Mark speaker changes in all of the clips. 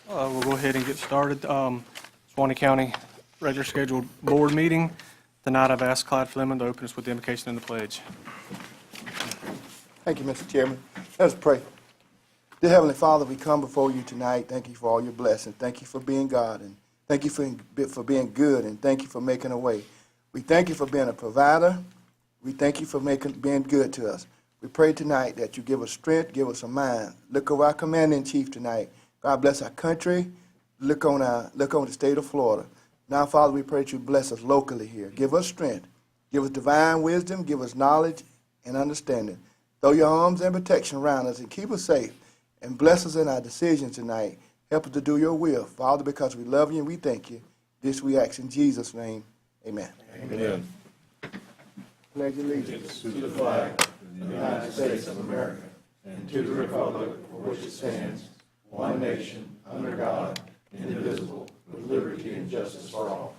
Speaker 1: We'll go ahead and get started. Suwannee County regular scheduled board meeting. Tonight I've asked Clyde Fleming to open us with the invocation and the pledge.
Speaker 2: Thank you, Mr. Chairman. Let us pray. Dear Heavenly Father, we come before you tonight. Thank you for all your blessings. Thank you for being God, and thank you for being good, and thank you for making a way. We thank you for being a provider. We thank you for being good to us. We pray tonight that you give us strength, give us a mind. Look over our commander-in-chief tonight. God bless our country. Look on the state of Florida. Now, Father, we pray that you bless us locally here. Give us strength. Give us divine wisdom. Give us knowledge and understanding. Throw your arms and protection around us and keep us safe. And bless us in our decisions tonight. Help us to do your will. Father, because we love you and we thank you. This we ask in Jesus' name. Amen.
Speaker 3: Amen.
Speaker 2: Pledge allegiance
Speaker 3: To the flag of the United States of America and to the republic for which it stands, one nation, under God, indivisible, with liberty and justice for all.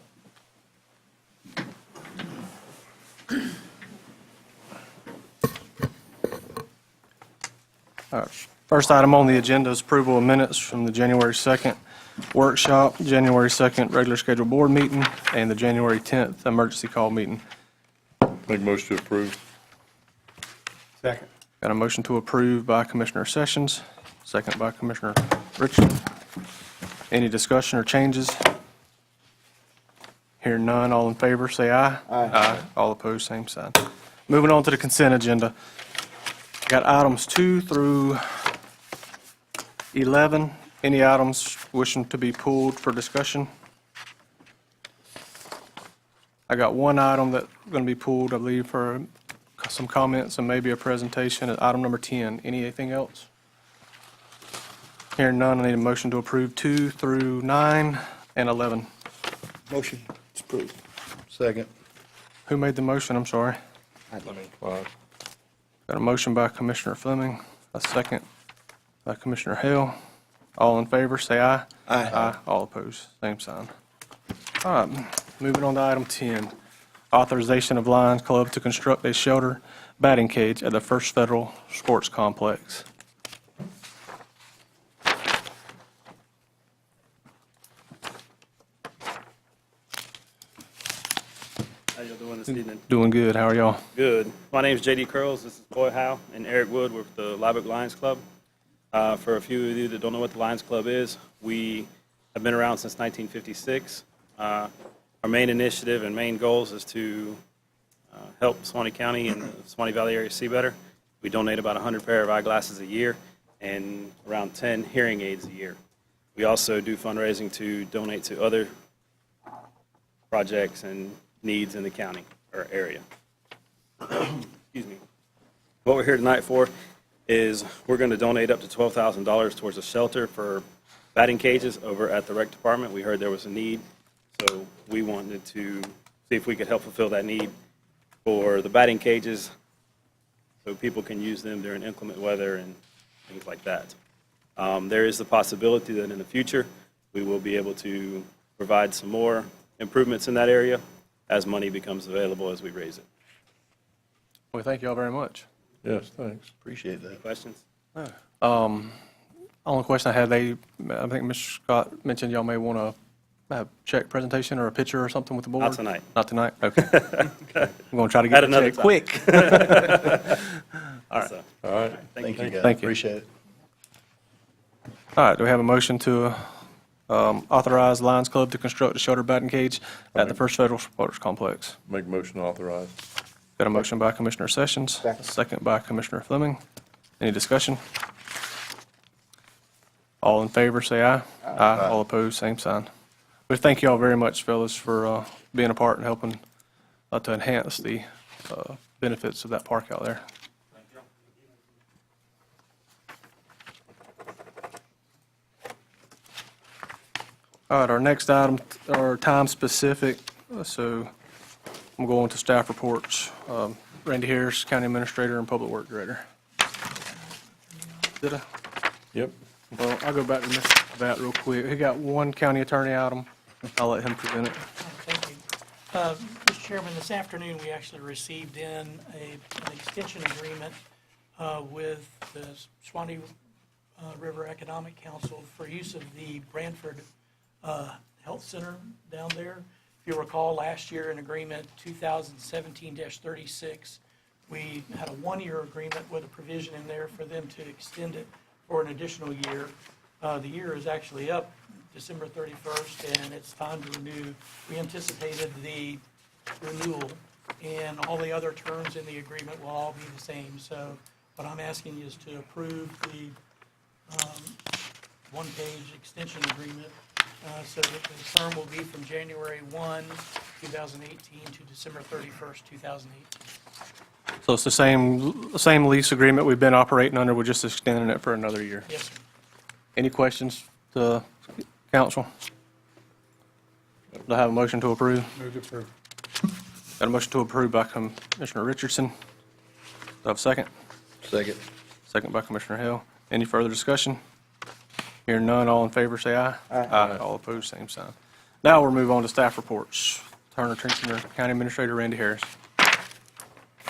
Speaker 1: All right. First item on the agenda is approval of minutes from the January 2nd workshop, January 2nd regular scheduled board meeting, and the January 10th emergency call meeting.
Speaker 3: Make motion to approve.
Speaker 4: Second.
Speaker 1: Got a motion to approve by Commissioner Sessions, second by Commissioner Richardson. Any discussion or changes? Hearing none, all in favor, say aye. Aye. All opposed, same sign. Moving on to the consent agenda. Got items 2 through 11. Any items wishing to be pulled for discussion? I got one item that's going to be pulled, I believe, for some comments and maybe a presentation. Item number 10. Anything else? Hearing none, I need a motion to approve 2 through 9 and 11.
Speaker 2: Motion is approved. Second.
Speaker 1: Who made the motion? I'm sorry.
Speaker 3: Clyde.
Speaker 1: Got a motion by Commissioner Fleming, a second by Commissioner Hale. All in favor, say aye.
Speaker 2: Aye.
Speaker 1: Aye. All opposed, same sign. All right, moving on to item 10. Authorization of Lions Club to construct a shelter batting cage at the First Federal Sports Complex.
Speaker 5: How y'all doing this evening?
Speaker 1: Doing good, how are y'all?
Speaker 5: Good. My name is J.D. Curls. This is Boy Howe and Eric Wood with the Live Oak Lions Club. For a few of you that don't know what the Lions Club is, we have been around since 1956. Our main initiative and main goals is to help Suwannee County and the Suwannee Valley area see better. We donate about 100 pair of eyeglasses a year and around 10 hearing aids a year. We also do fundraising to donate to other projects and needs in the county or area. Excuse me. What we're here tonight for is we're going to donate up to $12,000 towards a shelter for batting cages over at the rec department. We heard there was a need, so we wanted to see if we could help fulfill that need for the batting cages so people can use them during inclement weather and things like that. There is the possibility that in the future we will be able to provide some more improvements in that area as money becomes available as we raise it.
Speaker 1: Well, thank you all very much.
Speaker 3: Yes, thanks.
Speaker 2: Appreciate
Speaker 5: Any
Speaker 2: that.
Speaker 5: questions?
Speaker 1: Only question I had, I think Mr. Scott mentioned y'all may want to have a check presentation or a picture or something with the board?
Speaker 5: Not tonight.
Speaker 1: Not tonight? Okay. I'm going to try to
Speaker 5: At
Speaker 1: get
Speaker 5: another
Speaker 1: the check
Speaker 5: time.
Speaker 1: quick. All right.
Speaker 5: So,
Speaker 3: All right.
Speaker 5: thank you.
Speaker 2: guys.
Speaker 1: Thank you.
Speaker 2: Appreciate it.
Speaker 1: All right, do we have a motion to authorize Lions Club to construct a shelter batting cage at the First Federal Sports Complex?
Speaker 3: Make motion authorized.
Speaker 1: Got a motion by Commissioner Sessions, a second by Commissioner Fleming. Any discussion? All in favor, say aye. Aye. All opposed, same sign. We thank you all very much, fellas, for being a part and helping to enhance the benefits of that park out there. All right, our next item are time-specific, so I'm going to staff reports. Randy Harris, County Administrator and Public Work Director. Did I?
Speaker 3: Yep.
Speaker 1: Well, I'll go back to Mr. Bat real quick. He got one county attorney item. I'll let him present it.
Speaker 6: Thank you. Mr. Chairman, this afternoon, we actually received in an extension agreement with the Suwannee River Economic Council for use of the Branford Health Center down there. If you recall, last year in agreement 2017-36, we had a one-year agreement with a provision in there for them to extend it for an additional year. The year is actually up December 31st, and it's time to renew. We anticipated the renewal, and all the other terms in the agreement will all be the same. So what I'm asking you is to approve the one-page extension agreement so that the term will be from January 1, 2018 to December 31st, 2018.
Speaker 1: So it's the same lease agreement we've been operating under, we're just extending it for another year.
Speaker 6: Yes, sir.
Speaker 1: Any questions to council? Do I have a motion to approve?
Speaker 4: Move to approve.
Speaker 1: Got a motion to approve by Commissioner Richardson. Do I have a second?
Speaker 3: Second.
Speaker 1: Second by Commissioner Hill. Any further discussion? Hearing none, all in favor, say aye. Aye. All opposed, same sign. Now we'll move on to staff reports. Turner Trenchner, County Administrator Randy Harris.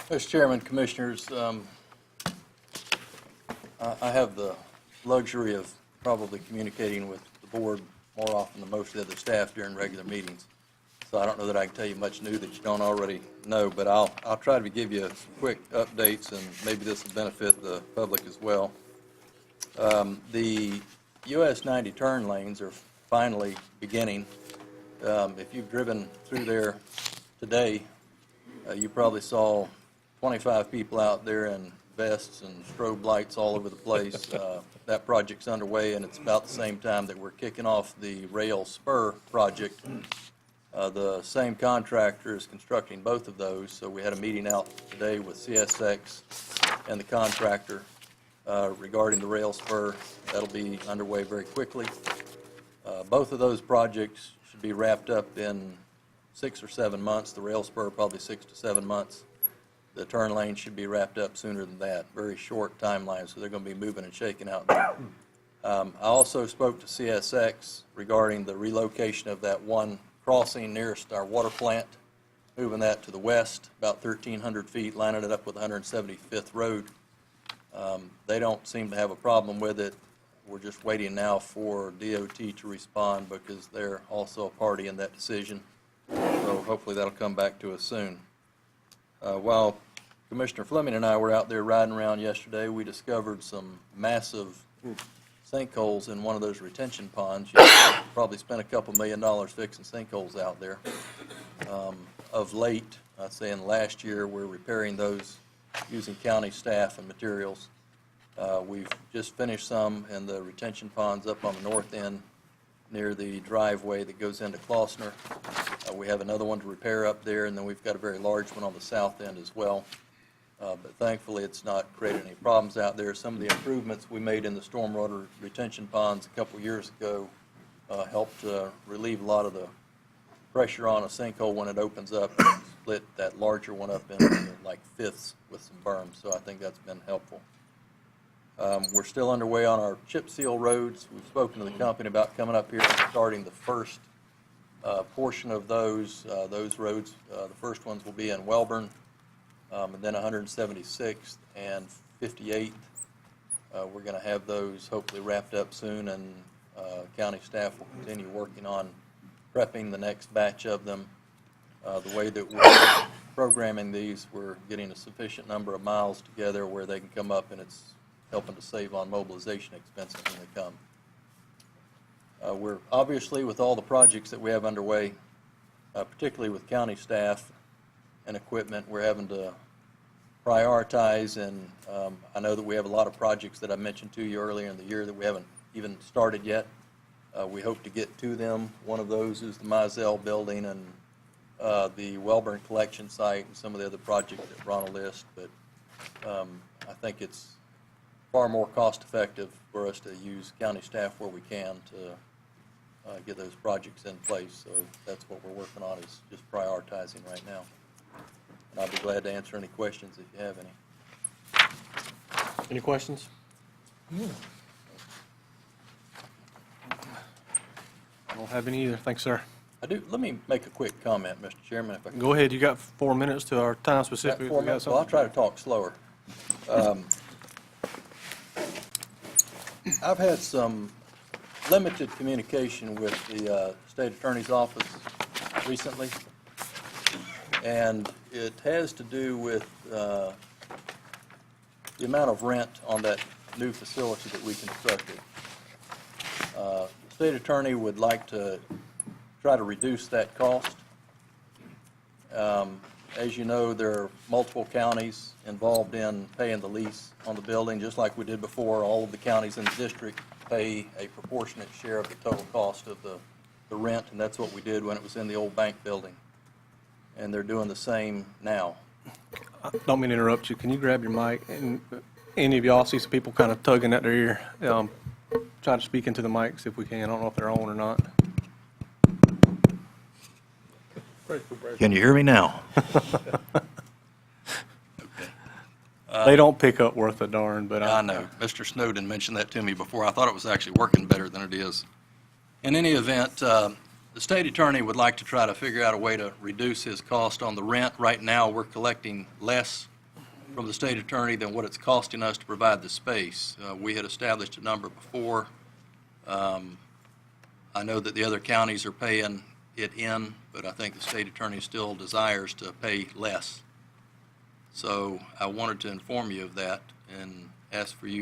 Speaker 7: Mr. Chairman, Commissioners, I have the luxury of probably communicating with the board more often than most of the other staff during regular meetings. So I don't know that I can tell you much new that you don't already know, but I'll try to give you quick updates, and maybe this will benefit the public as well. The US 90 turn lanes are finally beginning. If you've driven through there today, you probably saw 25 people out there in vests and strobe lights all over the place. That project's underway, and it's about the same time that we're kicking off the rail spur project. The same contractor is constructing both of those, so we had a meeting out today with CSX and the contractor regarding the rail spur. That'll be underway very quickly. Both of those projects should be wrapped up in 6 or 7 months. The rail spur probably 6 to 7 months. The turn lane should be wrapped up sooner than that. Very short timeline, so they're going to be moving and shaking out there. I also spoke to CSX regarding the relocation of that one crossing nearest our water plant, moving that to the west, about 1,300 feet, lining it up with 175th Road. They don't seem to have a problem with it. We're just waiting now for DOT to respond because they're also a party in that decision. So hopefully that'll come back to us soon. While Commissioner Fleming and I were out there riding around yesterday, we discovered some massive sinkholes in one of those retention ponds. You probably spent a couple $1 million fixing sinkholes out there. Of late, I'd say in the last year, we're repairing those using county staff and materials. We've just finished some in the retention ponds up on the north end near the driveway that goes into Klossner. We have another one to repair up there, and then we've got a very large one on the south end as well. But thankfully, it's not created any problems out there. Some of the improvements we made in the stormwater retention ponds a couple years ago helped relieve a lot of the pressure on a sinkhole when it opens up, split that larger one up into like fifths with some berms. So I think that's been helpful. We're still underway on our chip seal roads. We've spoken to the company about coming up here and starting the first portion of those roads. The first ones will be in Welborn, and then 176th and 58th. We're going to have those hopefully wrapped up soon, and county staff will continue working on prepping the next batch of them. The way that we're programming these, we're getting a sufficient number of miles together where they can come up, and it's helping to save on mobilization expenses when they come. We're obviously, with all the projects that we have underway, particularly with county staff and equipment, we're having to prioritize, and I know that we have a lot of projects that I mentioned to you earlier in the year that we haven't even started yet. We hope to get to them. One of those is the Mizell building and the Welborn collection site and some of the other projects that were on a list, but I think it's far more cost-effective for us to use county staff where we can to get those projects in place. So that's what we're working on, is just prioritizing right now. And I'll be glad to answer any questions if you have any.
Speaker 1: Any questions? I don't have any either. Thanks, sir.
Speaker 7: I do. Let me make a quick comment, Mr. Chairman, if I can.
Speaker 1: Go ahead. You got 4 minutes to our time specific.
Speaker 7: Well, I'll try to talk slower. I've had some limited communication with the state attorney's office recently, and it has to do with the amount of rent on that new facility that we constructed. The state attorney would like to try to reduce that cost. As you know, there are multiple counties involved in paying the lease on the building, just like we did before. All of the counties in the district pay a proportionate share of the total cost of the rent, and that's what we did when it was in the old bank building. And they're doing the same now.
Speaker 1: Don't mean to interrupt you. Can you grab your mic? And any of y'all see some people kind of tugging at their ear? Try to speak into the mics if we can. I don't know if they're on or not.
Speaker 8: Can you hear me now?
Speaker 1: They don't pick up worth a darn, but
Speaker 7: I know. Mr. Snowden mentioned that to me before. I thought it was actually working better than it is. In any event, the state attorney would like to try to figure out a way to reduce his cost on the rent. Right now, we're collecting less from the state attorney than what it's costing us to provide the space. We had established a number before. I know that the other counties are paying it in, but I think the state attorney still desires to pay less. So I wanted to inform you of that and ask if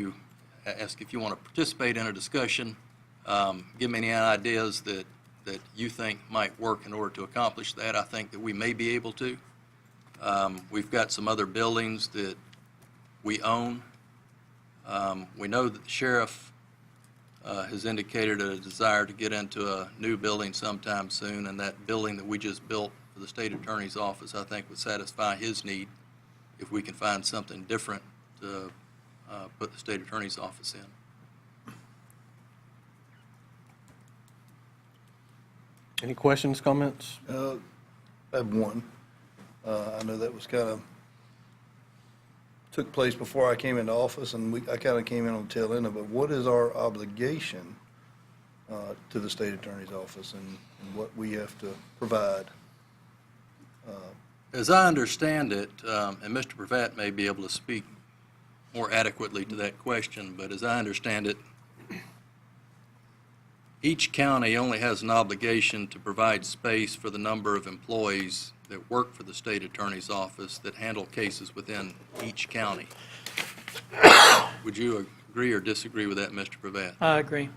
Speaker 7: you want to participate in a discussion, give me any ideas that you think might work in order to accomplish that. I think that we may be able to. We've got some other buildings that we own. We know that the sheriff has indicated a desire to get into a new building sometime soon, and that building that we just built for the state attorney's office, I think, would satisfy his need if we can find something different to put the state attorney's office in.
Speaker 1: any questions, comments?
Speaker 3: I have one. I know that was kind of, took place before I came into office, and I kind of came in on the tail end of it. What is our obligation to the state attorney's office and what we have to provide?
Speaker 7: As I understand it, and Mr. Pravat may be able to speak more adequately to that question, but as I understand it, each county only has an obligation to provide space for the number of employees that work for the state attorney's office that handle cases within each county. Would you agree or disagree with that, Mr. Pravat?
Speaker 6: I agree.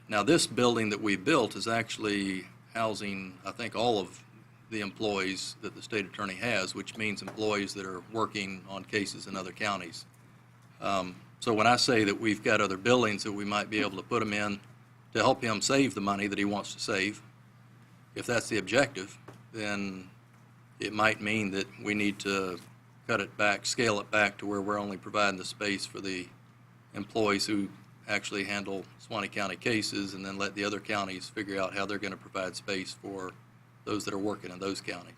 Speaker 7: Now, this building that we built is actually housing, I think, all of the employees that the state attorney has, which means employees that are working on cases in other counties. So when I say that we've got other buildings that we might be able to put him in to help him save the money that he wants to save, if that's the objective, then it might mean that we need to cut it back, scale it back to where we're only providing the space for the employees who actually handle Suwannee County cases, and then let the other counties figure out how they're going to provide space for those that are working in those counties.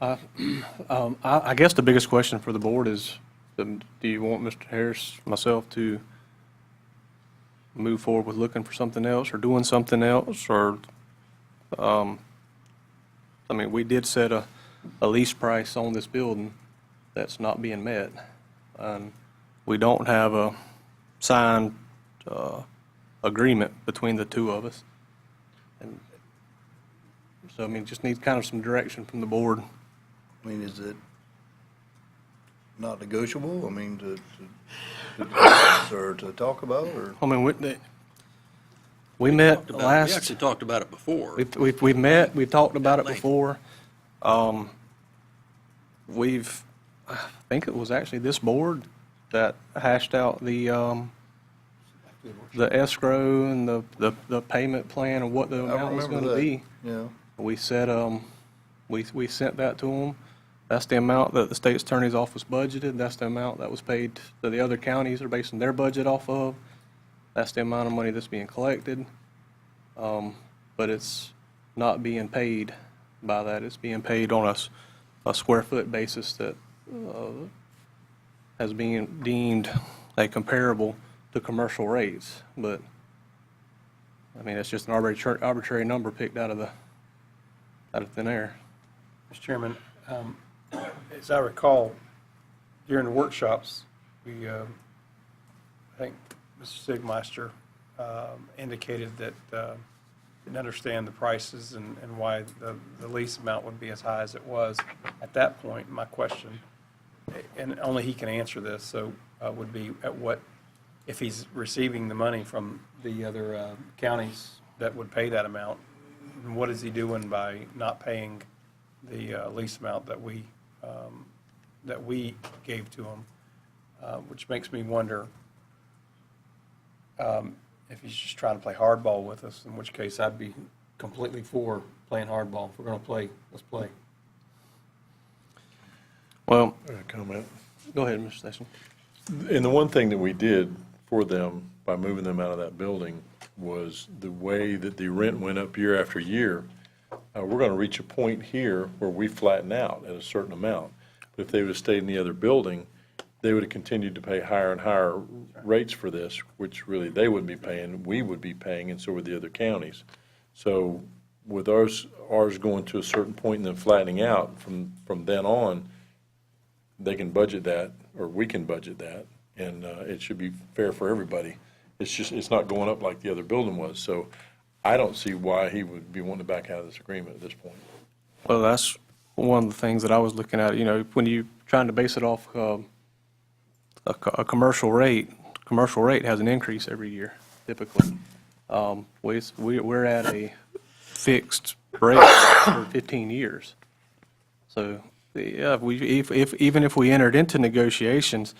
Speaker 1: I guess the biggest question for the board is, do you want Mr. Harris, myself, to move forward with looking for something else or doing something else? Or, I mean, we did set a lease price on this building that's not being met. We don't have a signed agreement between the two of us. And so, I mean, just need kind of some direction from the board.
Speaker 3: I mean, is it not negotiable? I mean, to discuss or to talk about, or?
Speaker 1: I mean, we met
Speaker 7: We
Speaker 1: last,
Speaker 7: actually talked about it before.
Speaker 1: we've met, we've talked about it
Speaker 7: Length.
Speaker 1: before. I think it was actually this board that hashed out the escrow and the payment plan and what the
Speaker 3: I
Speaker 1: amount was
Speaker 3: remember
Speaker 1: going to
Speaker 3: that.
Speaker 1: be.
Speaker 3: Yeah.
Speaker 1: We said, we sent that to them. That's the amount that the state's attorney's office budgeted. That's the amount that was paid to the other counties are basing their budget off of. That's the amount of money that's being collected. But it's not being paid by that. It's being paid on a square foot basis that has been deemed a comparable to commercial rates. But, I mean, it's just an arbitrary number picked out of thin air.
Speaker 4: Mr. Chairman, as I recall, during the workshops, we, I think Mr. Sigmeister indicated that didn't understand the prices and why the lease amount would be as high as it was. At that point, my question, and only he can answer this, so would be at what, if he's receiving the money from the other counties that would pay that amount, what is he doing by not paying the lease amount that we gave to him? Which makes me wonder if he's just trying to play hardball with us, in which case I'd be completely for playing hardball. If we're going to play, let's play.
Speaker 1: Well,
Speaker 3: Comment.
Speaker 1: go ahead, Mr. Station.
Speaker 3: And the one thing that we did for them by moving them out of that building was the way that the rent went up year after year. We're going to reach a point here where we flatten out at a certain amount. But if they would have stayed in the other building, they would have continued to pay higher and higher rates for this, which really they wouldn't be paying, we would be paying, and so would the other counties. So with ours going to a certain point and then flattening out, from then on, they can budget that, or we can budget that, and it should be fair for everybody. It's not going up like the other building was. So I don't see why he would be wanting to back out of this agreement at this point.
Speaker 1: Well, that's one of the things that I was looking at, when you're trying to base it off a commercial rate has an increase every year, typically. We're at a fixed rate for 15 years. So, yeah, even if we entered into negotiations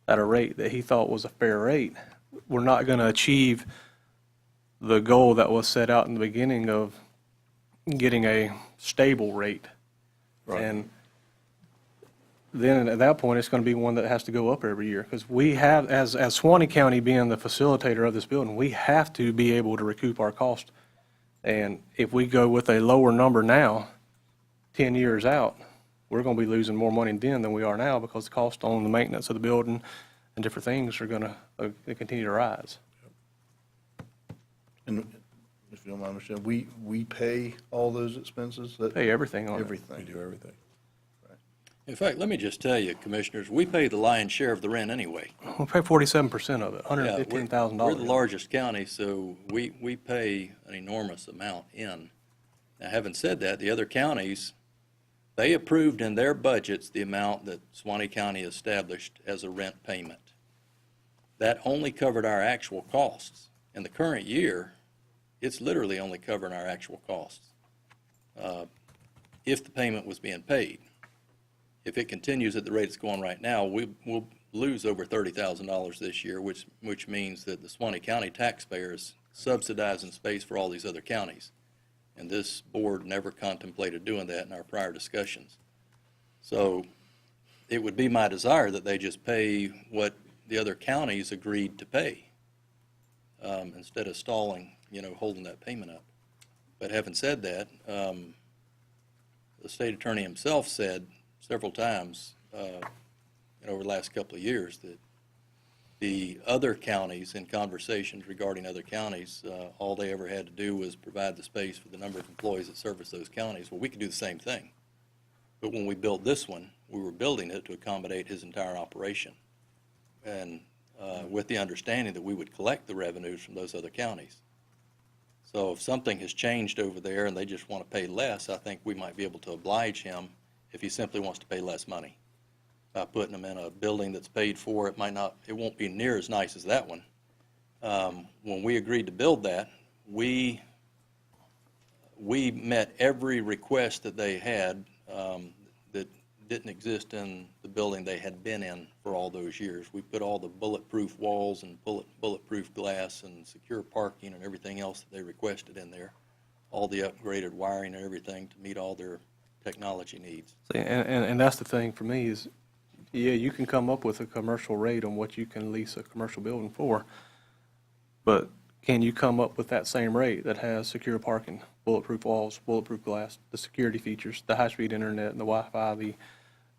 Speaker 1: at a rate that he thought was a fair rate, we're not going to achieve the goal that was set out in the beginning of getting a stable rate.
Speaker 3: Right.
Speaker 1: And then at that point, it's going to be one that has to go up every year, because we have, as Suwannee County being the facilitator of this building, we have to be able to recoup our cost. And if we go with a lower number now, 10 years out, we're going to be losing more money then than we are now, because the cost on the maintenance of the building and different things are going to continue to rise.
Speaker 9: And if you don't mind, Michelle, we pay all those expenses?
Speaker 1: Pay everything on it.
Speaker 3: We
Speaker 9: Everything.
Speaker 3: do everything.
Speaker 7: In fact, let me just tell you, Commissioners, we pay the lion's share of the rent anyway.
Speaker 1: We pay 47% of it,
Speaker 7: Yeah,
Speaker 1: $115,000.
Speaker 7: We're the largest county, so we pay an enormous amount in. Now, having said that, the other counties, they approved in their budgets the amount that Suwannee County established as a rent payment. That only covered our actual costs. In the current year, it's literally only covering our actual costs, if the payment was being paid. If it continues at the rate it's going right now, we'll lose over $30,000 this year, which means that the Suwannee County taxpayers subsidizing space for all these other counties. And this board never contemplated doing that in our prior discussions. So it would be my desire that they just pay what the other counties agreed to pay, instead of stalling, holding that payment up. But having said that, the state attorney himself said several times over the last couple of years that the other counties, in conversations regarding other counties, all they ever had to do was provide the space for the number of employees that service those counties. Well, we could do the same thing. But when we built this one, we were building it to accommodate his entire operation, and with the understanding that we would collect the revenues from those other counties. So if something has changed over there and they just want to pay less, I think we might be able to oblige him if he simply wants to pay less money. By putting them in a building that's paid for, it won't be near as nice as that one. When we agreed to build that, we met every request that they had that didn't exist in the building they had been in for all those years. We put all the bulletproof walls and bulletproof glass and secure parking and everything else that they requested in there, all the upgraded wiring and everything to meet all their technology needs.
Speaker 1: See, and that's the thing for me is, yeah, you can come up with a commercial rate on what you can lease a commercial building for, but can you come up with that same rate that has secure parking, bulletproof walls, bulletproof glass, the security features, the high-speed internet, and the Wi-Fi,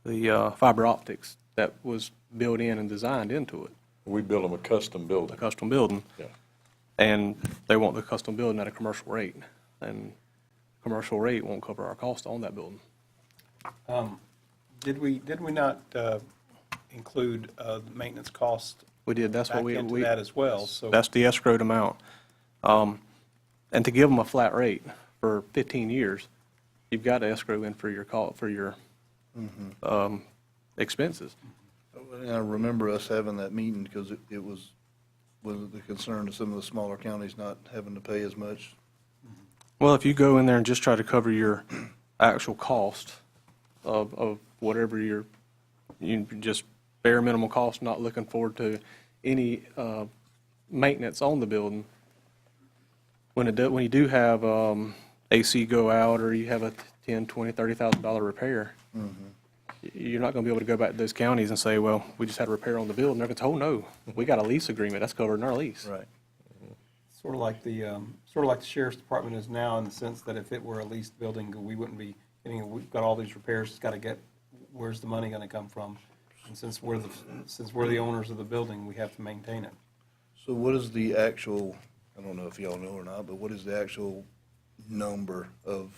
Speaker 1: the fiber optics that was built in and designed into it,
Speaker 3: We build them a custom
Speaker 1: a
Speaker 3: building.
Speaker 1: custom building?
Speaker 3: Yeah.
Speaker 1: And they want the custom building at a commercial rate, and commercial rate won't cover our cost on that building.
Speaker 4: Did we not include maintenance cost
Speaker 1: We did, that's what
Speaker 4: back
Speaker 1: we.
Speaker 4: into that as well? So
Speaker 1: That's the escrowed amount. And to give them a flat rate for 15 years, you've got to escrow in for your expenses.
Speaker 9: And I remember us having that meeting because it was the concern of some of the smaller counties not having to pay as much.
Speaker 1: Well, if you go in there and just try to cover your actual cost of whatever you just bare minimal cost, not looking forward to any maintenance on the building, when you do have AC go out or you have a $10,000, $20,000, $30,000 repair, you're not going to be able to go back to those counties and say, well, we just had a repair on the building. They're going to say, oh, no, we got a lease agreement. That's covered in our lease.
Speaker 9: Right.
Speaker 4: sort of like the sheriff's department is now, in the sense that if it were a leased building, we wouldn't be getting, we've got all these repairs, it's got to get, where's the money going to come from? And since we're the owners of the building, we have to maintain it.
Speaker 9: So what is the actual, I don't know if y'all know or not, but what is the actual number of,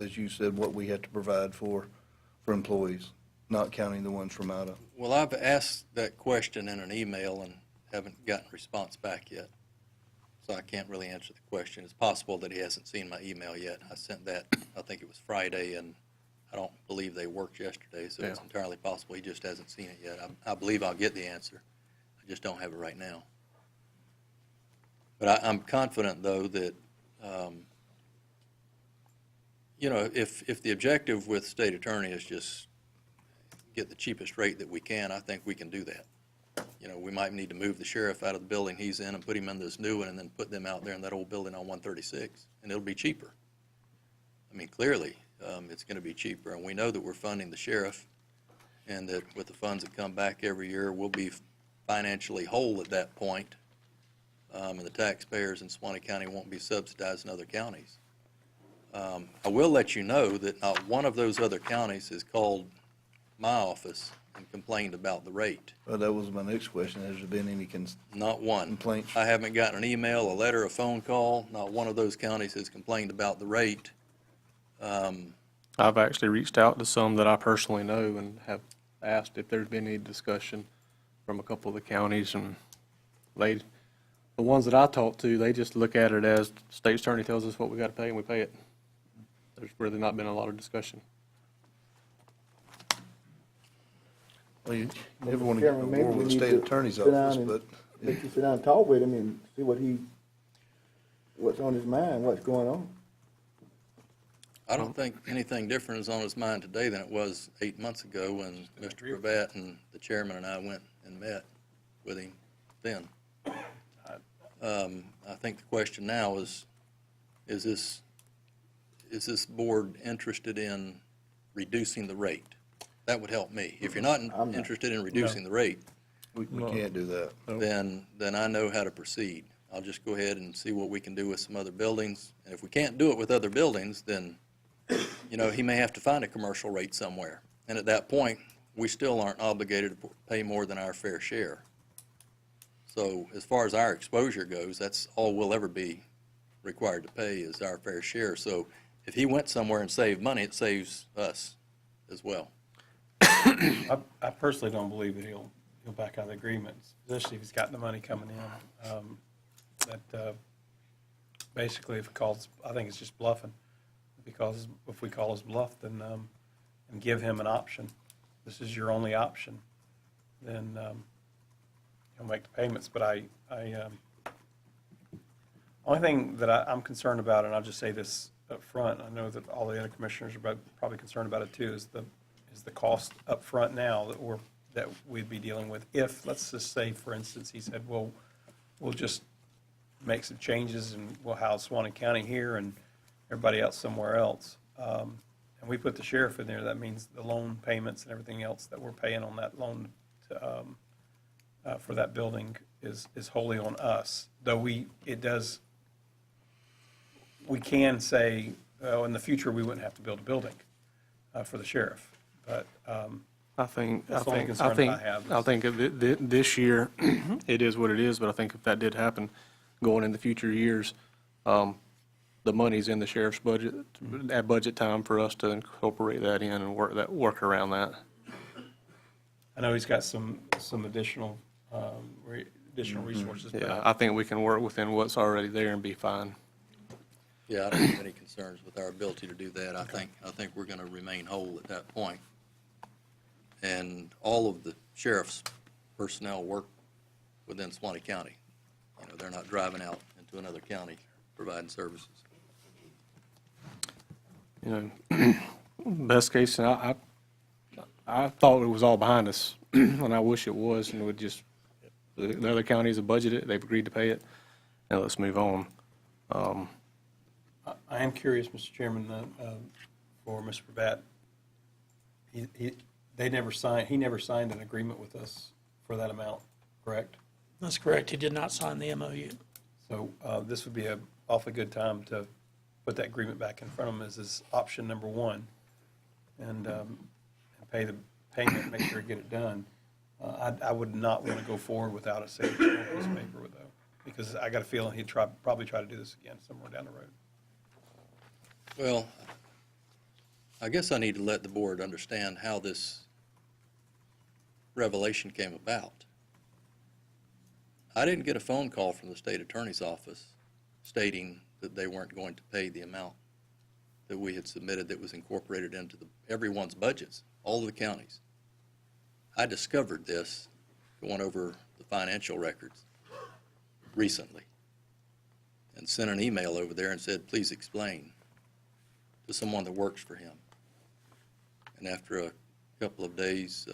Speaker 9: as you said, what we have to provide for employees, not counting the ones from out of?
Speaker 7: Well, I've asked that question in an email and haven't gotten a response back yet. So I can't really answer the question. It's possible that he hasn't seen my email yet. I sent that, I think it was Friday, and I don't believe they worked yesterday, so it's
Speaker 1: Yeah.
Speaker 7: entirely possible he just hasn't seen it yet. I believe I'll get the answer. I just don't have it right now. But I'm confident, though, that, if the objective with state attorney is just get the cheapest rate that we can, I think we can do that. We might need to move the sheriff out of the building he's in and put him in this new one and then put them out there in that old building on 136, and it'll be cheaper. I mean, clearly, it's going to be cheaper, and we know that we're funding the sheriff, and that with the funds that come back every year, we'll be financially whole at that point, and the taxpayers in Suwannee County won't be subsidized in other counties. I will let you know that not one of those other counties has called my office and complained about the rate.
Speaker 9: Well, that was my next question. Has there been any
Speaker 7: Not one.
Speaker 9: complaints?
Speaker 7: I haven't gotten an email, a letter, a phone call. Not one of those counties has complained about the rate.
Speaker 1: I've actually reached out to some that I personally know and have asked if there's been any discussion from a couple of the counties, and the ones that I talked to, they just look at it as state attorney tells us what we got to pay and we pay it. There's really not been a lot of discussion.
Speaker 9: Well, you never want to get in a
Speaker 2: Chairman, maybe
Speaker 9: war
Speaker 2: we
Speaker 9: with the
Speaker 2: need
Speaker 9: state
Speaker 2: to
Speaker 9: attorney's
Speaker 2: sit down
Speaker 9: office,
Speaker 2: and
Speaker 9: but
Speaker 2: Let you sit down and talk with him and see what's on his mind, what's going on.
Speaker 7: I don't think anything different is on his mind today than it was 8 months ago when Mr. Gravatt and the chairman and I went and met with him then. I think the question now is this board interested in reducing the rate? That would help me. If you're not
Speaker 2: I'm not.
Speaker 7: interested in reducing the rate,
Speaker 9: we can't do that.
Speaker 7: then I know how to proceed. I'll just go ahead and see what we can do with some other buildings. And if we can't do it with other buildings, then, he may have to find a commercial rate somewhere. And at that point, we still aren't obligated to pay more than our fair share. So as far as our exposure goes, that's all we'll ever be required to pay is our fair share. So if he went somewhere and saved money, it saves us as well.
Speaker 4: I personally don't believe that he'll back out of the agreement, especially if he's got the money coming in. Basically, if he calls, I think it's just bluffing. Because if we call his bluff, then, and give him an option, this is your only option, then he'll make the payments. But only thing that I'm concerned about, and I'll just say this up front, I know that all the other commissioners are probably concerned about it too, is the cost up front now that we'd be dealing with. If, let's just say, for instance, he said, well, we'll just make some changes and we'll house Suwannee County here and everybody else somewhere else. And we put the sheriff in there, that means the loan payments and everything else that we're paying on that loan for that building is wholly on us. Though we can say, oh, in the future, we wouldn't have to build a building for the sheriff. But
Speaker 1: I think
Speaker 4: That's the only concern that I have.
Speaker 1: I think this year, it is what it is, but I think if that did happen, going into future years, the money's in the sheriff's budget, at budget time for us to incorporate that in and work around that.
Speaker 4: I know he's got some additional, additional resources. but
Speaker 1: Yeah, I think we can work within what's already there and be fine.
Speaker 7: Yeah, I don't have any concerns with our ability to do that. I think we're going to remain whole at that point. And all of the sheriff's personnel work within Suwannee County. You know, they're not driving out into another county providing services.
Speaker 1: You know, best case, and I thought it was all behind us, and I wish it was, and it would just, the other counties have budgeted, they've agreed to pay it, and let's move on.
Speaker 4: I am curious, Mr. Chairman, for Mr. Prabat. He never signed an agreement with us for that amount, correct?
Speaker 6: That's correct. He did not sign the MOU.
Speaker 4: So this would be an awfully good time to put that agreement back in front of him as his option number one, and pay the payment, make sure to get it done. I would not want to go forward without a signature on this paper, though, because I got a feeling he'd probably try to do this again somewhere down the road.
Speaker 7: Well, I guess I need to let the board understand how this revelation came about. I didn't get a phone call from the state attorney's office stating that they weren't going to pay the amount that we had submitted that was incorporated into everyone's budgets, all of the counties. I discovered this going over the financial records recently and sent an email over there and said, please explain, to someone that works for him. And after a couple of days,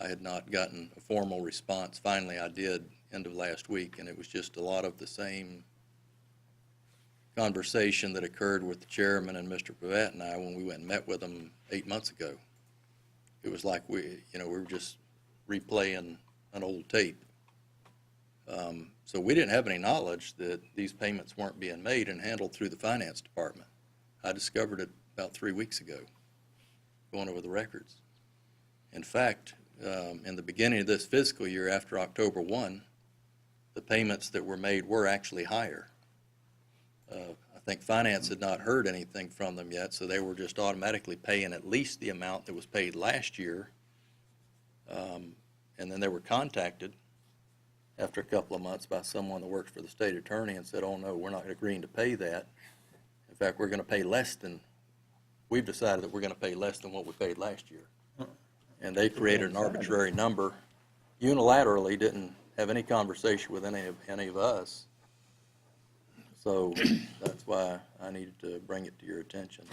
Speaker 7: I had not gotten a formal response. Finally, I did end of last week, and it was just a lot of the same conversation that occurred with the chairman and Mr. Prabat and I when we went and met with them 8 months ago. It was like we were just replaying an old tape. So we didn't have any knowledge that these payments weren't being made and handled through the finance department. I discovered it about 3 weeks ago, going over the records. In fact, in the beginning of this fiscal year, after October 1, the payments that were made were actually higher. I think finance had not heard anything from them yet, so they were just automatically paying at least the amount that was paid last year. And then they were contacted after a couple of months by someone that works for the state attorney and said, oh no, we're not agreeing to pay that. In fact, we're going to pay less than, we've decided that we're going to pay less than what we paid last year. And they created an arbitrary number, unilaterally, didn't have any conversation with any of us. So that's why I needed to bring it to your attention.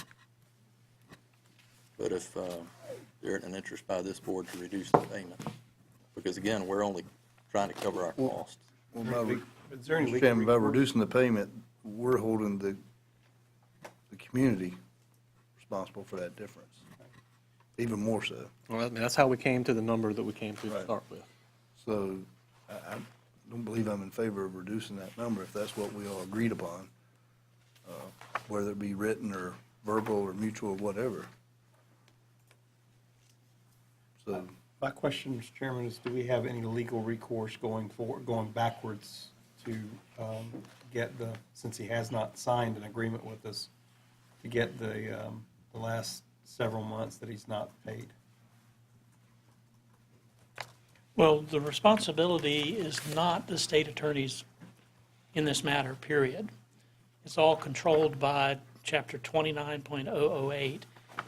Speaker 7: But if there isn't an interest by this board to reduce the payment, because again, we're only trying to cover our costs.
Speaker 9: Well,
Speaker 4: Is there any
Speaker 9: Mr.
Speaker 4: legal
Speaker 9: Chairman, by
Speaker 4: recourse?
Speaker 9: reducing the payment, we're holding the community responsible for that difference, even more so.
Speaker 1: Well, I mean, that's how we came to the number that we came to
Speaker 9: Right.
Speaker 1: start with.
Speaker 9: So I don't believe I'm in favor of reducing that number if that's what we all agreed upon, whether it be written or verbal or mutual or whatever. So,
Speaker 4: My question, Mr. Chairman, is do we have any legal recourse going backwards to get since he has not signed an agreement with us, to get the last several months that he's not paid?
Speaker 6: Well, the responsibility is not the state attorney's in this matter, period. It's all controlled by Chapter 29.008,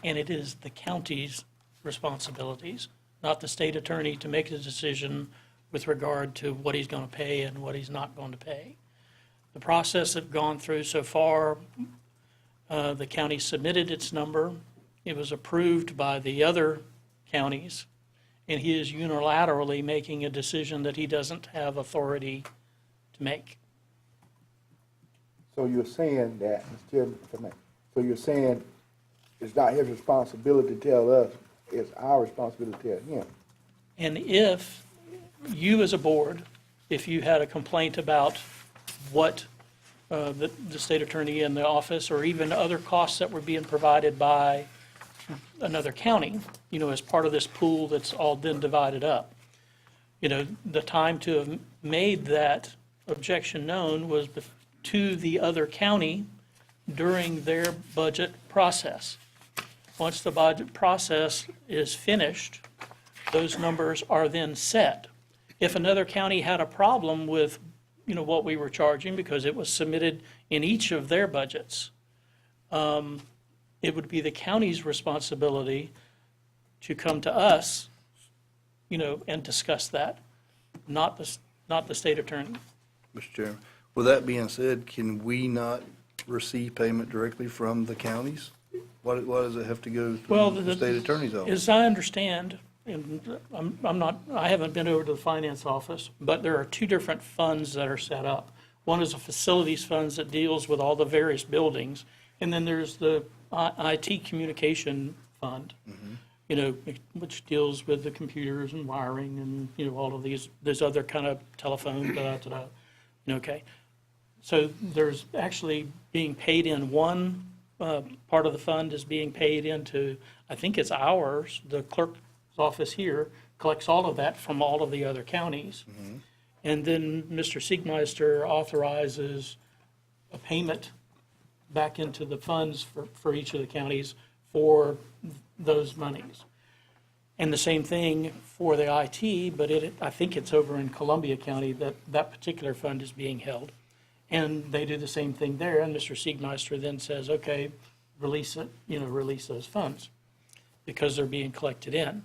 Speaker 6: and it is the county's responsibilities, not the state attorney, to make a decision with regard to what he's going to pay and what he's not going to pay. The process that gone through so far, the county submitted its number. It was approved by the other counties, and he is unilaterally making a decision that he doesn't have authority to make.
Speaker 2: So you're saying that, Mr. Chairman, if I may, so you're saying it's not his responsibility to tell us, it's our responsibility to tell him?
Speaker 6: And if you as a board, if you had a complaint about what the state attorney in the office, or even other costs that were being provided by another county, as part of this pool that's all been divided up, the time to have made that objection known was to the other county during their budget process. Once the budget process is finished, those numbers are then set. If another county had a problem with, what we were charging because it was submitted in each of their budgets, it would be the county's responsibility to come to us, and discuss that, not the state attorney.
Speaker 9: Mr. Chairman, with that being said, can we not receive payment directly from the counties? Why does it have to go
Speaker 6: Well,
Speaker 9: through the state attorney's office?
Speaker 6: As I understand, and I haven't been over to the finance office, but there are two different funds that are set up. One is a facilities funds that deals with all the various buildings, and then there's the IT communication fund, which deals with the computers and wiring and, all of these other kind of telephone, okay. So there's actually being paid in one, part of the fund is being paid into, I think it's ours, the clerk's office here collects all of that from all of the other counties. And then Mr. Siegmeister authorizes a payment back into the funds for each of the counties for those monies. And the same thing for the IT, but I think it's over in Columbia County that particular fund is being held. And they do the same thing there, and Mr. Siegmeister then says, okay, release it, release those funds, because they're being collected in.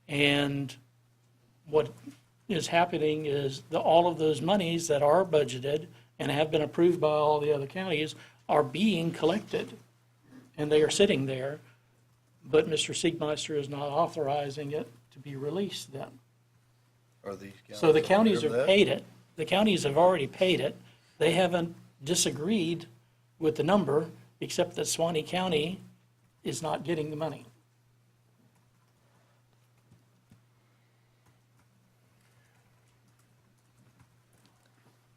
Speaker 6: And what is happening is all of those monies that are budgeted and have been approved by all the other counties are being collected, and they are sitting there, but Mr. Siegmeister is not authorizing it to be released then.
Speaker 9: Are these
Speaker 6: So the counties
Speaker 9: aware of
Speaker 6: have
Speaker 9: that?
Speaker 6: paid it. The counties have already paid it. They haven't disagreed with the number, except that Suwannee County is not getting the money.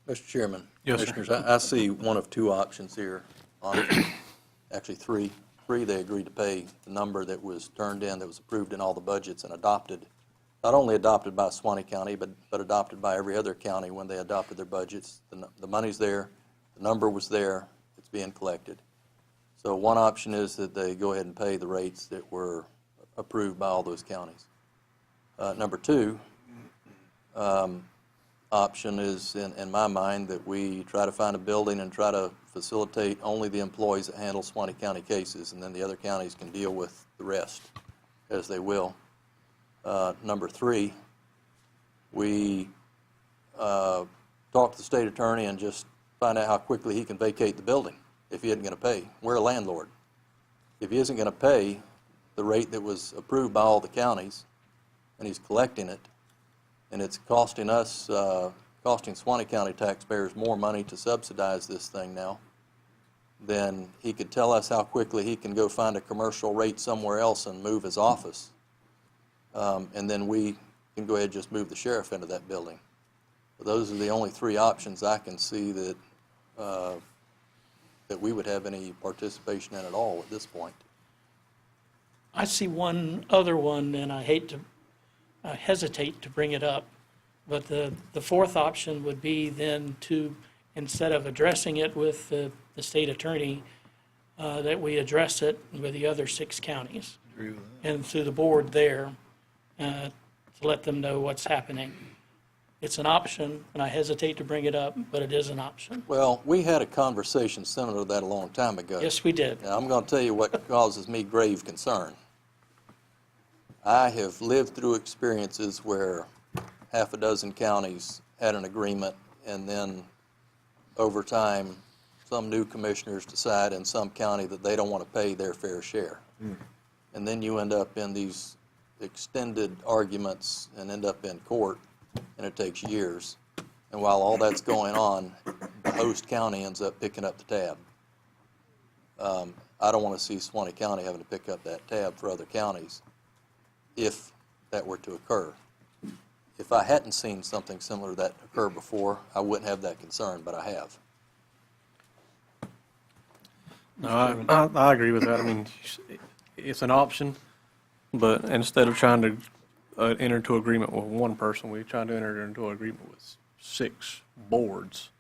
Speaker 7: Mr. Chairman.
Speaker 1: Yes, sir.
Speaker 7: Commissioners, I see one of two options here, actually three. They agreed to pay the number that was turned in, that was approved in all the budgets and adopted, not only adopted by Suwannee County, but adopted by every other county when they adopted their budgets. The money's there, the number was there, it's being collected. So one option is that they go ahead and pay the rates that were approved by all those counties. Number two, option is, in my mind, that we try to find a building and try to facilitate only the employees that handle Suwannee County cases, and then the other counties can deal with the rest as they will. Number three, we talk to the state attorney and just find out how quickly he can vacate the building if he isn't going to pay. We're a landlord. If he isn't going to pay the rate that was approved by all the counties, and he's collecting it, and it's costing us, costing Suwannee County taxpayers more money to subsidize this thing now, then he could tell us how quickly he can go find a commercial rate somewhere else and move his office. And then we can go ahead and just move the sheriff into that building. But those are the only three options I can see that, that we would have any participation in at all at this point.
Speaker 6: I see one other one, and I hesitate to bring it up, but the fourth option would be then to, instead of addressing it with the state attorney, that we address it with the other 6 counties.
Speaker 9: Agree with that.
Speaker 6: And through the board there, to let them know what's happening. It's an option, and I hesitate to bring it up, but it is an option.
Speaker 7: Well, we had a conversation similar to that a long time ago.
Speaker 6: Yes, we did.
Speaker 7: Now, I'm going to tell you what causes me grave concern. I have lived through experiences where half a dozen counties had an agreement, and then over time, some new commissioners decide in some county that they don't want to pay their fair share. And then you end up in these extended arguments and end up in court, and it takes years. And while all that's going on, the host county ends up picking up the tab. I don't want to see Suwannee County having to pick up that tab for other counties if that were to occur. If I hadn't seen something similar to that occur before, I wouldn't have that concern, but I have.
Speaker 1: No, I agree with that. I mean, it's an option, but instead of trying to enter into agreement with one person, we try to enter into an agreement with 6 boards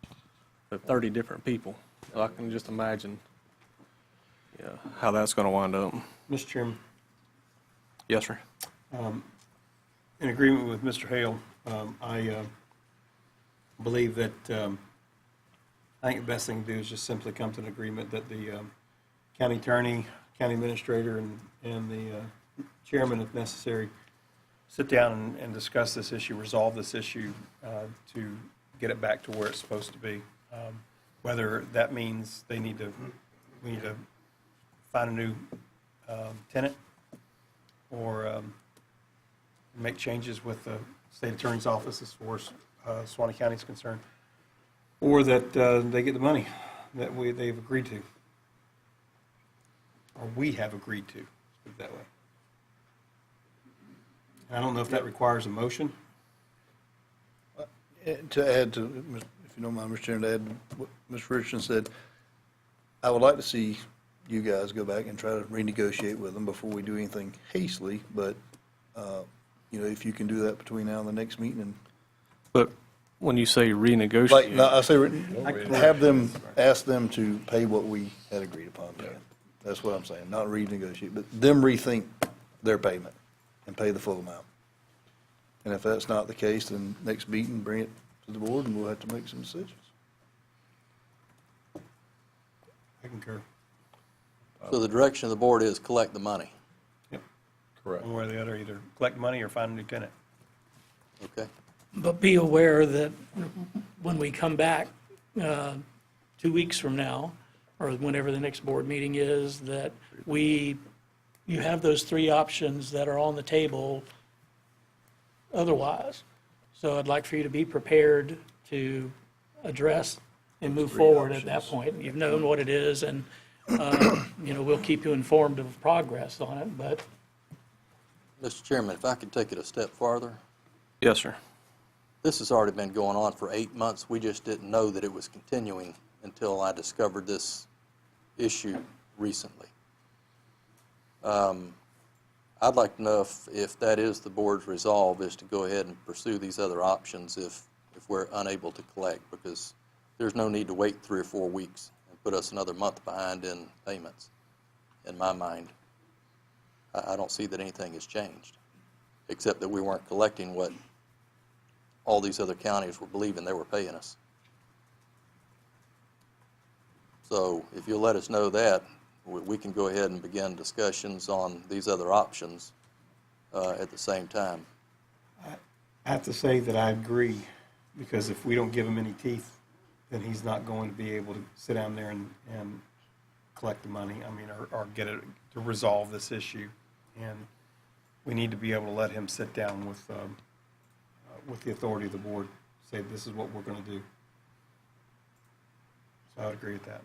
Speaker 1: 30 different people. So I can just imagine, yeah, how that's going to wind up.
Speaker 4: Mr. Chairman,
Speaker 1: Yes, sir.
Speaker 4: in agreement with Mr. Hale, I believe that, I think the best thing to do is just simply come to an agreement that the county attorney, county administrator, and the chairman, if necessary, sit down and discuss this issue, resolve this issue to get it back to where it's supposed to be. Whether that means we need to find a new tenant or make changes with the state attorney's office as far as Suwannee County is concerned, or that they get the money that they've agreed to, or we have agreed to, let's put it that way. And I don't know if that requires a motion.
Speaker 9: To add to, if you don't mind, Mr. Chairman, to add to what Mr. Richardson said, I would like to see you guys go back and try to renegotiate with them before we do anything hastily, but, if you can do that between now and the next meeting, and
Speaker 1: But when you say
Speaker 9: like,
Speaker 1: renegotiate,
Speaker 9: no, I say, have them, ask them to pay what we had agreed upon. That's what I'm saying, not renegotiate, but them rethink their payment and pay the full amount. And if that's not the case, then next meeting, bring it to the board and we'll have to make some decisions.
Speaker 4: I concur.
Speaker 7: So the direction of the board is collect the money,
Speaker 4: Yep.
Speaker 3: Correct.
Speaker 4: One way or the other, either collect money or find a new tenant.
Speaker 7: okay?
Speaker 6: But be aware that when we come back 2 weeks from now, or whenever the next board meeting is, that you have those three options that are on the table otherwise. So I'd like for you to be prepared to address and move forward at that point. You've known what it is, and, we'll keep you informed of progress on it, but
Speaker 7: Mr. Chairman, if I could take it a step farther,
Speaker 1: yes, sir.
Speaker 7: this has already been going on for 8 months. We just didn't know that it was continuing until I discovered this issue recently. I'd like to know if that is the board's resolve, is to go ahead and pursue these other options if we're unable to collect, because there's no need to wait 3 or 4 weeks and put us another month behind in payments, in my mind. I don't see that anything has changed, except that we weren't collecting what all these other counties were believing they were paying us. So if you'll let us know that, we can go ahead and begin discussions on these other options at the same time.
Speaker 4: I have to say that I agree, because if we don't give him any teeth, then he's not going to be able to sit down there and collect the money, or get it to resolve this issue. And we need to be able to let him sit down with the authority of the board, say, this is what we're going to do. So I would agree with that.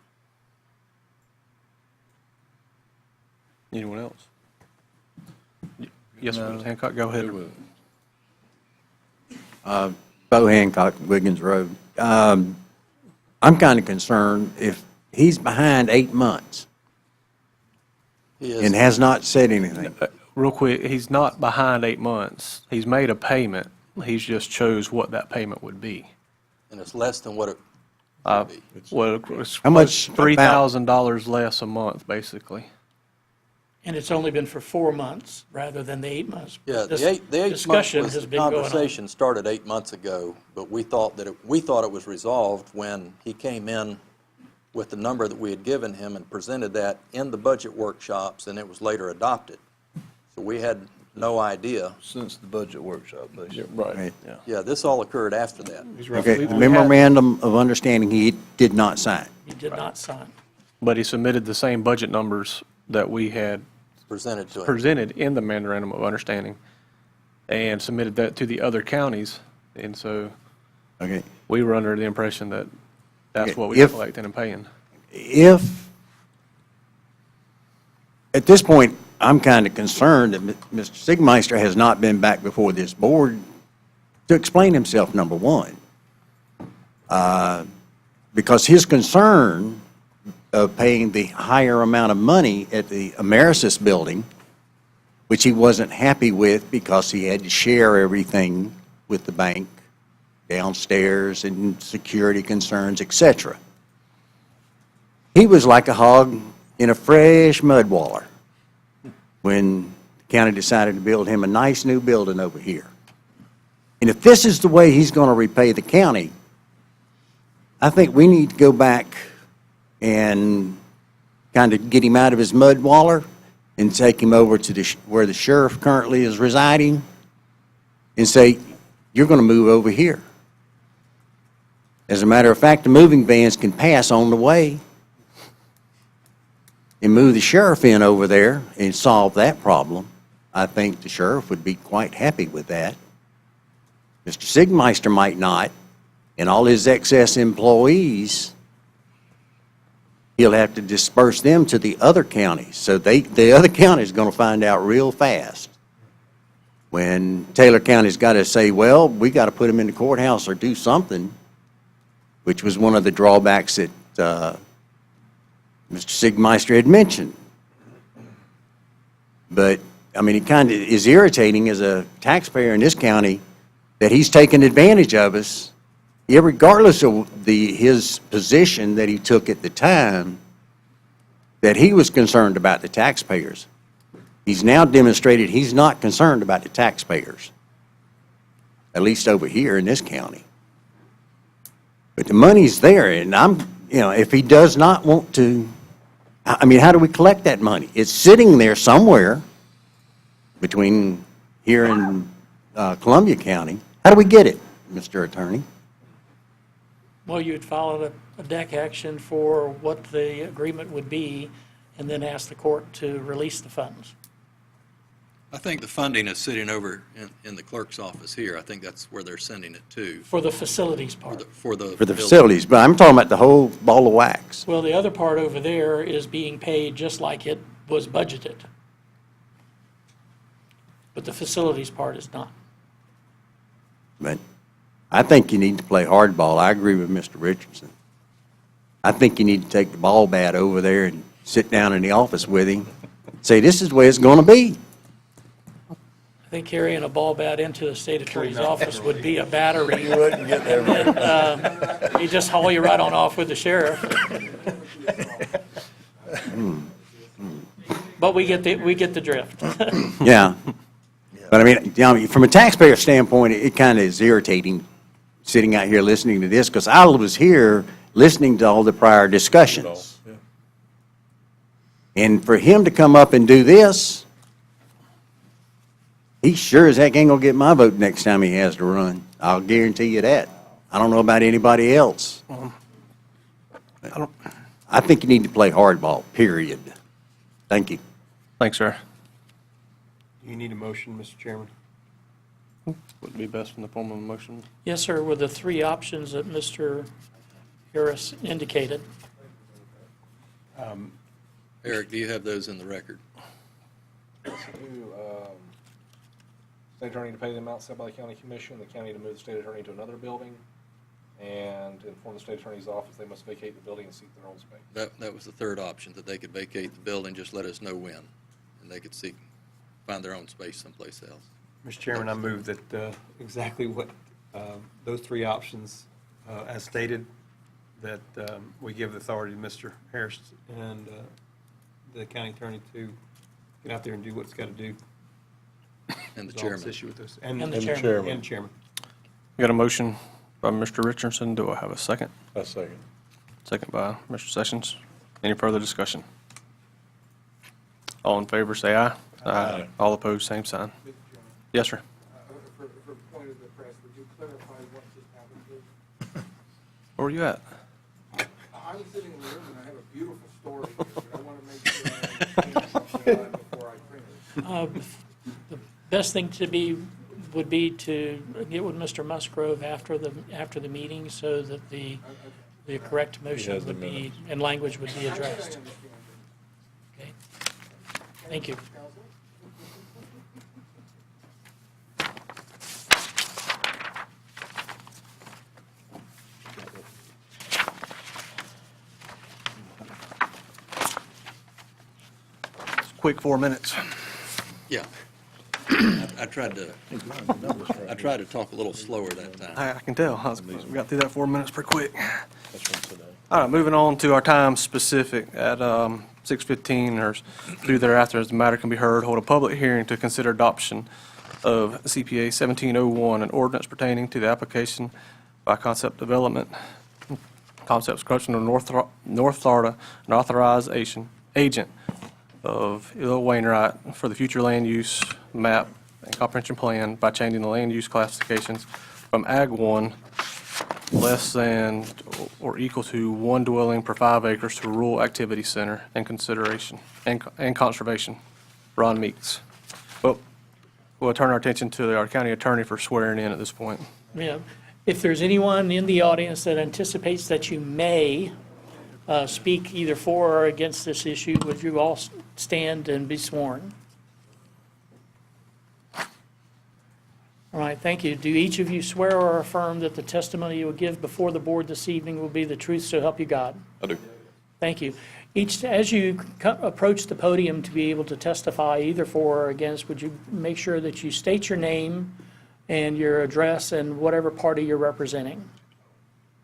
Speaker 1: Anyone else? Yes, sir, Ms. Hancock, go ahead.
Speaker 3: Good with it.
Speaker 10: Bo Hancock, Wiggins Road. I'm kind of concerned if he's behind 8 months
Speaker 7: He is.
Speaker 10: and has not said anything.
Speaker 1: Real quick, he's not behind 8 months. He's made a payment. He's just chose what that payment would be.
Speaker 7: And it's less than what it
Speaker 1: Uh,
Speaker 7: should be.
Speaker 1: Well, it's
Speaker 10: How much about-
Speaker 1: $3,000 less a month, basically.
Speaker 6: and it's only been for 4 months rather than the 8 months.
Speaker 7: Yeah,
Speaker 6: This
Speaker 7: the eight months
Speaker 6: discussion
Speaker 7: was,
Speaker 6: has
Speaker 7: the
Speaker 6: been going on.
Speaker 7: conversation started 8 months ago, but we thought it was resolved when he came in with the number that we had given him and presented that in the budget workshops, and it was later adopted. So we had no idea.
Speaker 9: Since the budget workshop, basically.
Speaker 10: Right.
Speaker 1: Yeah.
Speaker 7: Yeah, this all occurred after that.
Speaker 4: He's right.
Speaker 10: Okay, the memorandum of understanding he did not sign.
Speaker 6: You did not sign.
Speaker 1: But he submitted the same budget numbers that we had
Speaker 7: Presented to him.
Speaker 1: presented in the memorandum of understanding and submitted that to the other counties. And so
Speaker 10: Okay.
Speaker 1: we were under the impression that that's
Speaker 10: Okay,
Speaker 1: what we were
Speaker 10: if-
Speaker 1: collecting and paying.
Speaker 10: If, at this point, I'm kind of concerned that Mr. Sigmeister has not been back before this board to explain himself, number one. Because his concern of paying the higher amount of money at the Ameris building, which he wasn't happy with because he had to share everything with the bank, downstairs and security concerns, etc. He was like a hog in a fresh mud waller when the county decided to build him a nice new building over here. And if this is the way he's going to repay the county, I think we need to go back and kind of get him out of his mud waller and take him over to where the sheriff currently is residing and say, you're going to move over here. As a matter of fact, the moving vans can pass on the way and move the sheriff in over there and solve that problem. I think the sheriff would be quite happy with that. Mr. Sigmeister might not, and all his excess employees, he'll have to disperse them to the other counties. So the other county's going to find out real fast when Taylor County's got to say, well, we got to put him in the courthouse or do something, which was one of the drawbacks that Mr. Sigmeister had mentioned. But, I mean, it kind of is irritating as a taxpayer in this county that he's taken advantage of us, regardless of his position that he took at the time, that he was concerned about the taxpayers. He's now demonstrated he's not concerned about the taxpayers, at least over here in this county. But the money's there, and if he does not want to, I mean, how do we collect that money? It's sitting there somewhere between here and Columbia County. How do we get it, Mr. Attorney?
Speaker 6: Well, you'd follow a deck action for what the agreement would be, and then ask the court to release the funds.
Speaker 7: I think the funding is sitting over in the clerk's office here. I think that's where they're sending it to.
Speaker 6: For the facilities part.
Speaker 7: For the
Speaker 10: For the
Speaker 7: building.
Speaker 10: facilities, but I'm talking about the whole ball of wax.
Speaker 6: Well, the other part over there is being paid just like it was budgeted. But the facilities part is not.
Speaker 10: But I think you need to play hardball. I agree with Mr. Richardson. I think you need to take the ball bat over there and sit down in the office with him, say, this is the way it's going to be.
Speaker 6: I think carrying a ball bat into the state attorney's office would be a battery.
Speaker 9: You wouldn't get there.
Speaker 6: He just haul you right on off with the sheriff. But we get the drift.
Speaker 10: Yeah. But I mean, from a taxpayer standpoint, it kind of is irritating sitting out here listening to this, because I was here listening to all the prior discussions.
Speaker 3: Yeah.
Speaker 10: And for him to come up and do this, he sure as heck ain't gonna get my vote next time he has to run. I'll guarantee you that. I don't know about anybody else. I think you need to play hardball, period. Thank you.
Speaker 1: Thanks, sir.
Speaker 4: You need a motion, Mr. Chairman?
Speaker 1: Would it be best in the form of a motion?
Speaker 6: Yes, sir, with the three options that Mr. Harris indicated.
Speaker 7: Eric, do you have those in the record?
Speaker 11: State attorney to pay the amount set by the county commission, the county to move the state attorney to another building, and inform the state attorney's office they must vacate the building and seek their own space.
Speaker 7: That was the third option, that they could vacate the building, just let us know when, and they could find their own space someplace else.
Speaker 4: Mr. Chairman, I move that exactly what those three options, as stated, that we give the authority to Mr. Harris and the county attorney to get out there and do what it's got to do.
Speaker 7: And the
Speaker 4: Resolve this
Speaker 7: chairman.
Speaker 4: issue with this.
Speaker 6: And the
Speaker 3: And the
Speaker 6: chairman.
Speaker 3: chairman.
Speaker 4: And chairman.
Speaker 1: We got a motion by Mr. Richardson. Do I have a second?
Speaker 3: A second.
Speaker 1: Second by Mr. Sessions. Any further discussion? All in favor, say aye.
Speaker 3: Aye.
Speaker 1: All opposed, same sign. Yes, sir.
Speaker 11: For point of the press, would you clarify what just happened, please?
Speaker 1: Where were you at?
Speaker 11: I'm sitting in the room and I have a beautiful story here, but I want to make sure I understand something before I print it.
Speaker 6: The best thing would be to get with Mr. Musgrove after the meeting so that the correct motion
Speaker 3: has the
Speaker 6: would be,
Speaker 3: minutes.
Speaker 6: and language would be addressed. Okay? Thank you.
Speaker 1: Quick 4 minutes.
Speaker 7: Yeah. I tried to talk a little slower that time.
Speaker 1: I can tell. We got through that 4 minutes pretty quick. All right, moving on to our time specific at 6:15 or through thereafter, as the matter can be heard, hold a public hearing to consider adoption of CPA 1701, an ordinance pertaining to the application by Concept Development, Concepts Construction of North Florida, an authorized agent of Ilo Wainwright for the future land use map and comprehensive plan by changing the land use classifications from Ag 1 less than or equal to one dwelling per 5 acres to rural activity center and consideration and conservation. Ron Meeks. Well, we'll turn our attention to our county attorney for swearing in at this point.
Speaker 6: Yeah. If there's anyone in the audience that anticipates that you may speak either for or against this issue, would you all stand and be sworn? All right, thank you. Do each of you swear or affirm that the testimony you will give before the board this evening will be the truth, so help you God?
Speaker 3: I do.
Speaker 6: Thank you. As you approach the podium to be able to testify either for or against, would you make sure that you state your name and your address and whatever party you're representing?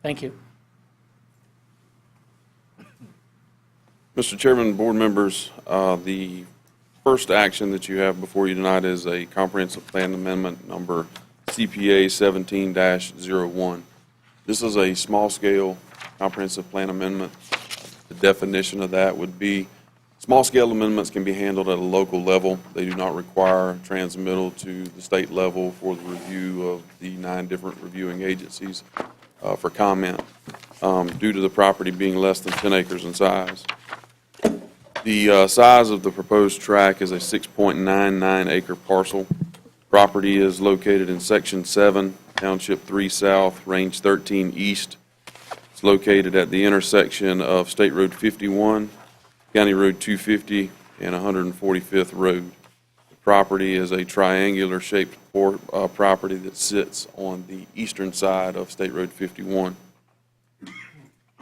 Speaker 6: Thank you.
Speaker 12: Mr. Chairman, board members, the first action that you have before you tonight is a comprehensive plan amendment number CPA 17-01. This is a small-scale comprehensive plan amendment. The definition of that would be small-scale amendments can be handled at a local level. They do not require transmittal to the state level for the review of the 9 different reviewing agencies for comment due to the property being less than 10 acres in size. The size of the proposed tract is a 6.99 acre parcel. Property is located in Section 7, Township 3 South, Range 13 East. It's located at the intersection of State Road 51, County Road 250, and 145th Road. The property is a triangular-shaped property that sits on the eastern side of State Road 51.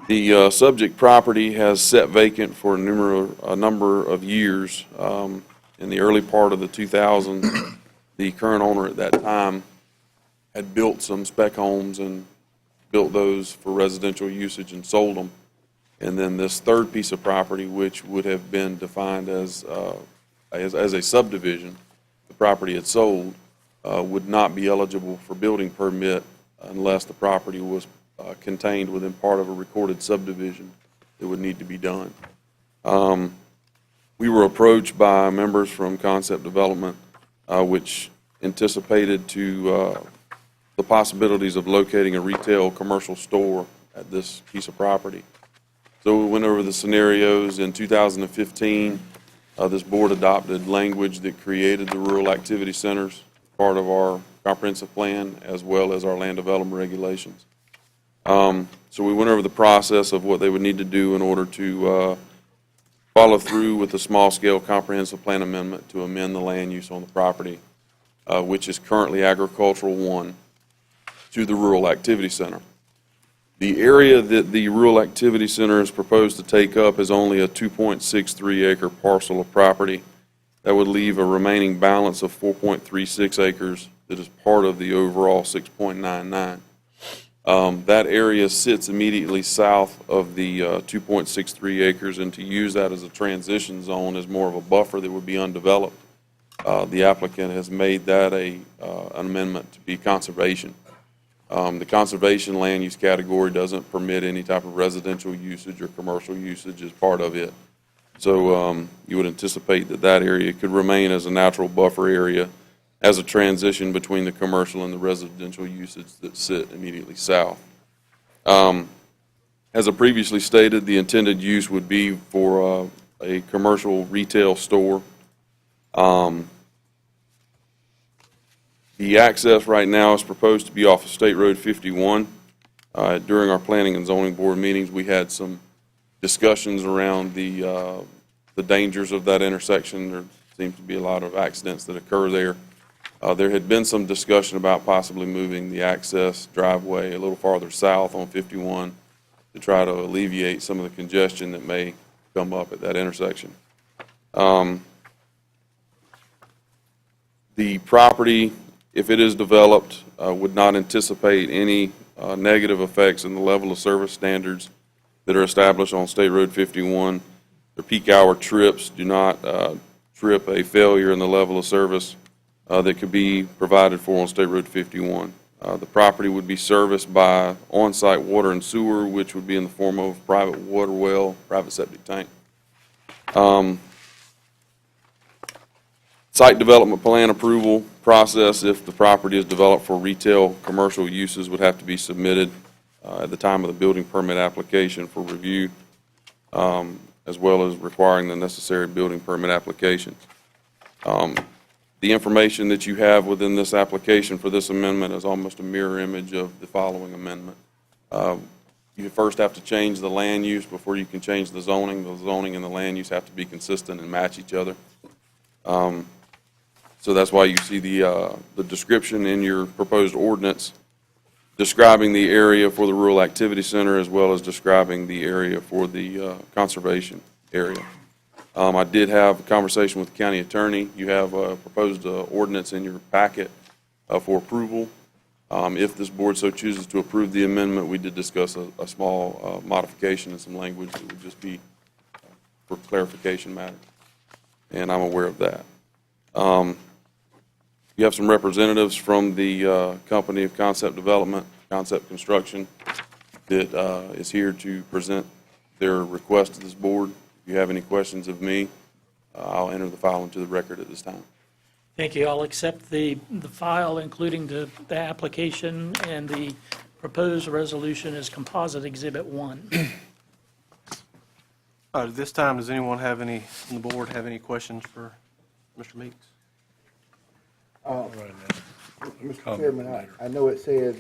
Speaker 12: The subject property has sat vacant for a number of years. In the early part of the 2000s, the current owner at that time had built some spec homes and built those for residential usage and sold them. And then this third piece of property, which would have been defined as a subdivision, the property it sold, would not be eligible for building permit unless the property was contained within part of a recorded subdivision that would need to be done. We were approached by members from Concept Development, which anticipated the possibilities of locating a retail commercial store at this piece of property. So we went over the scenarios. In 2015, this board adopted language that created the rural activity centers, part of our comprehensive plan, as well as our land development regulations. So we went over the process of what they would need to do in order to follow through with the small-scale comprehensive plan amendment to amend the land use on the property, which is currently agricultural 1, to the rural activity center. The area that the rural activity center is proposed to take up is only a 2.63 acre parcel of property. That would leave a remaining balance of 4.36 acres that is part of the overall 6.99. That area sits immediately south of the 2.63 acres, and to use that as a transition zone as more of a buffer that would be undeveloped, the applicant has made that an amendment to be conservation. The conservation land use category doesn't permit any type of residential usage or commercial usage as part of it. So you would anticipate that that area could remain as a natural buffer area as a transition between the commercial and the residential usage that sit immediately south. As I previously stated, the intended use would be for a commercial retail store. The access right now is proposed to be off of State Road 51. During our planning and zoning board meetings, we had some discussions around the dangers of that intersection. There seems to be a lot of accidents that occur there. There had been some discussion about possibly moving the access driveway a little farther south on 51 to try to alleviate some of the congestion that may come up at that intersection. The property, if it is developed, would not anticipate any negative effects in the level of service standards that are established on State Road 51. The peak hour trips do not trip a failure in the level of service that could be provided for on State Road 51. The property would be serviced by on-site water and sewer, which would be in the form of private water well, private septic tank. Site development plan approval process, if the property is developed for retail, commercial uses, would have to be submitted at the time of the building permit application for review, as well as requiring the necessary building permit applications. The information that you have within this application for this amendment is almost a mirror image of the following amendment. You first have to change the land use before you can change the zoning. The zoning and the land use have to be consistent and match each other. So that's why you see the description in your proposed ordinance describing the area for the Rural Activity Center as well as describing the area for the conservation area. I did have a conversation with the county attorney. You have a proposed ordinance in your packet for approval. If this board so chooses to approve the amendment, we did discuss a small modification and some language that would just be for clarification matter, and I'm aware of that. You have some representatives from the company of Concept Development, Concept Construction, that is here to present their request to this board. If you have any questions of me, I'll enter the file into the record at this time.
Speaker 6: Thank you. I'll accept the file, including the application and the proposed resolution as composite Exhibit 1.
Speaker 1: At this time, does anyone have any, on the board, have any questions for Mr. Meeks?
Speaker 2: Mr. Chairman, I know it says,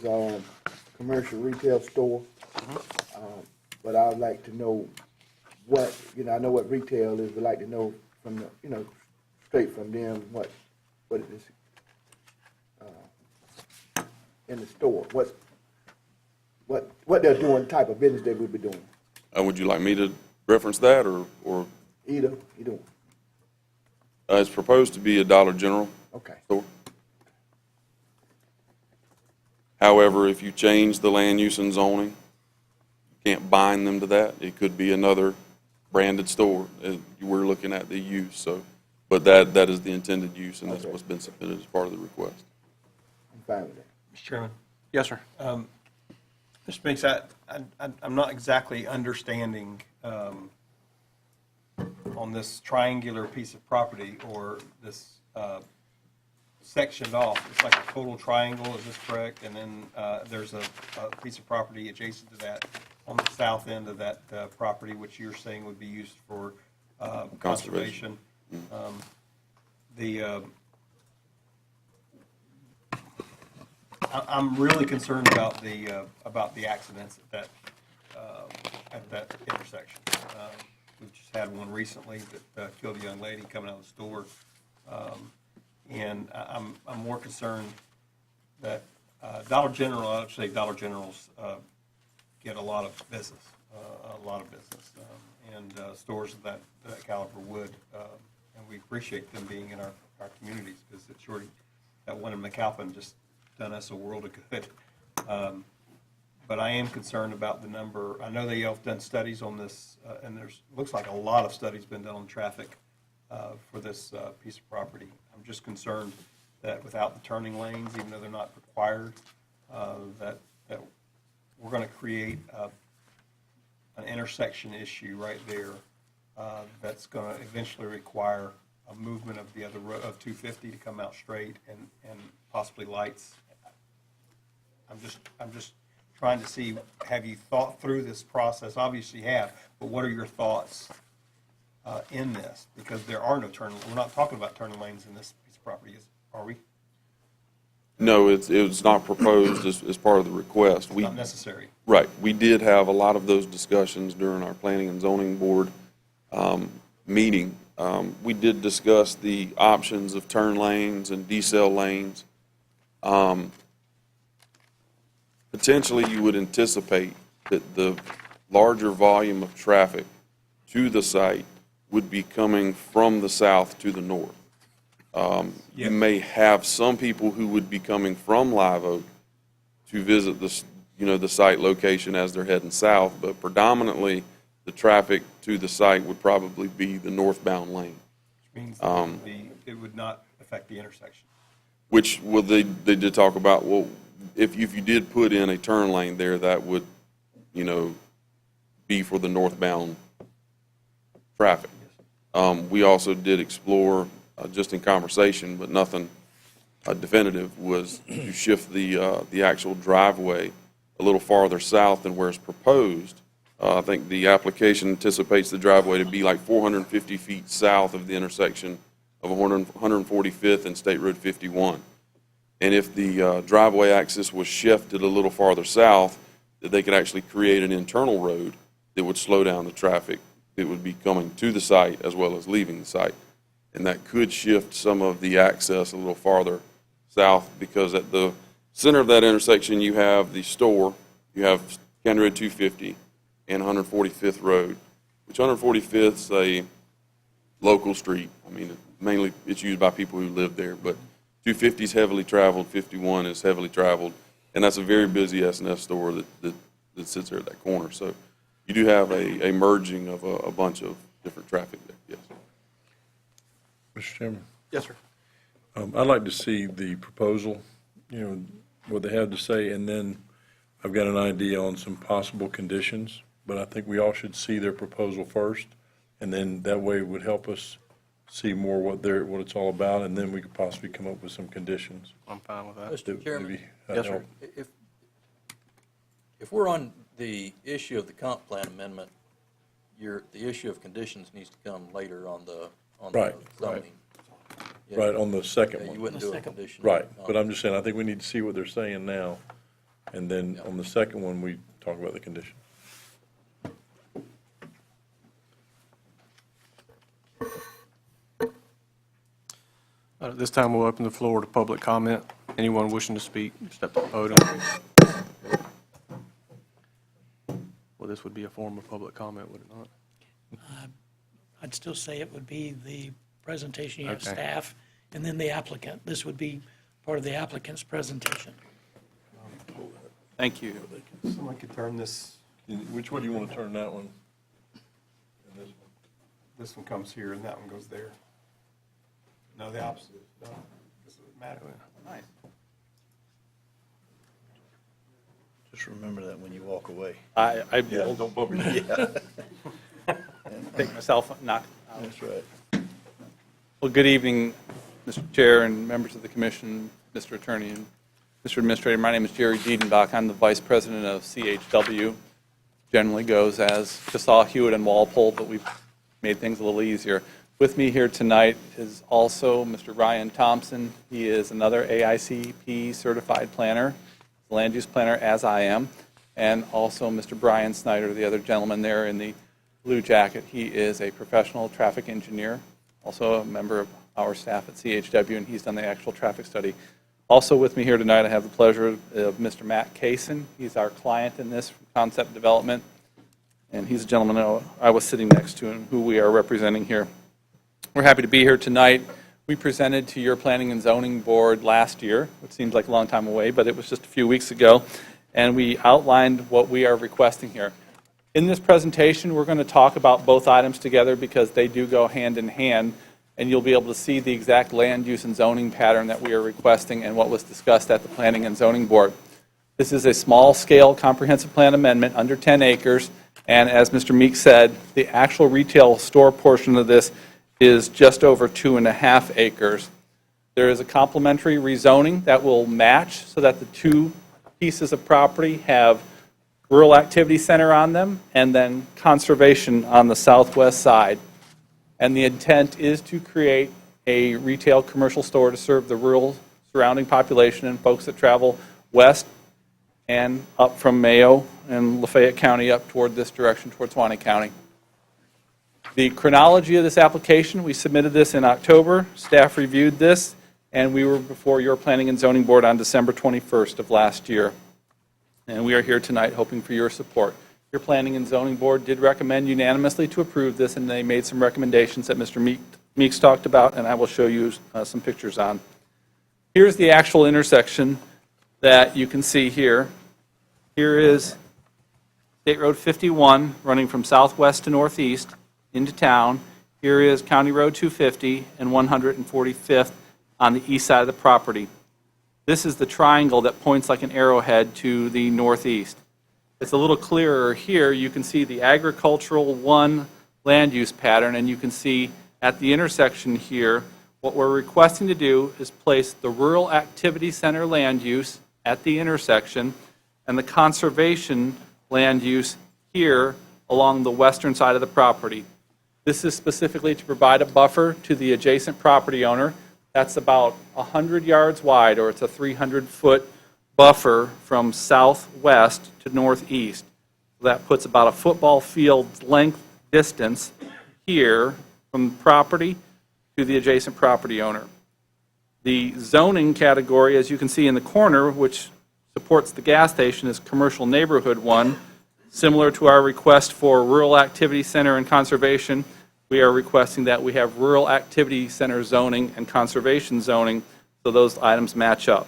Speaker 2: commercial retail store, but I would like to know what, I know what retail is, but I'd like to know from the, straight from them, what it is, in the store, what they're doing, the type of business they would be doing.
Speaker 12: Would you like me to reference that, or?
Speaker 2: Either one.
Speaker 12: It's proposed to be a Dollar General
Speaker 2: Okay.
Speaker 12: store. However, if you change the land use and zoning, you can't bind them to that. It could be another branded store. We're looking at the use, so, but that is the intended use, and that's what's been submitted as part of the request.
Speaker 2: I'm fine with that.
Speaker 4: Mr. Chairman,
Speaker 1: Yes, sir.
Speaker 4: Mr. Meeks, I'm not exactly understanding on this triangular piece of property or this sectioned off. It's like a total triangle, is this correct? And then there's a piece of property adjacent to that on the south end of that property, which you're saying would be used for conservation. I'm really concerned about the accidents at that intersection. We've just had one recently that killed a young lady coming out of the store. And I'm more concerned that Dollar General, I would say Dollar Generals get a lot of business, and stores of that caliber would, and we appreciate them being in our communities, because it's sure that one in McAlpin just done us a world of good. But I am concerned about the number. I know they have done studies on this, and looks like a lot of studies been done on traffic for this piece of property. I'm just concerned that without the turning lanes, even though they're not required, that we're going to create an intersection issue right there that's going to eventually require a movement of the other road of 250 to come out straight and possibly lights. I'm just trying to see, have you thought through this process? Obviously you have, but what are your thoughts in this? Because there are no we're not talking about turning lanes in this piece of property, are we?
Speaker 12: No, it was not proposed as part of the request.
Speaker 4: It's not necessary.
Speaker 12: Right. We did have a lot of those discussions during our Planning and Zoning Board meeting. We did discuss the options of turn lanes and decel lanes. Potentially, you would anticipate that the larger volume of traffic to the site would be coming from the south to the north. You may have some people who would be coming from Live Oak to visit this, the site location as they're heading south, but predominantly the traffic to the site would probably be the northbound lane.
Speaker 4: Which means that it would not affect the intersection.
Speaker 12: Which, well, they did talk about, well, if you did put in a turn lane there, that would, be for the northbound traffic. We also did explore, just in conversation, but nothing definitive, was to shift the actual driveway a little farther south than where it's proposed. I think the application anticipates the driveway to be like 450 feet south of the intersection of 145th and State Road 51. And if the driveway axis was shifted a little farther south, that they could actually create an internal road that would slow down the traffic that would be coming to the site as well as leaving the site. And that could shift some of the access a little farther south, because at the center of that intersection, you have the store, you have County Road 250 and 145th Road, which 145th is a local street. I mean, mainly it's used by people who live there, but 250 is heavily traveled, 51 is heavily traveled, and that's a very busy S&S store that sits there at that corner. So you do have a merging of a bunch of different traffic there, yes.
Speaker 3: Mr. Chairman,
Speaker 4: Yes, sir.
Speaker 3: I'd like to see the proposal, what they have to say, and then I've got an idea on some possible conditions, but I think we all should see their proposal first, and then that way it would help us see more what it's all about, and then we could possibly come up with some conditions.
Speaker 1: I'm fine with that.
Speaker 7: Mr.
Speaker 3: that
Speaker 7: Chairman?
Speaker 3: maybe
Speaker 1: Yes, sir.
Speaker 3: help.
Speaker 7: If we're on the issue of the comp plan amendment, the issue of conditions needs to come later on the
Speaker 3: Right,
Speaker 7: zoning. Yeah.
Speaker 3: Right, on the second
Speaker 7: Yeah, you
Speaker 3: one.
Speaker 7: wouldn't
Speaker 6: The
Speaker 7: do a
Speaker 6: second.
Speaker 7: condition.
Speaker 3: Right, but I'm just saying, I think we need to see what they're saying now, and then on the second one, we talk about the condition.
Speaker 1: At this time, we'll open the floor to public comment. Anyone wishing to speak, step to the podium. Well, this would be a form of public comment, would it not?
Speaker 6: I'd still say it would be the presentation, you have
Speaker 1: Okay.
Speaker 6: staff, and then the applicant. This would be part of the applicant's presentation.
Speaker 5: Thank you.
Speaker 4: Someone could turn this,
Speaker 3: Which way do you want to turn that one? And this one?
Speaker 4: this one comes here and that one goes there. No, the opposite. No, this doesn't matter.
Speaker 5: Nice.
Speaker 9: Just remember that when you walk away.
Speaker 5: I
Speaker 3: Yeah,
Speaker 5: will
Speaker 3: don't bump your head.
Speaker 5: take myself, knock out.
Speaker 9: That's right.
Speaker 13: Well, good evening, Mr. Chair and members of the commission, Mr. Attorney and Mr. Administrator. My name is Jerry Diedenbach. I'm the Vice President of CHW. Generally goes as Cassaw, Hewitt, and Walpole, but we've made things a little easier. With me here tonight is also Mr. Ryan Thompson. He is another AICP certified planner, land use planner, as I am, and also Mr. Brian Snyder, the other gentleman there in the blue jacket. He is a professional traffic engineer, also a member of our staff at CHW, and he's done the actual traffic study. Also with me here tonight, I have the pleasure of Mr. Matt Kaysen. He's our client in this from Concept Development, and he's a gentleman I was sitting next to and who we are representing here. We're happy to be here tonight. We presented to your Planning and Zoning Board last year, which seems like a long time away, but it was just a few weeks ago, and we outlined what we are requesting here. In this presentation, we're going to talk about both items together because they do go hand in hand, and you'll be able to see the exact land use and zoning pattern that we are requesting and what was discussed at the Planning and Zoning Board. This is a small-scale comprehensive plan amendment under 10 acres, and as Mr. Meek said, the actual retail store portion of this is just over 2.5 acres. There is a complementary rezoning that will match so that the two pieces of property have rural activity center on them and then conservation on the southwest side. And the intent is to create a retail commercial store to serve the rural surrounding population and folks that travel west and up from Mayo and Lafayette County up toward this direction, towards Suwannee County. The chronology of this application, we submitted this in October, staff reviewed this, and we were before your Planning and Zoning Board on December 21st of last year. And we are here tonight hoping for your support. Your Planning and Zoning Board did recommend unanimously to approve this, and they made some recommendations that Mr. Meek Meeks talked about, and I will show you some pictures on. Here's the actual intersection that you can see here. Here is State Road 51 running from southwest to northeast into town. Here is County Road 250 and 145th on the east side of the property. This is the triangle that points like an arrowhead to the northeast. It's a little clearer here. You can see the agricultural 1 land use pattern, and you can see at the intersection here, what we're requesting to do is place the rural activity center land use at the intersection and the conservation land use here along the western side of the property. This is specifically to provide a buffer to the adjacent property owner. That's about 100 yards wide, or it's a 300-foot buffer from southwest to northeast. That puts about a football field's length distance here from the property to the adjacent property owner. The zoning category, as you can see in the corner, which supports the gas station, is Commercial Neighborhood 1. Similar to our request for Rural Activity Center and Conservation, we are requesting that we have Rural Activity Center zoning and Conservation zoning, so those items match up.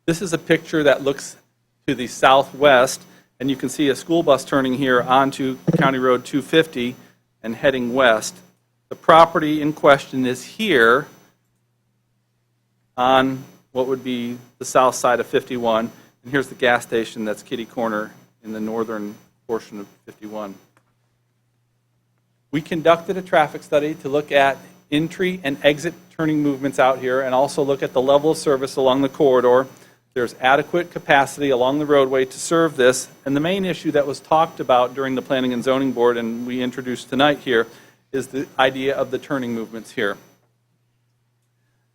Speaker 13: This is a picture that looks to the southwest, and you can see a school bus turning here onto County Road 250 and heading west. The property in question is here on what would be the south side of 51, and here's the gas station that's kitty corner in the northern portion of 51. We conducted a traffic study to look at entry and exit turning movements out here and also look at the level of service along the corridor. There's adequate capacity along the roadway to serve this, and the main issue that was talked about during the Planning and Zoning Board and we introduced tonight here is the idea of the turning movements here.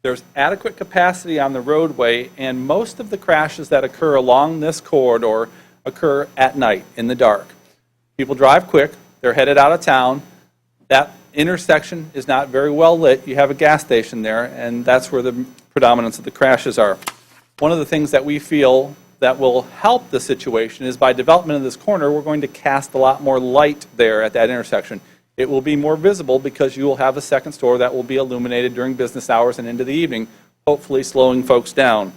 Speaker 13: There's adequate capacity on the roadway, and most of the crashes that occur along this corridor occur at night in the dark. People drive quick, they're headed out of town. That intersection is not very well lit. You have a gas station there, and that's where the predominance of the crashes are. One of the things that we feel that will help the situation is by development of this corner, we're going to cast a lot more light there at that intersection. It will be more visible because you will have a second store that will be illuminated during business hours and into the evening, hopefully slowing folks down.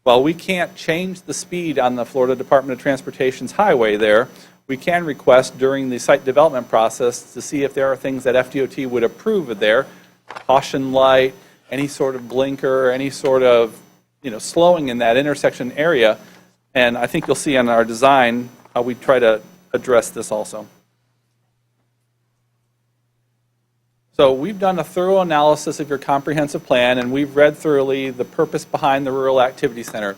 Speaker 13: While we can't change the speed on the Florida Department of Transportation's highway there, we can request during the site development process to see if there are things that FDOT would approve of there, caution light, any sort of blinker, any sort of slowing in that intersection area. And I think you'll see on our design how we try to address this also. So we've done a thorough analysis of your comprehensive plan, and we've read thoroughly the purpose behind the Rural Activity Center.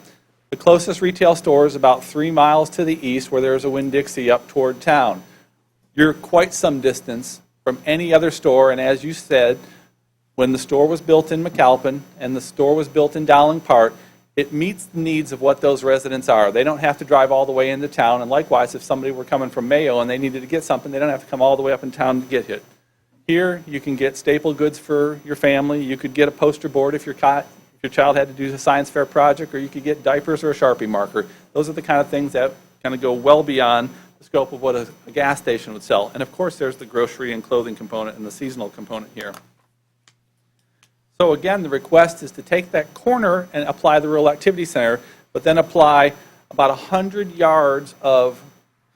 Speaker 13: The closest retail store is about 3 miles to the east, where there's a Winn-Dixie up toward town. You're quite some distance from any other store, and as you said, when the store was built in McAlpin and the store was built in Dowling Park, it meets the needs of what those residents are. They don't have to drive all the way into town, and likewise, if somebody were coming from Mayo and they needed to get something, they don't have to come all the way up in town to get it. Here, you can get staple goods for your family. You could get a poster board if your child had to do a science fair project, or you could get diapers or a Sharpie marker. Those are the kind of things that kind of go well beyond the scope of what a gas station would sell. And of course, there's the grocery and clothing component and the seasonal component here. So again, the request is to take that corner and apply the Rural Activity Center, but then apply about 100 yards of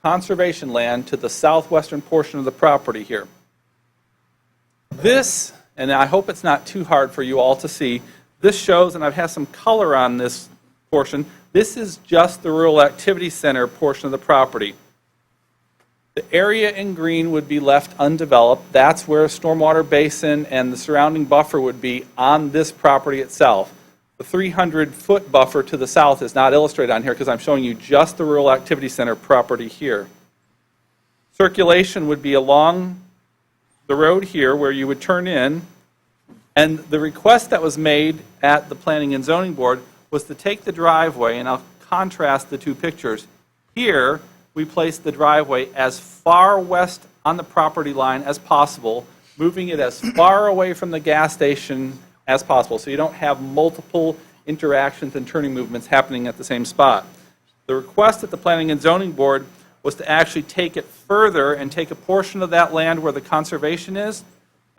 Speaker 13: conservation land to the southwestern portion of the property here. This, and I hope it's not too hard for you all to see, this shows, and I've had some color on this portion, this is just the Rural Activity Center portion of the property. The area in green would be left undeveloped. That's where a stormwater basin and the surrounding buffer would be on this property itself. The 300-foot buffer to the south is not illustrated on here because I'm showing you just the Rural Activity Center property here. Circulation would be along the road here where you would turn in, and the request that was made at the Planning and Zoning Board was to take the driveway, and I'll contrast the two pictures. Here, we placed the driveway as far west on the property line as possible, moving it as far away from the gas station as possible, so you don't have multiple interactions and turning movements happening at the same spot. The request at the Planning and Zoning Board was to actually take it further and take a portion of that land where the conservation is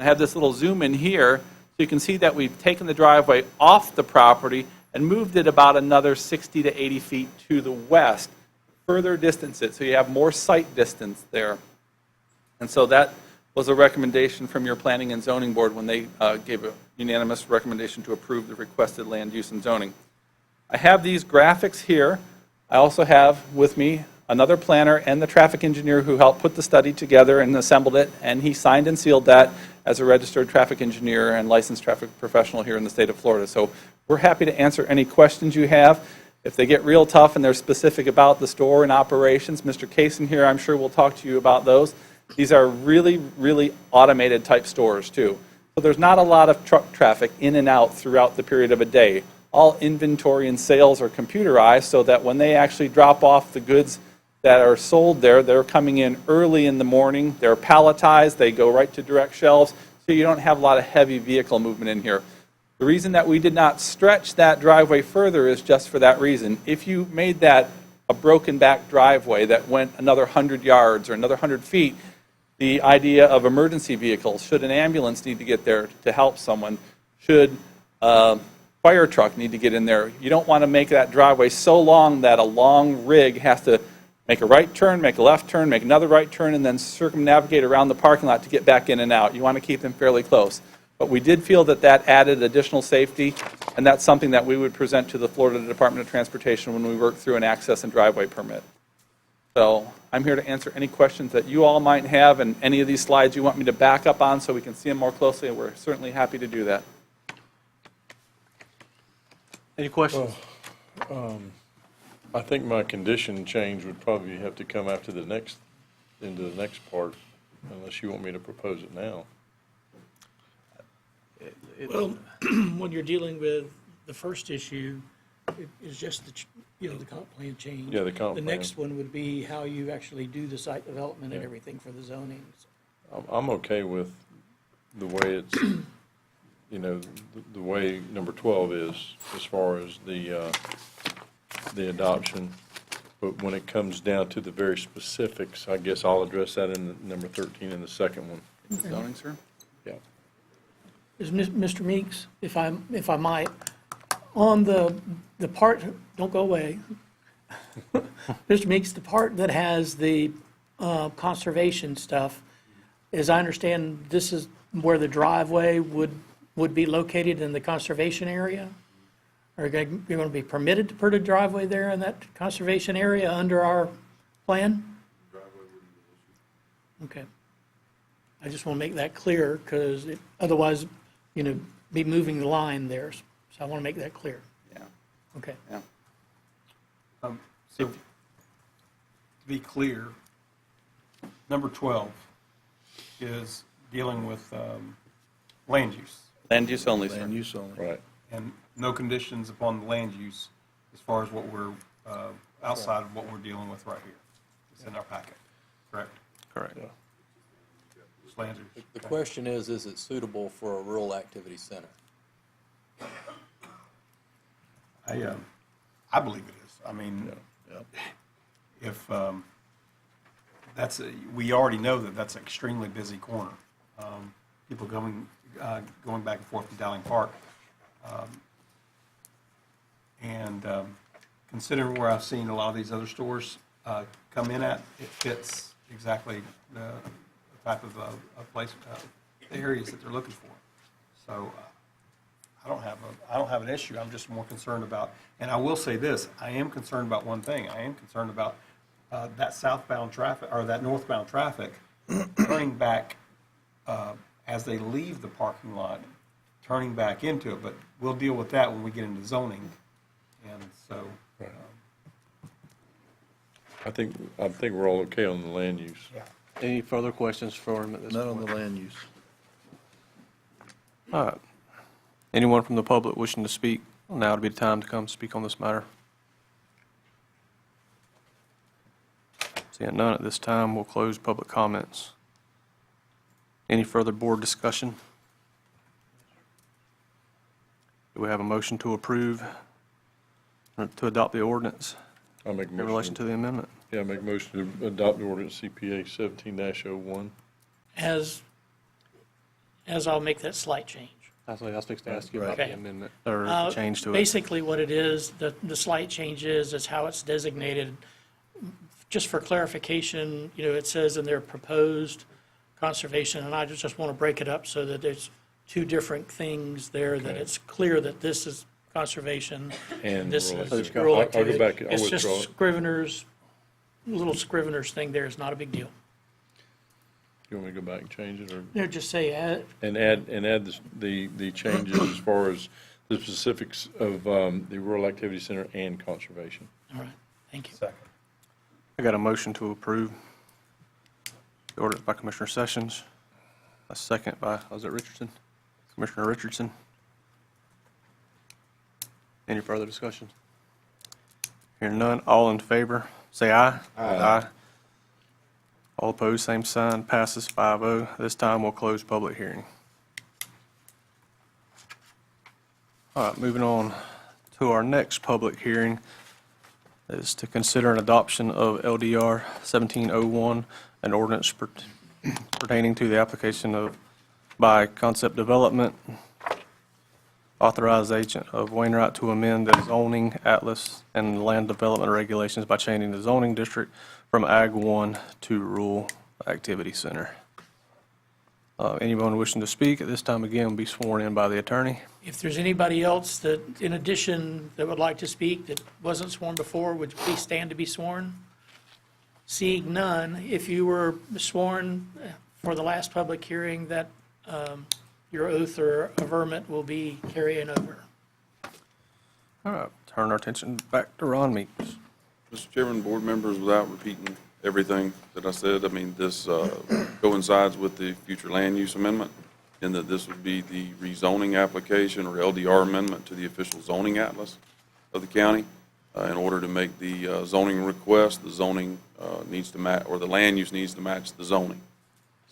Speaker 13: I have this little zoom in here, so you can see that we've taken the driveway off the property and moved it about another 60 to 80 feet to the west, further distance it, so you have more sight distance there. And so that was a recommendation from your Planning and Zoning Board when they gave a unanimous recommendation to approve the requested land use and zoning. I have these graphics here. I also have with me another planner and the traffic engineer who helped put the study together and assembled it, and he signed and sealed that as a registered traffic engineer and licensed traffic professional here in the state of Florida. So we're happy to answer any questions you have. If they get real tough and they're specific about the store and operations, Mr. Kaysen here, I'm sure will talk to you about those. These are really, really automated type stores too. So there's not a lot of truck traffic in and out throughout the period of a day. All inventory and sales are computerized so that when they actually drop off the goods that are sold there, they're coming in early in the morning, they're palletized, they go right to direct shelves, so you don't have a lot of heavy vehicle movement in here. The reason that we did not stretch that driveway further is just for that reason. If you made that a broken back driveway that went another 100 yards or another 100 feet, the idea of emergency vehicles, should an ambulance need to get there to help someone, should a fire truck need to get in there, you don't want to make that driveway so long that a long rig has to make a right turn, make a left turn, make another right turn, and then circumnavigate around the parking lot to get back in and out. You want to keep them fairly close. But we did feel that that added additional safety, and that's something that we would present to the Florida Department of Transportation when we work through an access and driveway permit. So I'm here to answer any questions that you all might have, and any of these slides you want me to back up on so we can see them more closely, and we're certainly happy to do that.
Speaker 1: Any questions?
Speaker 3: I think my condition change would probably have to come after the next, into the next part, unless you want me to propose it now.
Speaker 6: Well, when you're dealing with the first issue, it is just the comp plan change.
Speaker 3: Yeah, the comp
Speaker 6: The
Speaker 3: plan.
Speaker 6: next one would be how you actually do the site development and everything for the zoning.
Speaker 3: I'm okay with the way it's, the way number 12 is, as far as the adoption. But when it comes down to the very specifics, I guess I'll address that in the number 13 in the second one.
Speaker 13: Zoning, sir?
Speaker 3: Yeah.
Speaker 6: Is Mr. Meeks, if I might, on the part, don't go away. Mr. Meeks, the part that has the conservation stuff, as I understand, this is where the driveway would be located in the conservation area? Are you going to be permitted to put a driveway there in that conservation area under our plan? Okay. I just want to make that clear, because otherwise, be moving the line there. So I want to make that clear.
Speaker 13: Yeah.
Speaker 6: Okay.
Speaker 13: Yeah.
Speaker 4: So, to be clear, number 12 is dealing with land use,
Speaker 13: Land use only, sir.
Speaker 9: Land use only.
Speaker 3: Right.
Speaker 4: and no conditions upon the land use as far as what we're, outside of what we're dealing with right here. It's in our packet, correct?
Speaker 1: Correct.
Speaker 4: Just land use.
Speaker 7: The question is it suitable for a rural activity center?
Speaker 4: I believe it is. I mean, if, we already know that that's an extremely busy corner. People going back and forth to Dowling Park. And considering where I've seen a lot of these other stores come in at, it fits exactly the type of place, the areas that they're looking for. So I don't have an issue. I'm just more concerned about, and I will say this, I am concerned about one thing. I am concerned about that southbound traffic, or that northbound traffic turning back as they leave the parking lot, turning back into it. But we'll deal with that when we get into zoning. And so,
Speaker 3: I think we're all okay on the land use.
Speaker 1: Any further questions for him at this
Speaker 9: Not
Speaker 1: point?
Speaker 9: on the land use.
Speaker 1: All right. Anyone from the public wishing to speak? Now would be the time to come speak on this matter. Seeing none at this time, we'll close public comments. Any further board discussion? Do we have a motion to approve, or to adopt the ordinance
Speaker 3: I'll make a
Speaker 1: in relation
Speaker 3: motion.
Speaker 1: to the amendment?
Speaker 3: Yeah, make a motion to adopt the ordinance CPA 17-01.
Speaker 6: As as I'll make that slight change.
Speaker 1: I was fixing to ask you about the
Speaker 6: Okay.
Speaker 1: amendment, or the change to it.
Speaker 6: Basically, what it is, the slight change is how it's designated. Just for clarification, it says in their proposed conservation, and I just want to break it up so that there's two different things there, that it's clear that this is conservation
Speaker 3: And
Speaker 6: this
Speaker 3: rural
Speaker 6: is
Speaker 3: activity.
Speaker 6: rural
Speaker 3: I'll go
Speaker 6: activity.
Speaker 3: back, I'll
Speaker 6: It's just
Speaker 3: withdraw it.
Speaker 6: Scrivener's, little Scrivener's thing there is not a big deal.
Speaker 3: You want me to go back and change it, or?
Speaker 6: Just say,
Speaker 3: And add the changes as far as the specifics of the Rural Activity Center and conservation.
Speaker 6: all right, thank you.
Speaker 4: Second.
Speaker 1: I got a motion to approve the ordinance by Commissioner Sessions, a second by, was it Richardson? Commissioner Richardson. Any further discussion? Hearing none, all in favor, say aye. Aye. All opposed, same sign, passes 5-0. This time we'll close public hearing. All right, moving on to our next public hearing is to consider an adoption of LDR 1701, an ordinance pertaining to the application of, by Concept Development, authorized agent of Wainwright to amend the zoning atlas and land development regulations by changing the zoning district from Ag 1 to Rural Activity Center. Anyone wishing to speak at this time, again, will be sworn in by the attorney.
Speaker 6: If there's anybody else that, in addition, that would like to speak that wasn't sworn before, would you please stand to be sworn? Seeing none, if you were sworn for the last public hearing, that your oath or averment will be carrying over.
Speaker 1: All right, turn our attention back to Ron Meeks.
Speaker 12: Mr. Chairman, board members, without repeating everything that I said, I mean, this coincides with the future land use amendment, in that this would be the rezoning application or LDR amendment to the official zoning atlas of the county. In order to make the zoning request, the zoning needs to match, or the land use needs to match the zoning.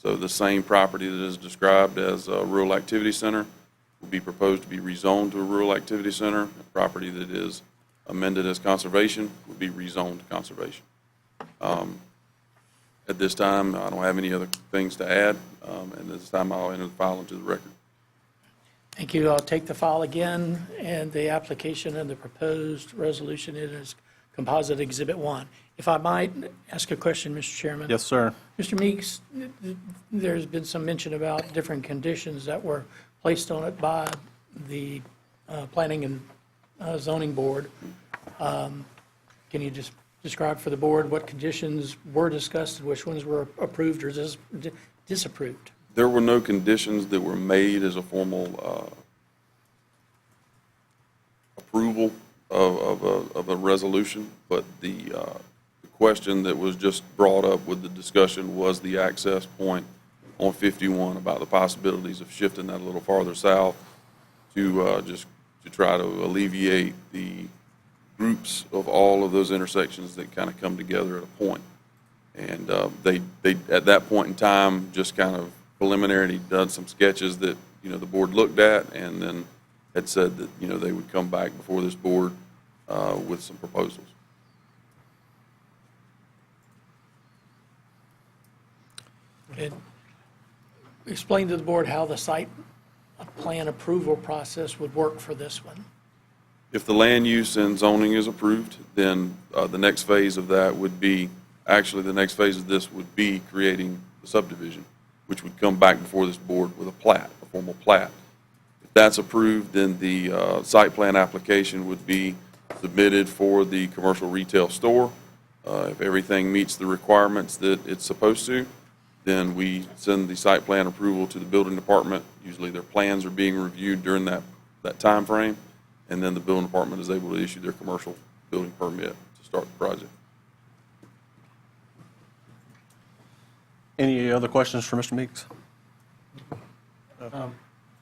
Speaker 12: So the same property that is described as a rural activity center will be proposed to be rezoned to a rural activity center. A property that is amended as conservation would be rezoned to conservation. At this time, I don't have any other things to add, and this time I'll enter the file into the record.
Speaker 6: Thank you. I'll take the file again, and the application and the proposed resolution is Composite Exhibit 1. If I might ask a question, Mr. Chairman?
Speaker 1: Yes, sir.
Speaker 6: Mr. Meeks, there's been some mention about different conditions that were placed on it by the Planning and Zoning Board. Can you just describe for the board what conditions were discussed and which ones were approved or disapproved?
Speaker 12: There were no conditions that were made as a formal approval of a resolution, but the question that was just brought up with the discussion was the access point on 51, about the possibilities of shifting that a little farther south to just to try to alleviate the groups of all of those intersections that kind of come together at a point. And they at that point in time just kind of preliminarily done some sketches that the board looked at, and then had said that they would come back before this board with some proposals.
Speaker 6: And explain to the board how the site plan approval process would work for this one.
Speaker 12: If the land use and zoning is approved, then the next phase of that would be, actually, the next phase of this would be creating the subdivision, which would come back before this board with a plat, a formal plat. If that's approved, then the site plan application would be submitted for the commercial retail store. If everything meets the requirements that it's supposed to, then we send the site plan approval to the building department. Usually their plans are being reviewed during that time frame, and then the building department is able to issue their commercial building permit to start the project.
Speaker 1: Any other questions for Mr. Meeks?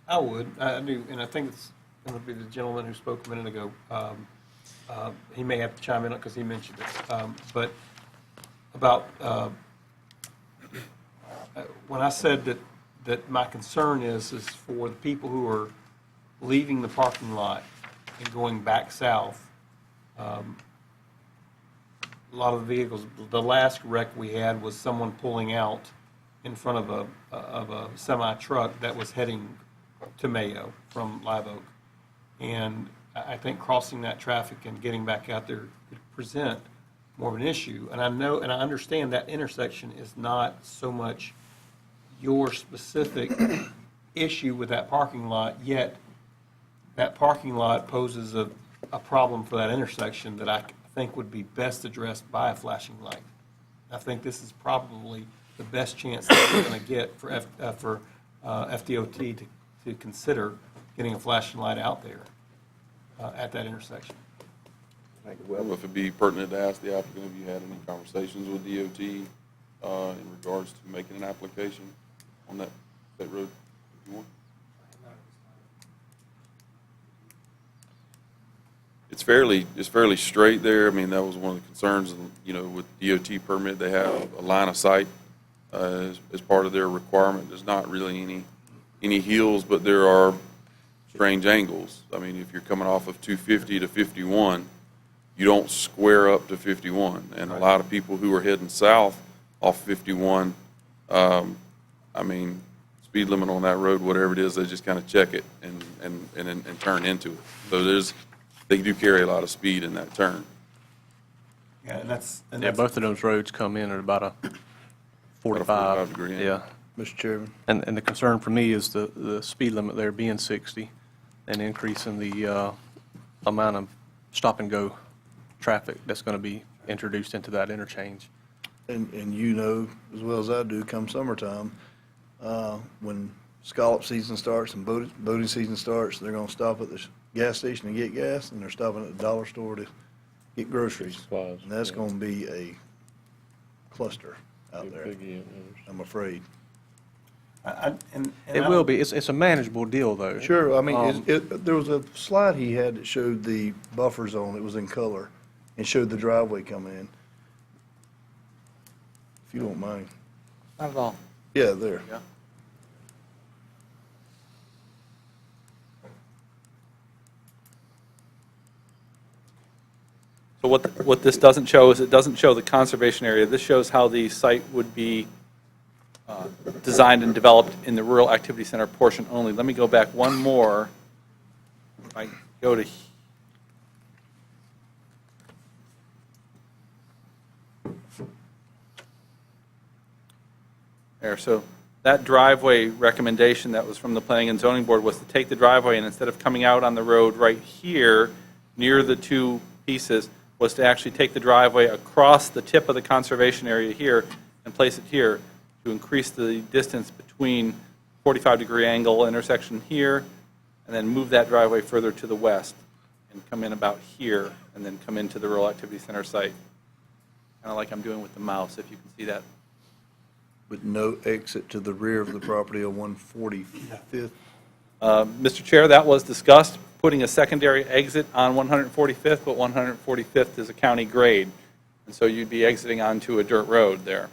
Speaker 4: I would, I do, and I think it's going to be the gentleman who spoke a minute ago. He may have to chime in because he mentioned it. But about, when I said that my concern is for the people who are leaving the parking lot and going back south. A lot of the vehicles, the last wreck we had was someone pulling out in front of a semi-truck that was heading to Mayo from Live Oak. And I think crossing that traffic and getting back out there could present more of an issue. And I know, and I understand that intersection is not so much your specific issue with that parking lot, yet that parking lot poses a problem for that intersection that I think would be best addressed by a flashing light. I think this is probably the best chance that we're going to get for FDOT to consider getting a flashing light out there at that intersection.
Speaker 12: I don't know if it'd be pertinent to ask the applicant if you had any conversations with DOT in regards to making an application on that State Road 51. It's fairly straight there. I mean, that was one of the concerns, you know, with DOT permit, they have a line of sight as part of their requirement. There's not really any hills, but there are strange angles. I mean, if you're coming off of 250 to 51, you don't square up to 51. And a lot of people who are heading south off 51, I mean, speed limit on that road, whatever it is, they just kind of check it and turn into it. So they do carry a lot of speed in that turn.
Speaker 4: Yeah, and
Speaker 1: Yeah, both of those roads come in at about a 45.
Speaker 12: 45-degree angle.
Speaker 1: Yeah.
Speaker 9: Mr. Chairman.
Speaker 1: And the concern for me is the speed limit there being 60 and increasing the amount of stop-and-go traffic that's going to be introduced into that interchange.
Speaker 9: And you know as well as I do, come summertime, when scallop season starts and boating season starts, they're gonna stop at the gas station to get gas, and they're stopping at the dollar store to get groceries.
Speaker 3: Supplies,
Speaker 9: And that's
Speaker 3: yeah.
Speaker 9: gonna be a cluster out there,
Speaker 3: Big ends.
Speaker 9: I'm afraid.
Speaker 1: It will be. It's a manageable deal, though.
Speaker 9: Sure, I mean, there was a slide he had that showed the buffer zone, it was in color, and showed the driveway coming in. If you don't mind.
Speaker 13: Not at all.
Speaker 9: Yeah, there.
Speaker 13: Yeah. So what this doesn't show is it doesn't show the conservation area. This shows how the site would be designed and developed in the rural activity center portion only. Let me go back one more. If I go to there, so that driveway recommendation that was from the Planning and Zoning Board was to take the driveway and instead of coming out on the road right here near the two pieces, was to actually take the driveway across the tip of the conservation area here and place it here to increase the distance between 45-degree angle intersection here, and then move that driveway further to the west and come in about here, and then come into the Rural Activity Center site. Kind of like I'm doing with the mouse, if you can see that.
Speaker 9: With no exit to the rear of the property on 145th.
Speaker 13: Mr. Chair, that was discussed, putting a secondary exit on 145th, but 145th is a county grade, and so you'd be exiting onto a dirt road there.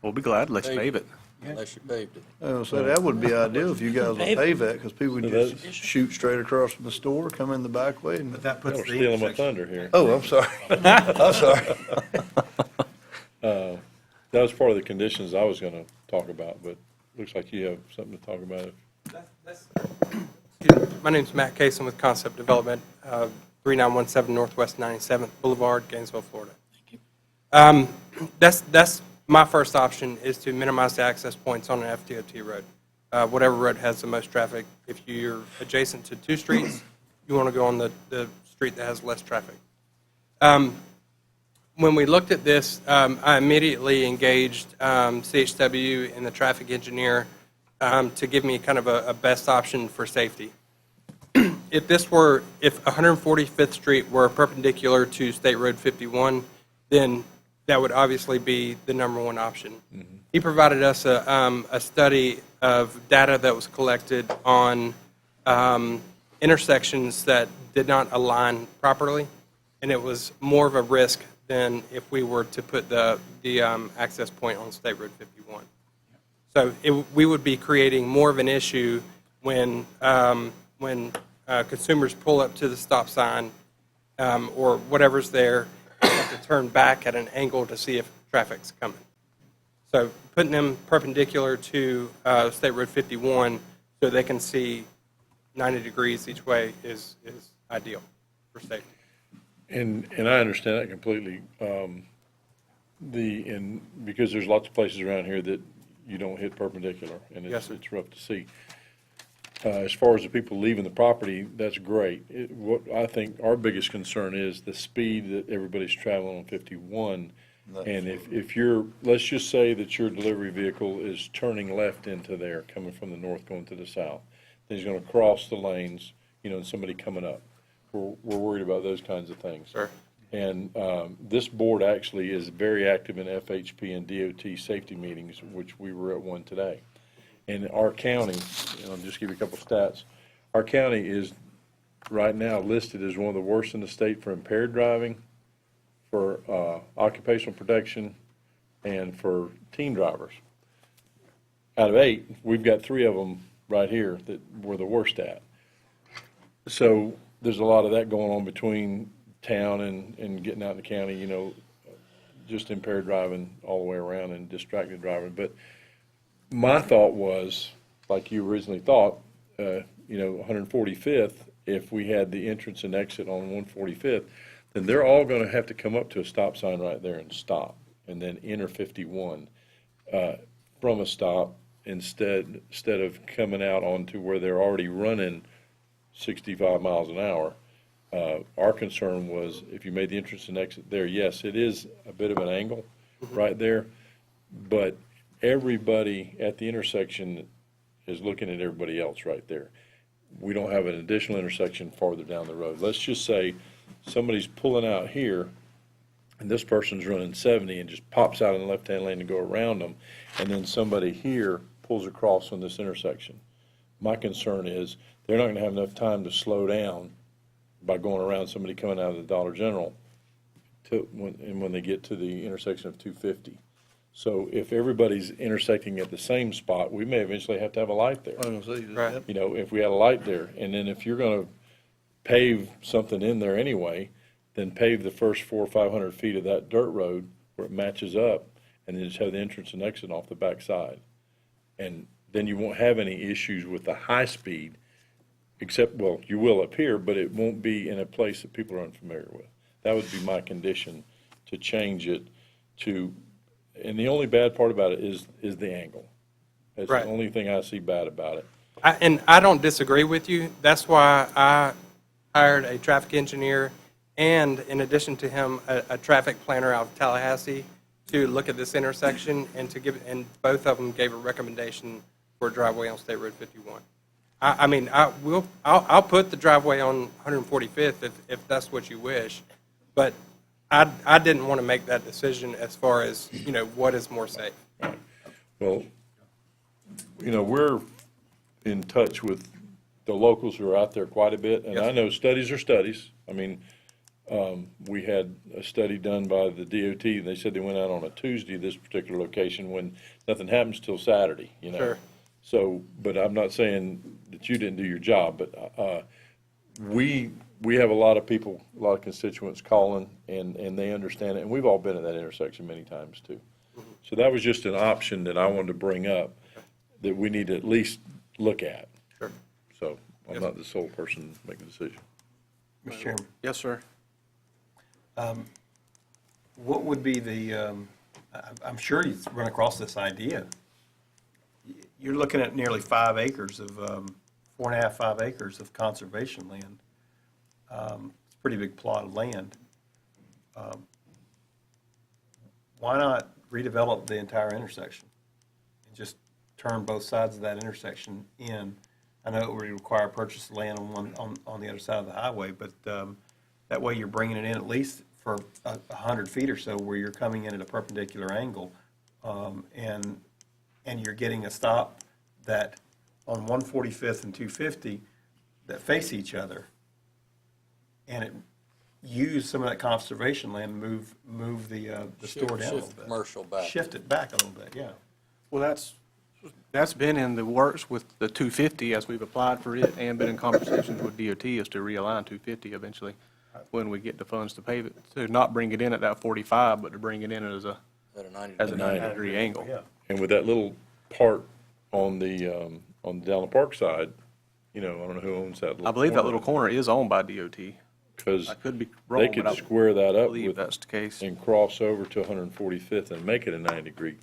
Speaker 1: We'll be glad. Let's pave it.
Speaker 7: Unless you paved it.
Speaker 9: So that would be ideal if you guys would pave that, because people would just shoot straight across from the store, come in the back way, and.
Speaker 4: But that puts
Speaker 3: You're
Speaker 4: the
Speaker 3: stealing my
Speaker 4: intersection.
Speaker 3: thunder here.
Speaker 9: Oh, I'm sorry. I'm sorry.
Speaker 3: That was part of the conditions I was going to talk about, but looks like you have something to talk about.
Speaker 14: Excuse me. My name's Matt Cason with Concept Development, 3917 Northwest 97th Boulevard, Gainesville, Florida. Thank you. That's my first option, is to minimize the access points on an FDOT road. Whatever road has the most traffic. If you're adjacent to two streets, you want to go on the street that has less traffic. When we looked at this, I immediately engaged CHW and the traffic engineer to give me kind of a best option for safety. If 145th Street were perpendicular to State Road 51, then that would obviously be the number one option. Mm-hmm. He provided us a study of data that was collected on intersections that did not align properly, and it was more of a risk than if we were to put the access point on State Road 51. So we would be creating more of an issue when consumers pull up to the stop sign or whatever's there, and have to turn back at an angle to see if traffic's coming. So putting them perpendicular to State Road 51 so they can see 90 degrees each way is ideal for safety.
Speaker 3: And I understand that completely. Because there's lots of places around here that you don't hit perpendicular, and
Speaker 14: Yes, sir.
Speaker 3: it's rough to see. As far as the people leaving the property, that's great. What I think our biggest concern is the speed that everybody's traveling on 51. And if you're, let's just say that your delivery vehicle is turning left into there, coming from the north going to the south, then he's going to cross the lanes, and somebody coming up. We're worried about those kinds of things.
Speaker 14: Sure.
Speaker 3: And this board actually is very active in FHP and DOT safety meetings, which we were at one today. And our county, I'll just give you a couple stats. Our county is right now listed as one of the worst in the state for impaired driving, for occupational protection, and for teen drivers. Out of 8, we've got 3 of them right here that we're the worst at. So there's a lot of that going on between town and getting out in the county, just impaired driving all the way around and distracted driving. But my thought was, like you originally thought, 145th, if we had the entrance and exit on 145th, then they're all going to have to come up to a stop sign right there and stop, and then enter 51 from a stop instead of coming out onto where they're already running 65 miles an hour. Our concern was if you made the entrance and exit there, yes, it is a bit of an angle right there, but everybody at the intersection is looking at everybody else right there. We don't have an additional intersection farther down the road. Let's just say somebody's pulling out here and this person's running 70 and just pops out in the left-hand lane to go around them, and then somebody here pulls across on this intersection. My concern is they're not going to have enough time to slow down by going around somebody coming out of the Dollar General when they get to the intersection of 250. So if everybody's intersecting at the same spot, we may eventually have to have a light there.
Speaker 14: Right.
Speaker 3: If we had a light there. And then if you're going to pave something in there anyway, then pave the first 400 or 500 feet of that dirt road where it matches up, and then just have the entrance and exit off the backside. And then you won't have any issues with the high speed, except, well, you will up here, but it won't be in a place that people are unfamiliar with. That would be my condition, to change it to, and the only bad part about it is the angle. That's
Speaker 14: Right.
Speaker 3: the only thing I see bad about it.
Speaker 14: And I don't disagree with you. That's why I hired a traffic engineer and, in addition to him, a traffic planner out of Tallahassee to look at this intersection and both of them gave a recommendation for a driveway on State Road 51. I'll put the driveway on 145th if that's what you wish, but I didn't want to make that decision as far as, what is more safe.
Speaker 3: Well, we're in touch with the locals who are out there quite a bit, and I know studies are studies. We had a study done by the DOT, and they said they went out on a Tuesday, this particular location, when nothing happens till Saturday,
Speaker 14: Sure.
Speaker 3: So, but I'm not saying that you didn't do your job, but we have a lot of people, a lot of constituents calling, and they understand it, and we've all been at that intersection many times too. So that was just an option that I wanted to bring up, that we need to at least look at.
Speaker 14: Sure.
Speaker 3: So I'm not the sole person to make the decision.
Speaker 4: Mr. Chairman,
Speaker 1: Yes, sir.
Speaker 4: what would be the, I'm sure you've run across this idea. You're looking at nearly 5 acres of, 4.5, 5 acres of conservation land. It's a pretty big plot of land. Why not redevelop the entire intersection and just turn both sides of that intersection in? I know it would require purchase of land on the other side of the highway, but that way you're bringing it in at least for 100 feet or so where you're coming in at a perpendicular angle, and you're getting a stop that on 145th and 250 that face each other, and it use some of that conservation land, move the store down a little
Speaker 7: Shift
Speaker 4: bit.
Speaker 7: commercial back.
Speaker 4: Shift it back a little bit, yeah.
Speaker 1: Well, that's been in the works with the 250 as we've applied for it, and been in conversations with DOT is to realign 250 eventually when we get the funds to pave it, to not bring it in at that 45, but to bring it in as a
Speaker 7: At a 90
Speaker 1: as a
Speaker 3: Ninety.
Speaker 1: 90-degree angle.
Speaker 4: Yeah.
Speaker 3: And with that little part on down the park side, I don't know who owns that little.
Speaker 1: I believe that little corner is owned by DOT.
Speaker 3: Because
Speaker 1: I could be
Speaker 3: they
Speaker 1: wrong,
Speaker 3: could
Speaker 1: but I
Speaker 3: square that up
Speaker 1: believe
Speaker 3: with,
Speaker 1: that's the case.
Speaker 3: and cross over to 145th and make it a 90-degree.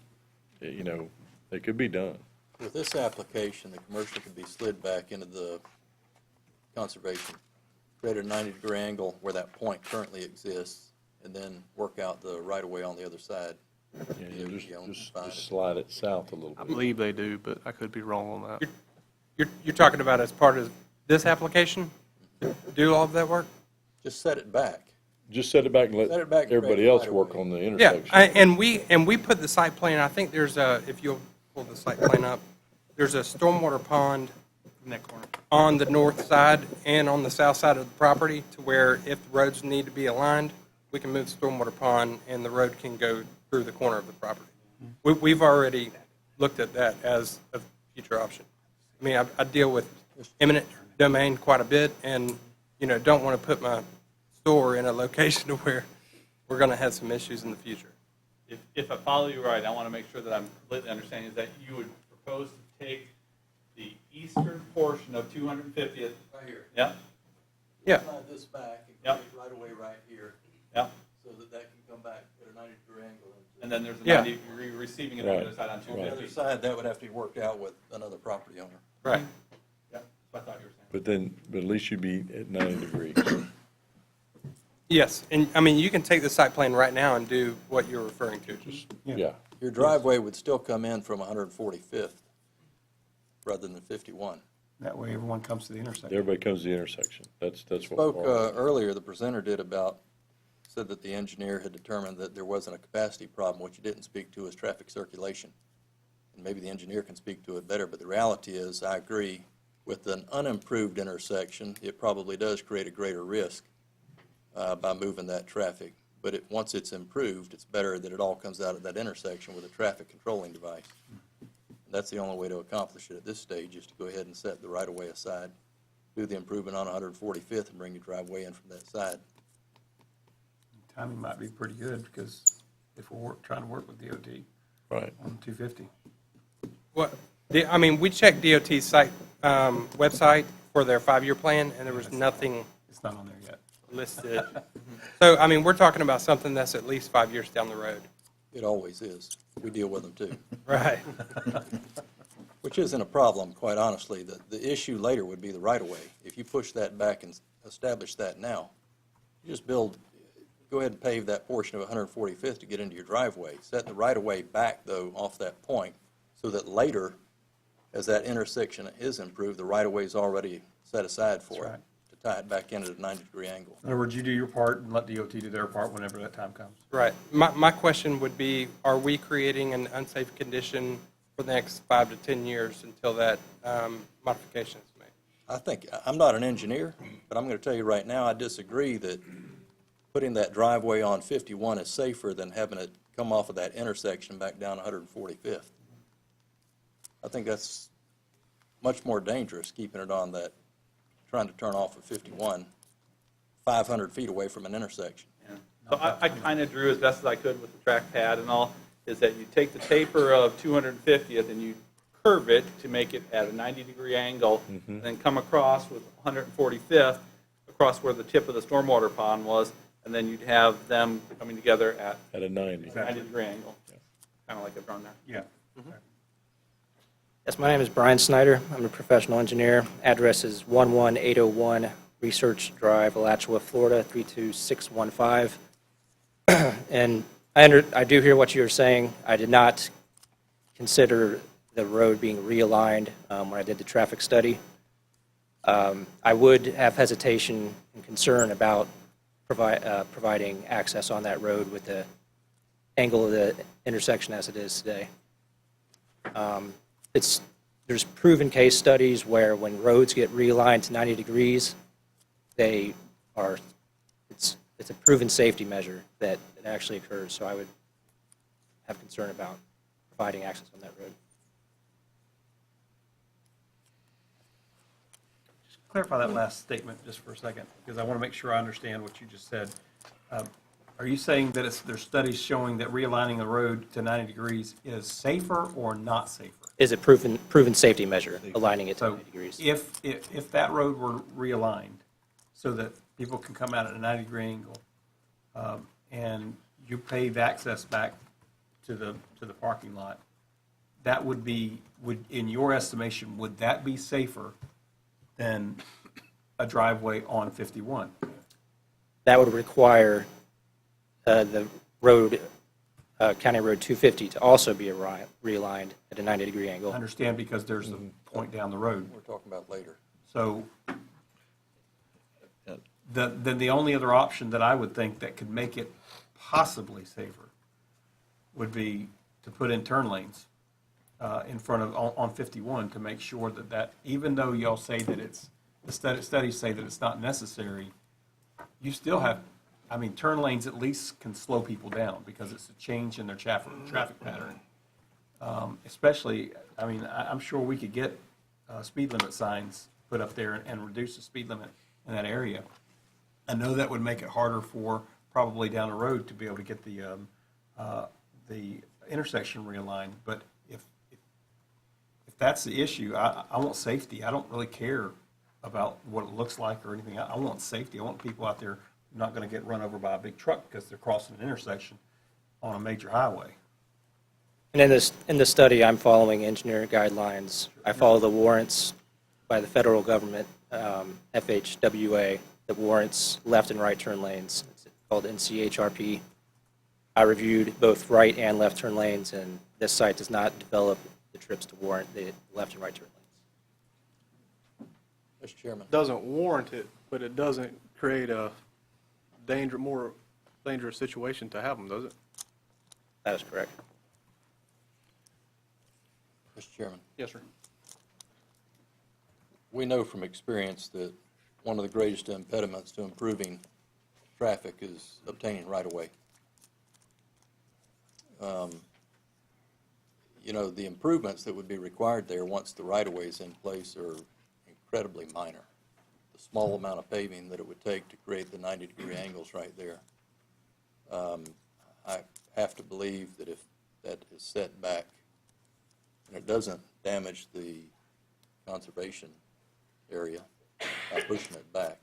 Speaker 3: It could be done.
Speaker 7: With this application, the commercial could be slid back into the conservation, create a 90-degree angle where that point currently exists, and then work out the right-of-way on the other side.
Speaker 3: Yeah,
Speaker 7: You
Speaker 3: just,
Speaker 7: own
Speaker 3: just,
Speaker 7: five.
Speaker 3: just slide it south a little
Speaker 1: I
Speaker 3: bit.
Speaker 1: believe they do, but I could be wrong on that.
Speaker 14: You're talking about as part of this application, to do all of that work?
Speaker 7: Just set it back.
Speaker 3: Just set it back and let
Speaker 7: Set it back and
Speaker 3: everybody
Speaker 7: create a
Speaker 3: else
Speaker 7: right-of-way.
Speaker 3: work on the
Speaker 14: Yeah,
Speaker 3: intersection.
Speaker 14: and we put the site plan, I think there's a, if you'll pull the site plan up, there's a stormwater pond
Speaker 13: In that corner.
Speaker 14: on the north side and on the south side of the property, to where if the roads need to be aligned, we can move the stormwater pond and the road can go through the corner of the property. We've already looked at that as a future option. I mean, I deal with eminent domain quite a bit, and, don't want to put my store in a location to where we're going to have some issues in the future.
Speaker 13: If I follow you right, I want to make sure that I'm completely understanding, is that you would propose to take the eastern portion of 250th.
Speaker 7: Right here.
Speaker 13: Yeah,
Speaker 14: Yeah.
Speaker 7: Slide this back and
Speaker 13: Yep.
Speaker 7: create right-of-way right here,
Speaker 13: yeah.
Speaker 7: so that can come back at a 90-degree angle.
Speaker 13: And then there's a
Speaker 14: Yeah.
Speaker 13: 90-degree receiving it on the other side on
Speaker 7: On the other
Speaker 13: 250.
Speaker 7: side, that would have to be worked out with another property owner.
Speaker 14: Right.
Speaker 13: Yeah, that's what I thought you were saying.
Speaker 3: But at least you'd be at 90 degrees.
Speaker 14: Yes, and, I mean, you can take the site plan right now and do what you're referring to.
Speaker 3: Yeah.
Speaker 7: Your driveway would still come in from 145th rather than 51.
Speaker 4: That way everyone comes to the intersection.
Speaker 3: Everybody comes to the intersection. That's what.
Speaker 7: Spoke
Speaker 3: we're all about.
Speaker 7: earlier, the presenter did said that the engineer had determined that there wasn't a capacity problem. What you didn't speak to is traffic circulation. And maybe the engineer can speak to it better, but the reality is, I agree, with an unimproved intersection, it probably does create a greater risk by moving that traffic. But once it's improved, it's better that it all comes out of that intersection with a traffic controlling device. That's the only way to accomplish it at this stage, is to go ahead and set the right-of-way aside, do the improvement on 145th, and bring your driveway in from that side.
Speaker 4: Timing might be pretty good, because if we're trying to work with DOT
Speaker 3: Right.
Speaker 4: on 250.
Speaker 14: I mean, we checked DOT's site, website for their 5-year plan, and there was nothing
Speaker 4: It's not on there yet.
Speaker 14: listed. So, I mean, we're talking about something that's at least 5 years down the road.
Speaker 7: It always is. We deal with them too,
Speaker 14: Right.
Speaker 7: which isn't a problem, quite honestly. The issue later would be the right-of-way. If you push that back and establish that now, you just go ahead and pave that portion of 145th to get into your driveway. Set the right-of-way back, though, off that point, so that later, as that intersection is improved, the right-of-way is already set aside for it,
Speaker 4: right.
Speaker 7: to tie it back into the 90-degree angle.
Speaker 4: In other words, you do your part and let DOT do their part whenever that time comes.
Speaker 14: Right. My question would be, are we creating an unsafe condition for the next 5 to 10 years until that modification is made?
Speaker 7: I'm not an engineer, but I'm going to tell you right now, I disagree that putting that driveway on 51 is safer than having it come off of that intersection back down 145th. I think that's much more dangerous, keeping it on that, trying to turn off of 51, 500 feet away from an intersection.
Speaker 13: So I kind of drew as best as I could with the track pad and all, is that you take the taper of 250th and you curve it to make it at a 90-degree angle, and then come across with 145th, across where the tip of the stormwater pond was, and then you'd have them coming together at
Speaker 3: At a 90.
Speaker 13: a 90-degree angle. Kind of like I've drawn there.
Speaker 4: Yeah.
Speaker 15: Yes, my name is Brian Snyder. I'm a professional engineer. Address is 11801 Research Drive, Alachua, Florida, 32615. And I do hear what you're saying. I did not consider the road being realigned when I did the traffic study. I would have hesitation and concern about providing access on that road with the angle of the intersection as it is today. There's proven case studies where when roads get realigned to 90 degrees, it's a proven safety measure that it actually occurs, so I would have concern about providing access on that road.
Speaker 4: Clarify that last statement just for a second, because I want to make sure I understand what you just said. Are you saying that there's studies showing that realigning the road to 90 degrees is safer or not safer?
Speaker 15: Is a proven safety measure, aligning it to
Speaker 4: So
Speaker 15: 90 degrees.
Speaker 4: if that road were realigned so that people can come out at a 90-degree angle, and you pave access back to the parking lot, that would be, in your estimation, would that be safer than a driveway on 51?
Speaker 15: That would require the road, County Road 250, to also be realigned at a 90-degree angle.
Speaker 4: I understand, because there's a point down the road.
Speaker 7: We're talking about later.
Speaker 4: So then the only other option that I would think that could make it possibly safer would be to put in turn lanes in front of, on 51, to make sure that even though y'all say that the studies say that it's not necessary, you still have, turn lanes at least can slow people down, because it's a change in their traffic pattern. Especially, I'm sure we could get speed limit signs put up there and reduce the speed limit in that area. I know that would make it harder for, probably down the road, to be able to get the intersection realigned, but if that's the issue, I want safety. I don't really care about what it looks like or anything. I want safety. I want people out there not going to get run over by a big truck because they're crossing an intersection on a major highway.
Speaker 15: And in the study, I'm following engineering guidelines. I follow the warrants by the federal government, FHWA, that warrants left and right turn lanes. It's called NCHRP. I reviewed both right and left turn lanes, and this site does not develop the trips to warrant the left and right turn lanes.
Speaker 7: Mr. Chairman.
Speaker 1: Doesn't warrant it, but it doesn't create a more dangerous situation to have them, does it?
Speaker 15: That is correct.
Speaker 7: Mr. Chairman.
Speaker 1: Yes, sir.
Speaker 7: We know from experience that one of the greatest impediments to improving traffic is obtaining right-of-way. The improvements that would be required there once the right-of-way is in place are incredibly minor. The small amount of paving that it would take to create the 90-degree angles right there. I have to believe that if that is set back and it doesn't damage the conservation area by pushing it back,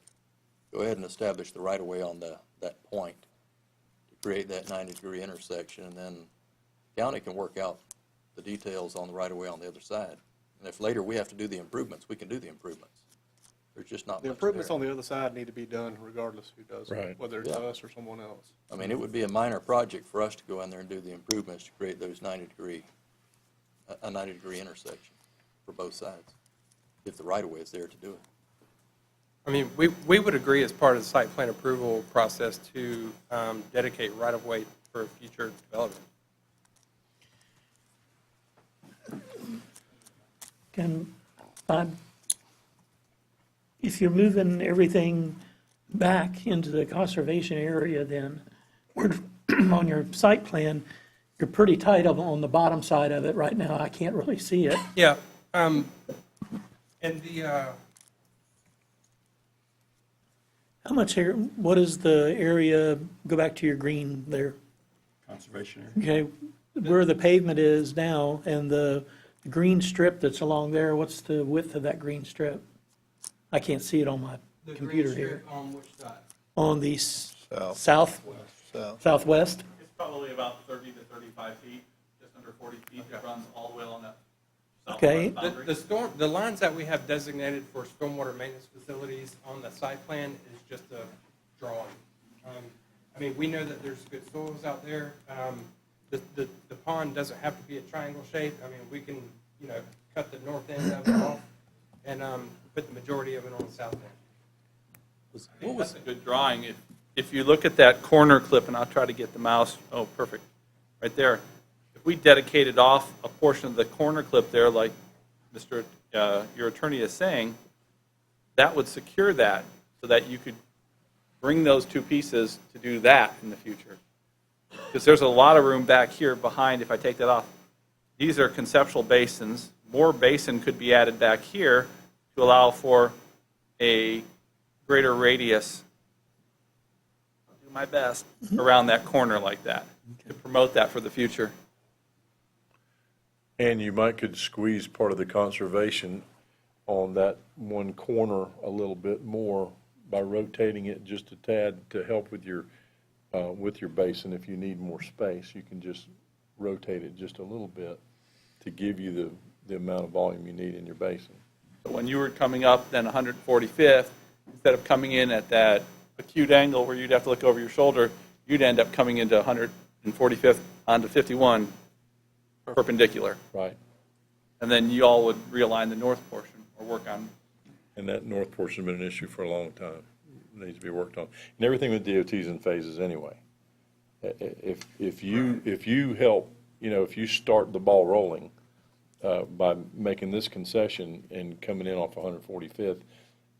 Speaker 7: go ahead and establish the right-of-way on that point to create that 90-degree intersection, and then the county can work out the details on the right-of-way on the other side. And if later we have to do the improvements, we can do the improvements. There's just not much
Speaker 1: The improvements
Speaker 7: there.
Speaker 1: on the other side need to be done regardless who does it,
Speaker 3: Right.
Speaker 1: whether it's
Speaker 7: Yeah.
Speaker 1: us or someone else.
Speaker 7: It would be a minor project for us to go in there and do the improvements to create those a 90-degree intersection for both sides, if the right-of-way is there to do it.
Speaker 14: We would agree as part of the site plan approval process to dedicate right-of-way for future development.
Speaker 6: If you're moving everything back into the conservation area, then on your site plan, you're pretty tight on the bottom side of it right now. I can't really see it.
Speaker 14: Yeah. And
Speaker 6: How much here, what is the area, go back to your green there,
Speaker 4: Conservation area.
Speaker 6: okay, where the pavement is now and the green strip that's along there, what's the width of that green strip? I can't see it on my computer here.
Speaker 14: on which side?
Speaker 6: On the
Speaker 9: South.
Speaker 6: south,
Speaker 9: South.
Speaker 6: southwest?
Speaker 13: It's probably about 30 to 35 feet, just under 40 feet. It runs all the way along that
Speaker 6: Okay.
Speaker 13: southwest boundary.
Speaker 14: The lines that we have designated for stormwater maintenance facilities on the site plan is just a drawing. We know that there's good soils out there. The pond doesn't have to be a triangle shape. We can, cut the north end of it off and put the majority of it on the south end.
Speaker 13: That's a good drawing. If you look at that corner clip, and I'll try to get the mouse, oh, perfect, right there. If we dedicated off a portion of the corner clip there, like your attorney is saying, that would secure that so that you could bring those two pieces to do that in the future. Because there's a lot of room back here behind if I take that off. These are conceptual basins. More basin could be added back here to allow for a greater radius. I'll do my best around that corner like that, to promote that for the future.
Speaker 3: And you might could squeeze part of the conservation on that one corner a little bit more by rotating it just a tad to help with your basin. If you need more space, you can just rotate it just a little bit to give you the amount of volume you need in your basin.
Speaker 13: So when you were coming up then 145th, instead of coming in at that acute angle where you'd have to look over your shoulder, you'd end up coming into 145th onto 51 perpendicular.
Speaker 3: Right.
Speaker 13: And then you all would realign the north portion or work on.
Speaker 3: And that north portion's been an issue for a long time. It needs to be worked on. And everything with DOT's in phases anyway. If you help, if you start the ball rolling by making this concession and coming in off 145th,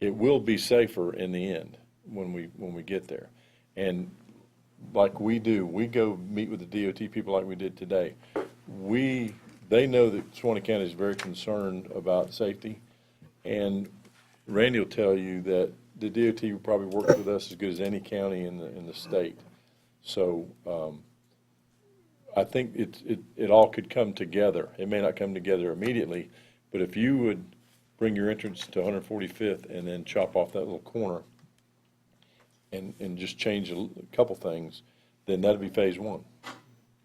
Speaker 3: it will be safer in the end when we get there. And like we do, we go meet with the DOT people like we did today. They know that Suwannee County is very concerned about safety, and Randy will tell you that the DOT probably works with us as good as any county in the state. So I think it all could come together. It may not come together immediately, but if you would bring your entrance to 145th and then chop off that little corner and just change a couple things, then that'd be phase one.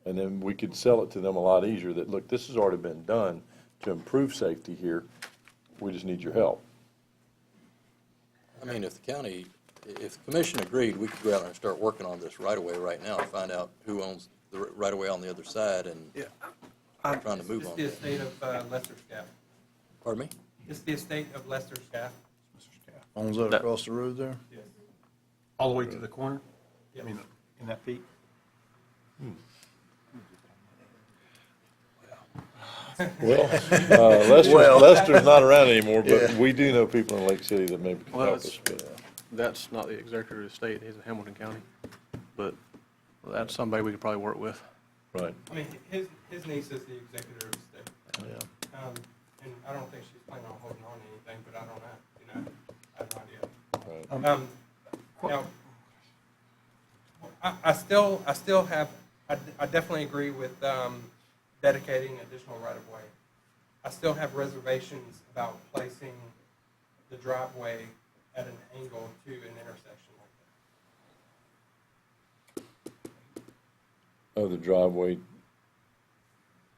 Speaker 3: And then we could sell it to them a lot easier that, look, this has already been done to improve safety here. We just need your help.
Speaker 7: I mean, if the commission agreed, we could go out there and start working on this right away right now and find out who owns the right away on the other side and trying to move on.
Speaker 14: It's the estate of Lester's Gap.
Speaker 7: Pardon me?
Speaker 14: It's the estate of Lester's Gap.
Speaker 9: Owns that across the road there?
Speaker 14: Yes.
Speaker 4: All the way to the corner?
Speaker 14: Yep.
Speaker 4: I mean, in that peak?
Speaker 3: Well, Lester's not around anymore, but we do know people in Lake City that maybe can
Speaker 1: Well,
Speaker 3: help
Speaker 1: that's-
Speaker 3: us. But,
Speaker 1: That's not the executor of the state, he's in Hamilton County, but that's somebody we could probably work with.
Speaker 3: right,
Speaker 14: I mean, his niece is the executor of the state.
Speaker 3: yeah.
Speaker 14: And I don't think she's planning on holding on to anything, but I don't know, I have no idea.
Speaker 3: Right.
Speaker 14: Now, I still have, I definitely agree with dedicating additional right-of-way. I still have reservations about placing the driveway at an angle to an intersection like that.
Speaker 3: Oh, the driveway,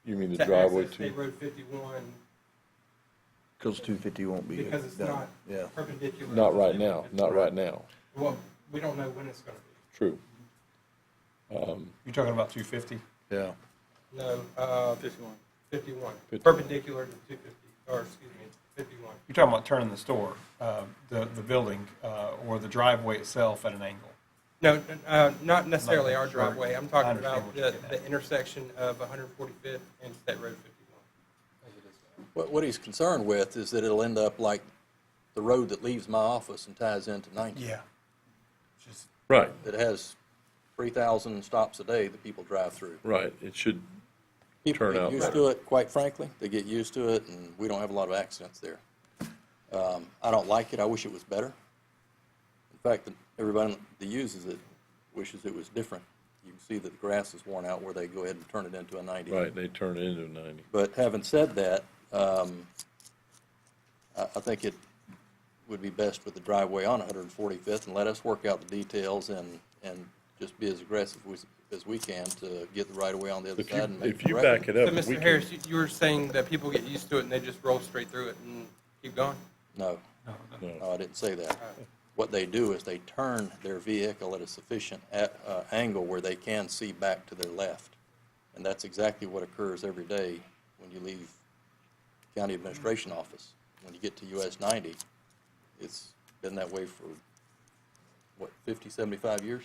Speaker 3: you mean the
Speaker 14: To
Speaker 3: driveway
Speaker 14: access State
Speaker 3: to,
Speaker 14: Road 51,
Speaker 9: Because 250 won't be
Speaker 14: because it's
Speaker 9: done.
Speaker 14: not
Speaker 9: Yeah.
Speaker 14: perpendicular.
Speaker 3: not
Speaker 14: to
Speaker 3: right
Speaker 14: State
Speaker 3: now,
Speaker 14: Road 51.
Speaker 3: not right now,
Speaker 14: Well, we don't know when it's going to be.
Speaker 3: true.
Speaker 4: You're talking about 250?
Speaker 9: Yeah.
Speaker 14: No,
Speaker 13: 51.
Speaker 14: 51,
Speaker 3: 51.
Speaker 14: perpendicular to 250, or excuse me, 51.
Speaker 4: You're talking about turning the store, the building, or the driveway itself at an angle?
Speaker 14: No, not necessarily our driveway. I'm
Speaker 4: I
Speaker 14: talking
Speaker 4: understand
Speaker 14: about
Speaker 4: what you're getting
Speaker 14: the
Speaker 4: at.
Speaker 14: intersection of 145th and State Road 51.
Speaker 7: What he's concerned with is that it'll end up like the road that leaves my office and ties into 90.
Speaker 4: Yeah. Just,
Speaker 3: Right,
Speaker 7: It has 3,000 stops a day that people drive through.
Speaker 3: right, it should
Speaker 7: People
Speaker 3: turn
Speaker 7: get
Speaker 3: out
Speaker 7: used
Speaker 3: better.
Speaker 7: to it, quite frankly. They get used to it, and we don't have a lot of accidents there. I don't like it. I wish it was better. In fact, everybody that uses it wishes it was different. You can see that the grass is worn out where they go ahead and turn it into a 90.
Speaker 3: Right, they turn it into a 90.
Speaker 7: But having said that, I think it would be best with the driveway on 145th, and let us work out the details and just be as aggressive as we can to get the right of way on the other side and make
Speaker 3: If
Speaker 7: the
Speaker 3: you
Speaker 7: correct.
Speaker 3: back it up,
Speaker 14: So,
Speaker 3: we
Speaker 14: Mr.
Speaker 3: can,
Speaker 14: Harris, you were saying that people get used to it and they just roll straight through it and keep going?
Speaker 7: No,
Speaker 3: no,
Speaker 7: no, I didn't say that. What they do is they turn their vehicle at a sufficient angle where they can see back to their left. And that's exactly what occurs every day when you leave county administration office. When you get to US 90, it's been that way for, what, 50, 75 years?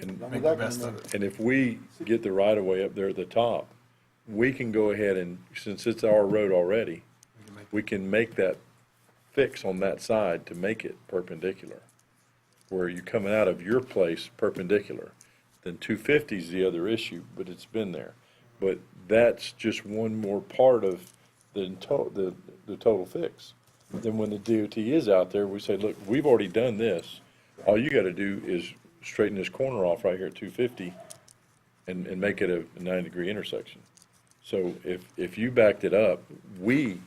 Speaker 4: make the best of it.
Speaker 3: and if we get the right of way up there at the top, we can go ahead and, since it's our road already, we can make that fix on that side to make it perpendicular. Where you're coming out of your place perpendicular. Then 250 is the other issue, but it's been there. But that's just one more part of the total fix. Then when the DOT is out there, we say, look, we've already done this. All you got to do is straighten this corner off right here at 250 and make it a 90-degree intersection. So if you backed it up, the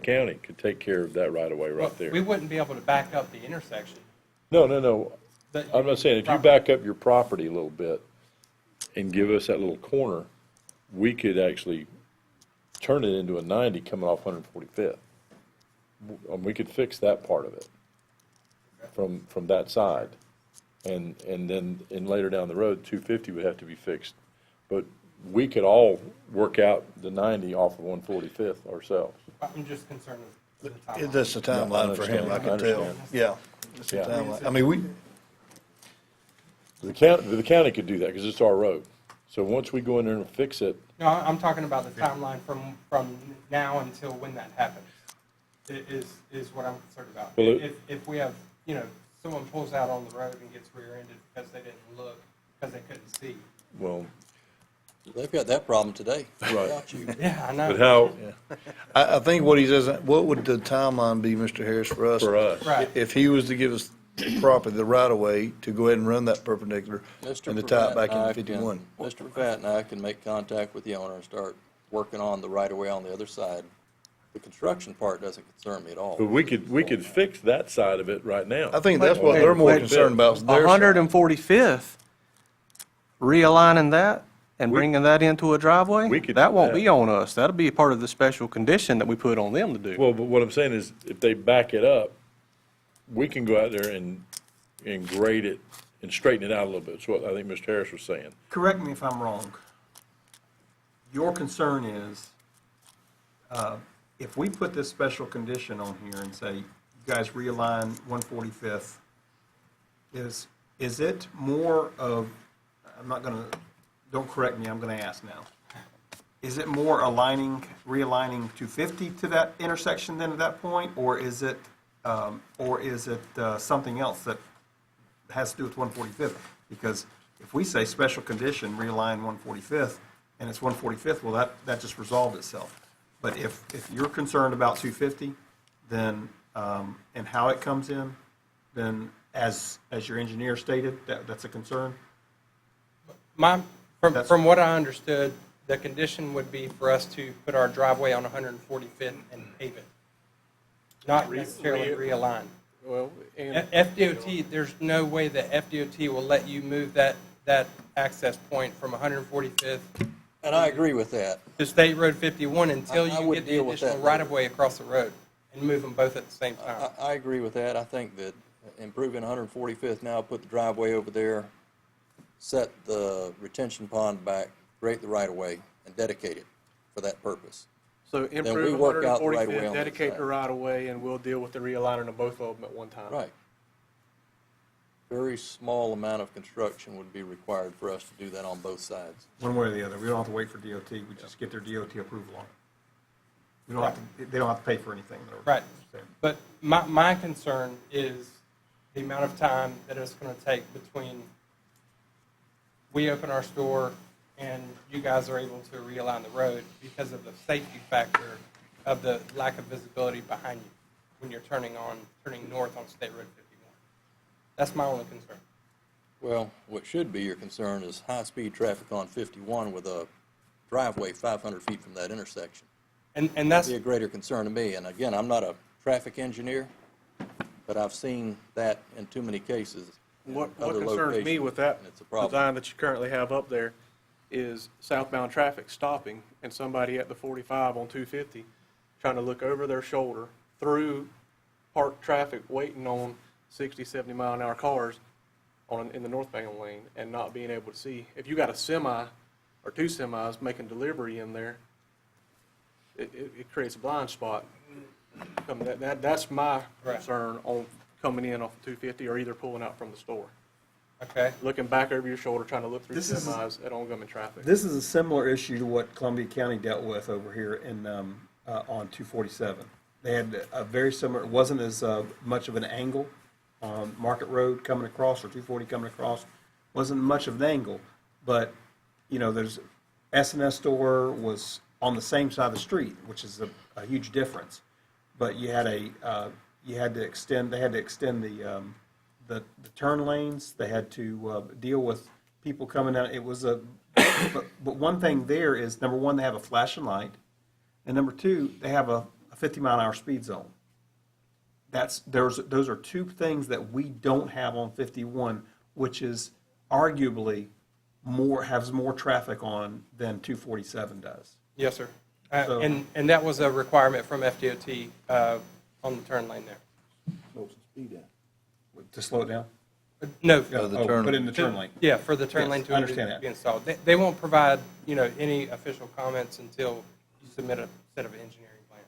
Speaker 3: county, could take care of that right away right there.
Speaker 14: We wouldn't be able to back up the intersection.
Speaker 3: No.
Speaker 14: But
Speaker 3: I'm not saying, if you back up your property a little bit and give us that little corner, we could actually turn it into a 90 coming off 145th. We could fix that part of it from that side. And then later down the road, 250 would have to be fixed. But we could all work out the 90 off of 145th ourselves.
Speaker 14: I'm just concerned with the timeline.
Speaker 9: That's the timeline for him, I can tell.
Speaker 3: understand.
Speaker 9: Yeah. That's the
Speaker 3: Yeah.
Speaker 9: timeline. I mean,
Speaker 3: The county could do that because it's our road. So once we go in there and fix it,
Speaker 14: No, I'm talking about the timeline from now until when that happens, is what I'm concerned about.
Speaker 3: Well,
Speaker 14: If we have, someone pulls out on the road and gets rear-ended because they didn't look, because they couldn't see.
Speaker 3: well,
Speaker 7: They've got that problem today.
Speaker 3: Right.
Speaker 7: Without you.
Speaker 14: Yeah, I know.
Speaker 3: but how,
Speaker 9: I think what he says, what would the timeline be, Mr. Harris, for us?
Speaker 3: for us?
Speaker 14: Right.
Speaker 9: If he was to give us the property, the right of way to go ahead and run that perpendicular
Speaker 7: Mr.
Speaker 9: and to tie it back
Speaker 7: Pratt and I
Speaker 9: into 51.
Speaker 7: Mr. Pratt and I can make contact with the owner and start working on the right-of-way on the other side. The construction part doesn't concern me at all.
Speaker 3: But we could fix that side of it right now.
Speaker 9: I think that's what they're more concerned about, is their side.
Speaker 1: 145th, realigning that and bringing that into a driveway,
Speaker 3: We could
Speaker 1: that
Speaker 3: do
Speaker 1: won't
Speaker 3: that.
Speaker 1: be on us. That'll be part of the special condition that we put on them to do.
Speaker 3: Well, but what I'm saying is, if they back it up, we can go out there and grade it and straighten it out a little bit. That's what I think Mr. Harris was saying.
Speaker 4: Correct me if I'm wrong. Your concern is, if we put this special condition on here and say, you guys realign 145th, is it more of, I'm not going to, don't correct me, I'm going to ask now. Is it more realigning 250 to that intersection then at that point, or is it something else that has to do with 145th? Because if we say special condition, realign 145th, and it's 145th, well, that just resolved itself. But if you're concerned about 250, then, and how it comes in, then as your engineer stated, that's a concern?
Speaker 14: From what I understood, the condition would be for us to put our driveway on 145th and pave it, not necessarily realign.
Speaker 1: Well, and
Speaker 14: FDOT, there's no way that FDOT will let you move that access point from 145th
Speaker 7: And I agree with that.
Speaker 14: to State Road 51 until
Speaker 7: I
Speaker 14: you
Speaker 7: would
Speaker 14: get the
Speaker 7: deal with
Speaker 14: additional
Speaker 7: that.
Speaker 14: right-of-way across the road and move them both at the same time.
Speaker 7: I agree with that. I think that improving 145th now, put the driveway over there, set the retention pond back, create the right-of-way, and dedicate it for that purpose.
Speaker 1: so
Speaker 7: we
Speaker 1: improve
Speaker 7: work out the right-of-way
Speaker 1: 145th,
Speaker 7: on the
Speaker 1: dedicate
Speaker 7: side.
Speaker 1: the right-of-way, and we'll deal with the realigning of both of them at one time.
Speaker 7: Right. Very small amount of construction would be required for us to do that on both sides.
Speaker 4: One way or the other. We don't have to wait for DOT. We just get their DOT approval on it. We don't have to, they don't have to pay for anything.
Speaker 14: Right. But my concern is the amount of time that it's going to take between we open our store and you guys are able to realign the road because of the safety factor of the lack of visibility behind you when you're turning north on State Road 51. That's my only concern.
Speaker 7: Well, what should be your concern is high-speed traffic on 51 with a driveway 500 feet from that intersection.
Speaker 14: And that's,
Speaker 7: That'd be a greater concern to me. And again, I'm not a traffic engineer, but I've seen that in too many cases. in
Speaker 1: What
Speaker 7: other
Speaker 1: concerns me
Speaker 7: locations,
Speaker 1: with that
Speaker 7: and it's a problem.
Speaker 1: design that you currently have up there is southbound traffic stopping and somebody at the 45 on 250 trying to look over their shoulder through parked traffic, waiting on 60, 70 mile an hour cars in the northbound lane and not being able to see. If you got a semi or two semis making delivery in there, it creates a blind spot. That's my concern on coming in off of 250 or either pulling out from the store.
Speaker 14: okay.
Speaker 1: Looking back over your shoulder, trying to look through
Speaker 4: This is-
Speaker 1: semis at oncoming traffic.
Speaker 4: This is a similar issue to what Columbia County dealt with over here on 247. They had a very similar, it wasn't as much of an angle on Market Road coming across or 240 coming across. Wasn't much of an angle, but, there's, S&S store was on the same side of the street, which is a huge difference. But you had they had to extend the turn lanes, they had to deal with people coming out. It was but one thing there is, number one, they have a flashing light, and number two, they have a 50-mile-an-hour speed zone. Those are two things that we don't have on 51, which is arguably has more traffic on than 247 does.
Speaker 14: Yes, sir.
Speaker 4: So-
Speaker 14: And that was a requirement from FDOT on the turn lane there.
Speaker 9: Slow some speed down.
Speaker 4: To slow it down?
Speaker 14: No.
Speaker 9: the turn
Speaker 4: Put in the
Speaker 14: To-
Speaker 4: turn lane.
Speaker 14: Yeah, for the turn
Speaker 4: Yes,
Speaker 14: lane
Speaker 4: I
Speaker 14: to
Speaker 4: understand that.
Speaker 14: be installed. They won't provide, any official comments until you submit a set of engineering plans.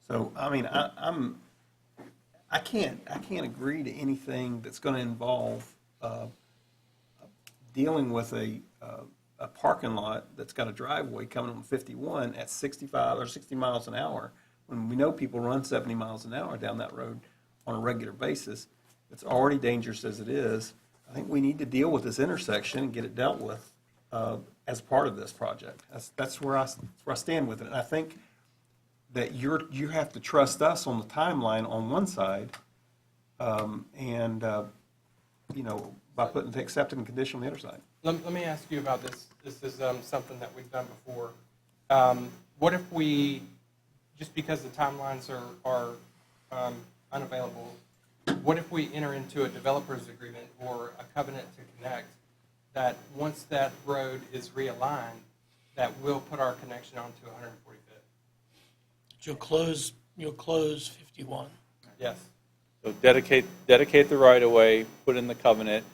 Speaker 4: So, I mean, I can't agree to anything that's going to involve dealing with a parking lot that's got a driveway coming on 51 at 65 or 60 miles an hour, when we know people run 70 miles an hour down that road on a regular basis. It's already dangerous as it is. I think we need to deal with this intersection and get it dealt with as part of this project. That's where I stand with it. And I think that you have to trust us on the timeline on one side, by putting the accepted and conditional on the other side.
Speaker 14: Let me ask you about this. This is something that we've done before. What if we, just because the timelines are unavailable, what if we enter into a developer's agreement or a covenant to connect, that once that road is realigned, that we'll put our connection onto 145th?
Speaker 6: You'll close 51.
Speaker 14: Yes.
Speaker 13: So dedicate the right-of-way, put in the covenant,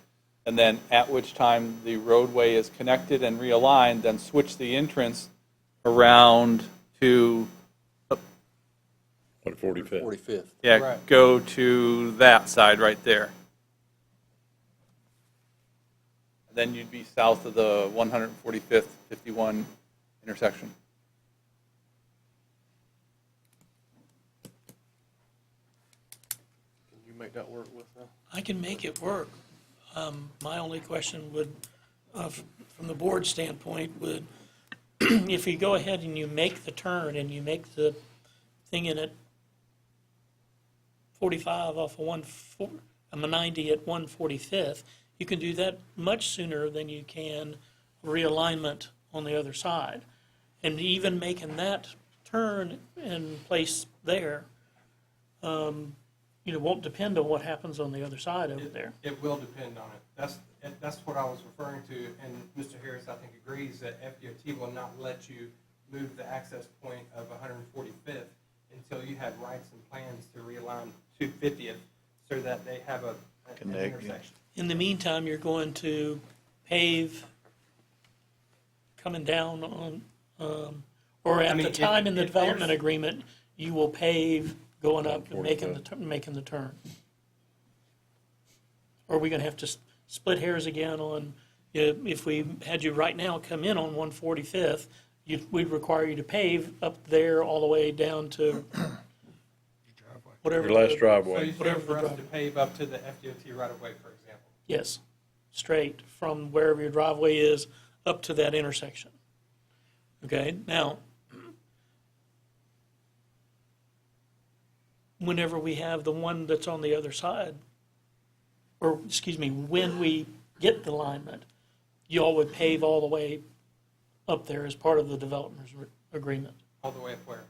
Speaker 13: and then at which time the roadway is connected and realigned, then switch the entrance around to,
Speaker 3: 145th.
Speaker 7: 45th.
Speaker 13: yeah,
Speaker 14: Right.
Speaker 13: go to that side right there. Then you'd be south of the 145th, 51 intersection.
Speaker 1: Can you make that work with
Speaker 6: I can make it work. My only question would, from the board standpoint, would, if you go ahead and you make the turn and you make the thing in at 45 off of 90 at 145th, you can do that much sooner than you can realignment on the other side. And even making that turn in place there, won't depend on what happens on the other side over there.
Speaker 14: It will depend on it. That's what I was referring to, and Mr. Harris, I think, agrees that FDOT will not let you move the access point of 145th until you have rights and plans to realign 250th so that they have an intersection.
Speaker 6: In the meantime, you're going to pave coming down on, or at the time in the development agreement, you will pave going up and making the turn. Or are we going to have to split hairs again on, if we had you right now come in on 145th, we'd require you to pave up there all the way down to whatever.
Speaker 3: Your last
Speaker 14: So
Speaker 3: driveway.
Speaker 14: you said for us to pave up to the FDOT right-of-way, for example?
Speaker 6: Yes, straight from wherever your driveway is up to that intersection. Okay, now, whenever we have the one that's on the other side, or, excuse me, when we get the alignment, you all would pave all the way up there as part of the developer's agreement
Speaker 14: All the way up where?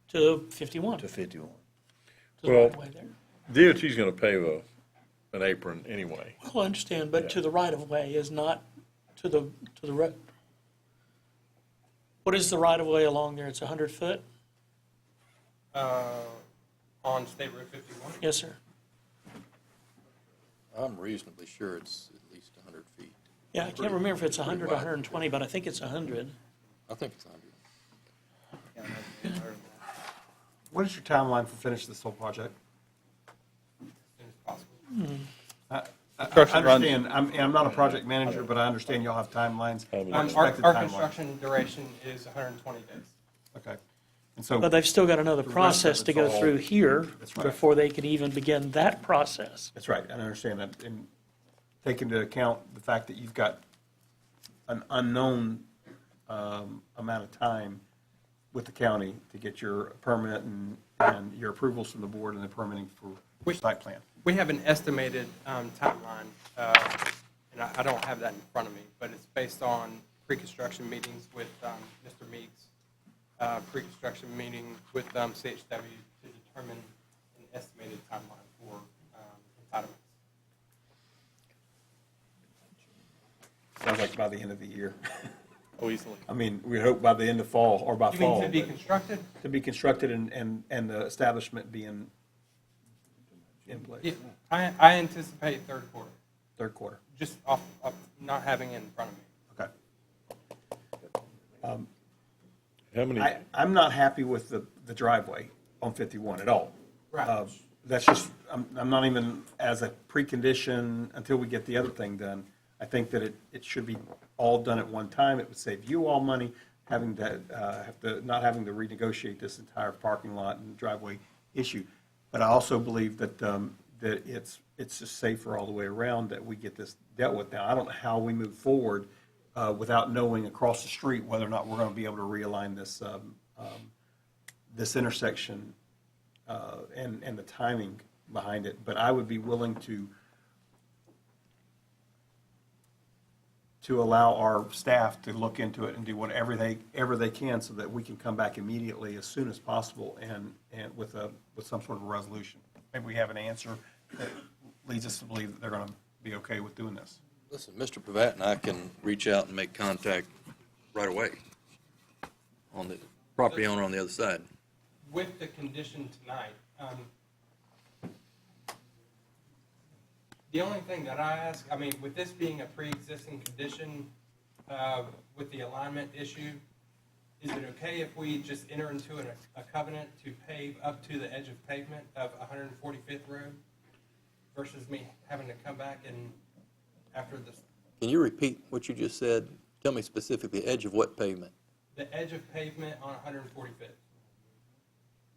Speaker 6: to 51.
Speaker 9: To 51.
Speaker 6: To the
Speaker 3: Well-
Speaker 6: right of way there.
Speaker 3: DOT's going to pave an apron anyway.
Speaker 6: Well, I understand, but to the right of way is not to the right. What is the right of way along there? It's 100 foot?
Speaker 14: On State Road 51?
Speaker 6: Yes, sir.
Speaker 7: I'm reasonably sure it's at least 100 feet.
Speaker 6: Yeah, I can't remember if it's 100 or 120, but I think it's 100.
Speaker 7: I think it's 100.
Speaker 4: What is your timeline for finishing this whole project?
Speaker 14: As soon as possible.
Speaker 4: I
Speaker 13: Construction runs-
Speaker 4: understand, I'm not a project manager, but I understand y'all have timelines. Expected
Speaker 14: Our
Speaker 4: timeline.
Speaker 14: construction duration is 120 days.
Speaker 4: Okay. And so,
Speaker 6: But they've still got another
Speaker 4: The rest of
Speaker 6: process to
Speaker 4: it's
Speaker 6: go
Speaker 4: all-
Speaker 6: through here
Speaker 4: That's right.
Speaker 6: before they could even begin that process.
Speaker 4: that's right, I understand that, and take into account the fact that you've got an unknown amount of time with the county to get your permit and your approvals from the board and the permitting for site plan. We have an estimated timeline, and I don't have that in front of me, but it's based on pre-construction meetings with Mr. Meeks, pre-construction meeting with CHW to determine an estimated timeline for entitlements.
Speaker 16: Sounds like by the end of the year.
Speaker 13: Oh, easily.
Speaker 16: I mean, we hope by the end of fall or by
Speaker 4: You
Speaker 16: fall.
Speaker 4: mean to be constructed?
Speaker 16: To be constructed and the establishment being in place.
Speaker 4: Yeah, I anticipate third quarter,
Speaker 16: Third quarter.
Speaker 4: just off not having it in front of me.
Speaker 16: Okay.
Speaker 3: How many,
Speaker 16: I'm not happy with the driveway on 51 at all.
Speaker 4: Right.
Speaker 16: That's just, I'm not even as a precondition until we get the other thing done. I think that it should be all done at one time. It would save you all money having to, not having to renegotiate this entire parking lot and driveway issue. But I also believe that, that it's just safer all the way around that we get this dealt with. Now, I don't know how we move forward without knowing across the street whether or not we're going to be able to realign this, this intersection and the timing behind it. But I would be willing to allow our staff to look into it and do whatever they can so that we can come back immediately as soon as possible and with some sort of a resolution. Maybe we have an answer that leads us to believe that they're going to be okay with doing this.
Speaker 7: Listen, Mr. Pravat and I can reach out and make contact right away on the property owner on the other side.
Speaker 4: With the condition tonight, the only thing that I ask, I mean, with this being a pre-existing condition, with the alignment issue, is it okay if we just enter into a covenant to pave up to the edge of pavement of 145th Road versus me having to come back and after this?
Speaker 7: Can you repeat what you just said? Tell me specifically, edge of what pavement?
Speaker 4: The edge of pavement on 145th.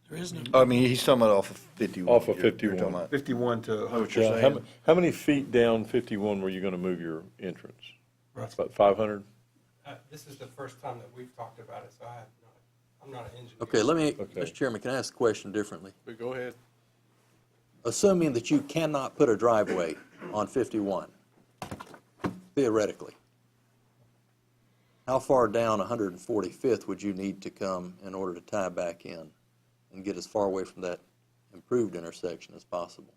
Speaker 6: There is no.
Speaker 9: I mean, he's talking about off of 51.
Speaker 3: Off of
Speaker 9: You're
Speaker 3: 51.
Speaker 9: talking about.
Speaker 16: 51 to,
Speaker 9: What you're
Speaker 3: yeah,
Speaker 9: saying?
Speaker 3: how many feet down 51 were you going to move your entrance? About 500?
Speaker 4: This is the first time that we've talked about it, so I'm not an engineer.
Speaker 7: Okay, let me,
Speaker 3: Okay.
Speaker 7: Mr. Chairman, can I ask the question differently?
Speaker 13: But go ahead.
Speaker 7: Assuming that you cannot put a driveway on 51, theoretically, how far down 145th would you need to come in order to tie back in and get as far away from that improved intersection as possible?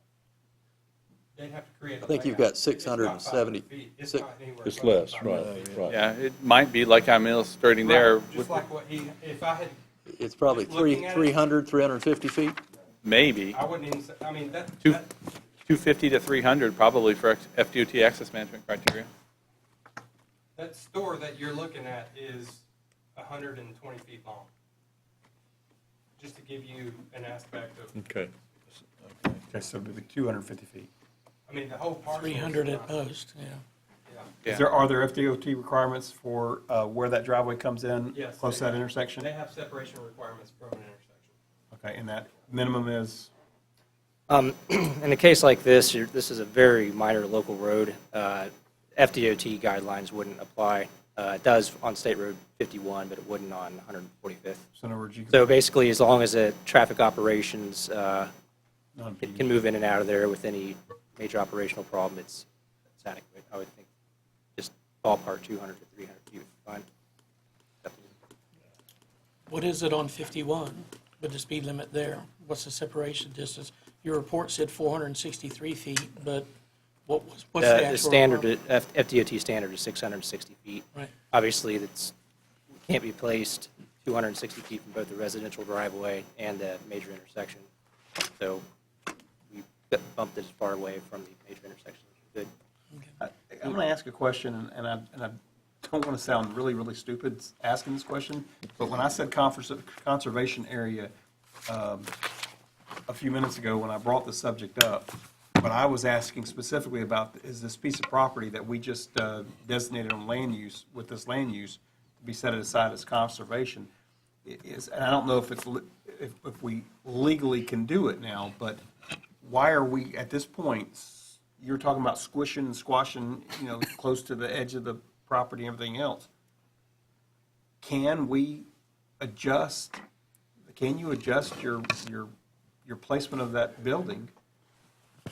Speaker 4: They'd have to create a
Speaker 7: I think you've
Speaker 4: layout.
Speaker 7: got 670
Speaker 4: It's not 500 feet. It's
Speaker 7: six-
Speaker 4: not anywhere
Speaker 3: It's
Speaker 4: close to
Speaker 3: less,
Speaker 4: 500
Speaker 3: right,
Speaker 4: feet.
Speaker 3: right.
Speaker 13: Yeah, it might be like I'm illustrating there.
Speaker 4: Right, just
Speaker 13: with-
Speaker 4: like what if I had,
Speaker 7: It's probably
Speaker 4: Just looking at it-
Speaker 7: 350 feet?
Speaker 13: Maybe.
Speaker 4: I wouldn't even say, I mean, that
Speaker 13: 250 to 300 probably for FDOT access management criteria.
Speaker 4: that store that you're looking at is 120 feet long. Just to give you an aspect of,
Speaker 3: Okay.
Speaker 16: okay, so it'd be 250 feet.
Speaker 4: I mean, the whole parcel. is
Speaker 6: 300 at
Speaker 4: not-
Speaker 6: most, yeah.
Speaker 4: Yeah.
Speaker 16: Are there FDOT requirements for where that driveway comes in,
Speaker 4: Yes,
Speaker 16: close to
Speaker 4: they
Speaker 16: that
Speaker 4: have-
Speaker 16: intersection?
Speaker 4: They have separation requirements from an intersection.
Speaker 16: Okay, and that minimum is?
Speaker 15: In a case like this, this is a very minor local road. FDOT guidelines wouldn't apply. It does on State Road 51, but it wouldn't on 145th.
Speaker 16: So in other words, you
Speaker 15: So basically, as long as the traffic operations
Speaker 16: non-PD.
Speaker 15: can move in and out of there with any major operational problem, it's adequate. I would think just ballpark 200 to 300 feet would be fine.
Speaker 6: What is it on 51 with the speed limit there? What's the separation distance? Your report said 463 feet, but what's the actual?
Speaker 15: The standard,
Speaker 6: requirement?
Speaker 15: FDOT standard is 660 feet.
Speaker 6: Right.
Speaker 15: Obviously, that's, can't be placed 260 feet from both the residential driveway and the major intersection. So we bumped it as far away from the major intersection, which is good.
Speaker 16: I'm going to ask a question, and I don't want to sound really, really stupid asking this question, but when I said conservation area a few minutes ago when I brought the subject up, but I was asking specifically about, is this piece of property that we just designated on land use, with this land use, to be set aside as conservation, and I don't know if it's, if we legally can do it now, but why are we, at this point, you're talking about squishing and squashing, close to the edge of the property and everything else. Can we adjust, can you adjust your placement of that building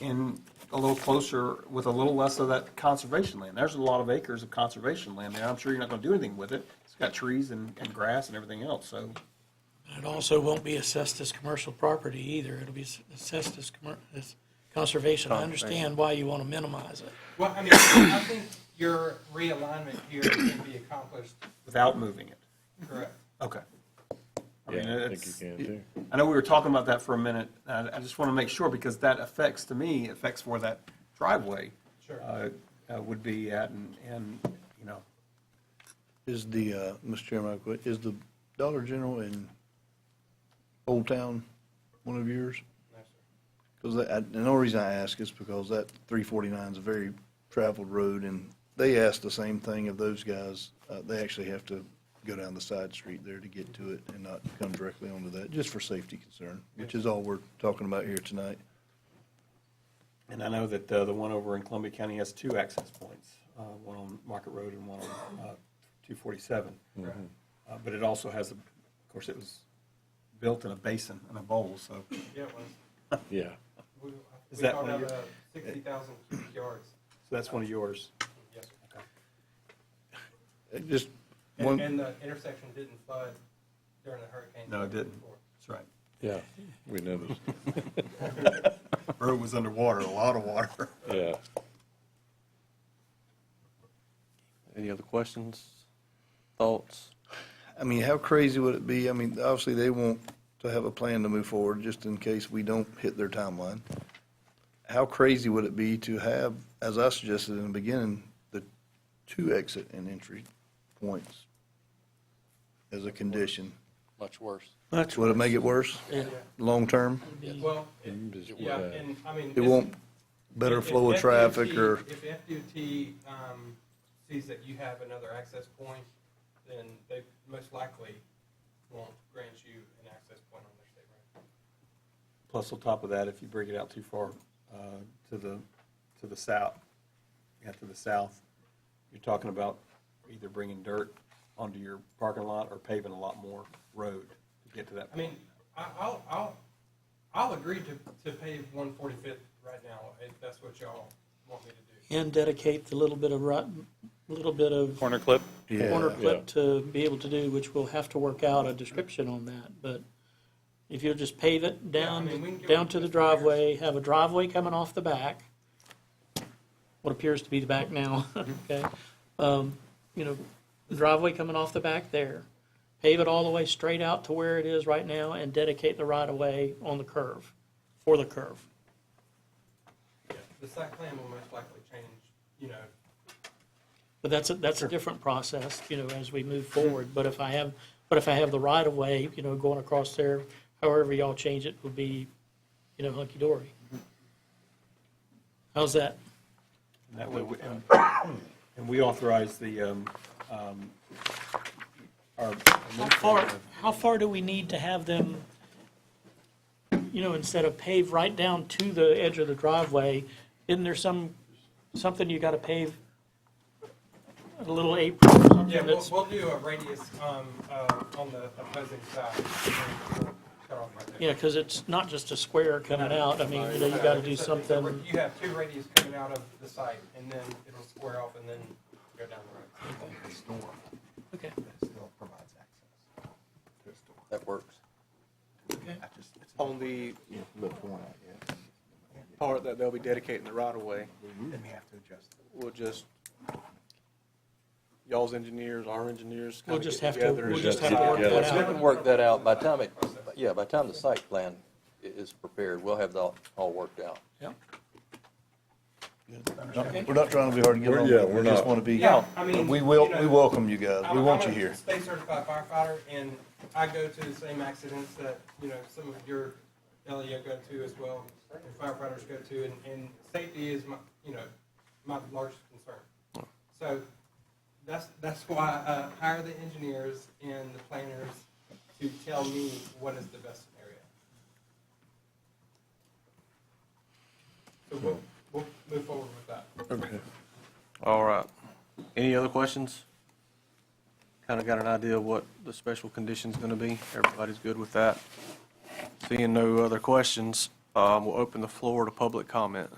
Speaker 16: in a little closer with a little less of that conservation land. There's a lot of acres of conservation land there. I'm sure you're not going to do anything with it. It's got trees and grass and everything else, so.
Speaker 6: It also won't be assessed as commercial property either. It'll be assessed as conservation. I understand why you want to minimize it.
Speaker 14: Well, I mean, I think your realignment here can be accomplished.
Speaker 16: Without moving it.
Speaker 14: Correct.
Speaker 16: Okay. I
Speaker 3: Yeah,
Speaker 16: mean,
Speaker 3: I think
Speaker 16: it's,
Speaker 3: you can too.
Speaker 16: I know we were talking about that for a minute. I just want to make sure because that affects, to me, affects where that driveway
Speaker 14: Sure.
Speaker 16: would be at and, you know.
Speaker 9: Is the, Mr. Chairman, is the Dollar General in Old Town one of yours?
Speaker 14: No, sir.
Speaker 9: Because the only reason I ask is because that 349 is a very traveled road, and they ask the same thing of those guys. They actually have to go down the side street there to get to it and not come directly onto that, just for safety concern, which is all we're talking about here tonight.
Speaker 16: And I know that the one over in Columbia County has two access points, one on Market Road and one on 247. But it also has, of course, it was built in a basin and a bowl, so.
Speaker 14: Yeah, it was.
Speaker 3: Yeah.
Speaker 14: We
Speaker 16: Is that
Speaker 14: called
Speaker 16: one of
Speaker 14: out
Speaker 16: your-
Speaker 14: 60,000 cubic yards.
Speaker 16: So that's one of yours.
Speaker 14: Yes, sir.
Speaker 9: Just one,
Speaker 14: And the intersection didn't flood during the hurricane.
Speaker 16: No, it didn't.
Speaker 14: before.
Speaker 16: That's right.
Speaker 3: Yeah, we noticed.
Speaker 16: Road was underwater, a lot of water.
Speaker 3: Yeah.
Speaker 1: Any other questions, thoughts?
Speaker 9: I mean, how crazy would it be? I mean, obviously, they want to have a plan to move forward, just in case we don't hit their timeline. How crazy would it be to have, as I suggested in the beginning, the two exit and entry points as a condition?
Speaker 7: Much worse.
Speaker 9: Would it make it worse,
Speaker 6: Yeah.
Speaker 9: long-term?
Speaker 14: Well,
Speaker 3: Just,
Speaker 14: yeah, and I mean.
Speaker 9: It won't better flow of traffic, or?
Speaker 14: If FDOT sees that you have another access point, then they most likely won't grant you an access point on their state road.
Speaker 16: Plus, on top of that, if you bring it out too far to the south, to the south, you're talking about either bringing dirt onto your parking lot or paving a lot more road to get to that.
Speaker 14: I mean, I'll agree to pave 145th right now, if that's what y'all want me to do.
Speaker 6: And dedicate the little bit of
Speaker 13: Corner clip?
Speaker 6: corner
Speaker 3: Yeah.
Speaker 6: clip to be able to do, which we'll have to work out a description on that. But if you'll just pave it down,
Speaker 14: Yeah, I mean, we can get
Speaker 6: down
Speaker 14: with
Speaker 6: to the
Speaker 14: Mr.
Speaker 6: driveway, have a driveway coming off the back, what appears to be the back now, okay? You know, driveway coming off the back there, pave it all the way straight out to where it is right now and dedicate the right-of-way on the curve, for the curve.
Speaker 14: Yeah, the site plan will most likely change, you know.
Speaker 6: But that's a different process, you know, as we move forward. But if I have the right of way, you know, going across there, however y'all change it will be, you know, hunky-dory. How's that?
Speaker 16: And that way, and we authorize the, our.
Speaker 6: How far do we need to have them, you know, instead of pave right down to the edge of the driveway, isn't there something you gotta pave? A little apron or something
Speaker 14: Yeah,
Speaker 6: that's,
Speaker 14: we'll do a radius on the opposing side. Start off right there.
Speaker 6: yeah, because it's not just a square coming out. I mean, you know, you gotta do
Speaker 14: It's a-
Speaker 6: something.
Speaker 14: You have two radius coming out of the site, and then it'll square off and then go down the road.
Speaker 6: Okay,
Speaker 7: That works.
Speaker 6: okay.
Speaker 1: On the part that they'll be dedicating the right-of-way, we'll just, y'all's engineers, our engineers,
Speaker 6: We'll
Speaker 1: kind of
Speaker 6: just
Speaker 1: get
Speaker 6: have to,
Speaker 1: together.
Speaker 6: we'll
Speaker 1: and
Speaker 6: just have to work that
Speaker 7: We
Speaker 6: out.
Speaker 7: can work that out by the time by the time the site plan is prepared, we'll have that all worked out.
Speaker 6: Yep.
Speaker 9: We're not trying to be hard to get along with.
Speaker 3: we're
Speaker 9: We just
Speaker 3: not.
Speaker 9: want to be,
Speaker 14: Yeah, I mean,
Speaker 9: we
Speaker 14: you
Speaker 9: will,
Speaker 14: know,
Speaker 9: we welcome you guys. We want you
Speaker 14: I'm
Speaker 9: here.
Speaker 14: a state certified firefighter, and I go to the same accidents that, you know, some of your LEO go to as well, and firefighters go to, and safety is my, you know, my largest concern. So that's why I hire the engineers and the planners to tell me what is the best scenario. So we'll move forward with that.
Speaker 3: Okay.
Speaker 1: All right. Any other questions? Kind of got an idea of what the special condition's going to be. Everybody's good with that. Seeing no other questions, We'll open the floor to public comment.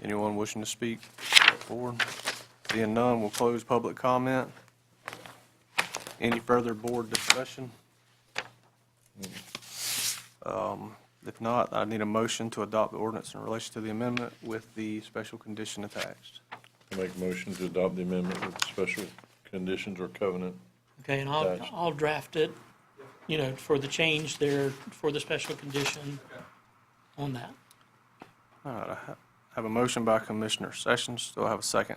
Speaker 1: Anyone wishing to speak forward? Seeing none, we'll close public comment. Any further board discussion? If not, I need a motion to adopt the ordinance in relation to the amendment with the special condition attached.
Speaker 3: I make a motion to adopt the amendment with special conditions or covenant.
Speaker 6: Okay, and
Speaker 3: Attached.
Speaker 6: I'll draft it, for the change there, for the special condition on that.
Speaker 1: All right, I have a motion by Commissioner Sessions. Do I have a second?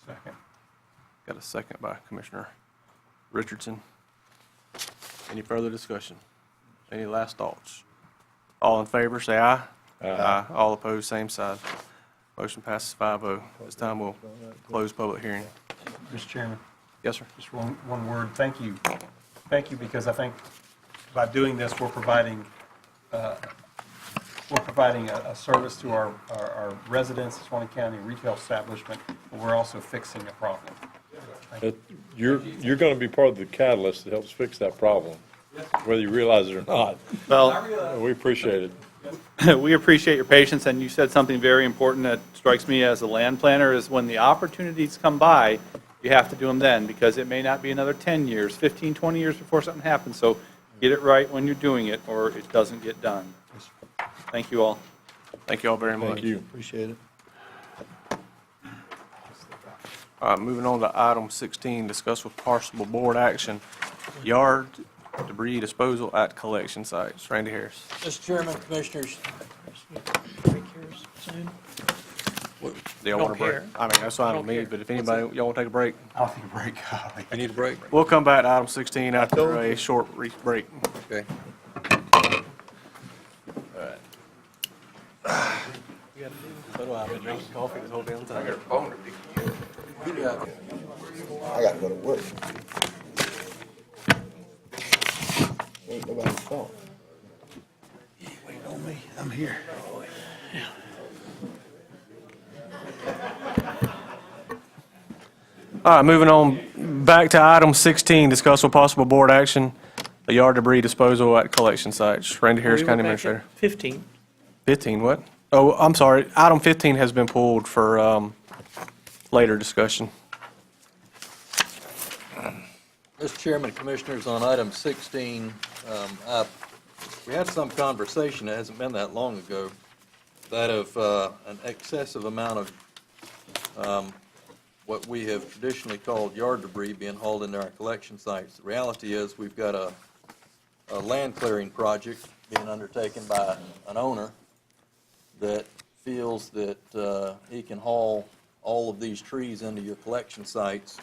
Speaker 16: Second.
Speaker 1: Got a second by Commissioner Richardson. Any further discussion? Any last thoughts? All in favor, say aye. Aye. All opposed, same side. Motion passes 5-0. This time we'll close public hearing.
Speaker 16: Mr. Chairman,
Speaker 1: Yes, sir.
Speaker 16: just one word. Thank you. Thank you, because I think by doing this, we're providing a service to our residents, Suwannee County retail establishment, but we're also fixing a problem.
Speaker 3: You're going to be part of the catalyst that helps fix that problem, whether you realize it or not.
Speaker 13: Well,
Speaker 3: We appreciate it.
Speaker 13: we appreciate your patience, and you said something very important that strikes me as a land planner, is when the opportunities come by, you have to do them then, because it may not be another 10 years, 15, 20 years before something happens. So get it right when you're doing it, or it doesn't get done. Thank you all.
Speaker 1: Thank you all very much.
Speaker 3: Thank you.
Speaker 9: Appreciate it.
Speaker 1: All right, moving on to item 16, discuss with possible board action, yard debris disposal at collection sites. Randy Harris.
Speaker 7: Mr. Chairman, Commissioners,
Speaker 6: Break here soon.
Speaker 1: Do y'all want a break?
Speaker 6: care.
Speaker 1: I mean, that's fine
Speaker 6: I
Speaker 1: with
Speaker 6: don't
Speaker 1: me,
Speaker 6: care.
Speaker 1: but if anybody, y'all want to take a break?
Speaker 16: I'll take a break.
Speaker 7: you need a break?
Speaker 1: We'll come back to item 16 after a short break.
Speaker 7: Okay.
Speaker 1: So do I. I've been drinking coffee this whole damn time.
Speaker 2: I gotta go to work. Ain't nobody's fault.
Speaker 9: Wait on me, I'm here.
Speaker 1: All right, moving on back to item 16, discuss with possible board action, the yard debris disposal at collection sites. Randy Harris,
Speaker 6: We
Speaker 1: County
Speaker 6: went back
Speaker 1: Administrator.
Speaker 6: at 15.
Speaker 1: 15, what? Oh, I'm sorry. Item 15 has been pulled for later discussion.
Speaker 7: Mr. Chairman, Commissioners, on item 16, we had some conversation, it hasn't been that long ago, that of an excessive amount of what we have traditionally called yard debris being hauled into our collection sites. The reality is we've got a land clearing project being undertaken by an owner that feels that he can haul all of these trees into your collection sites,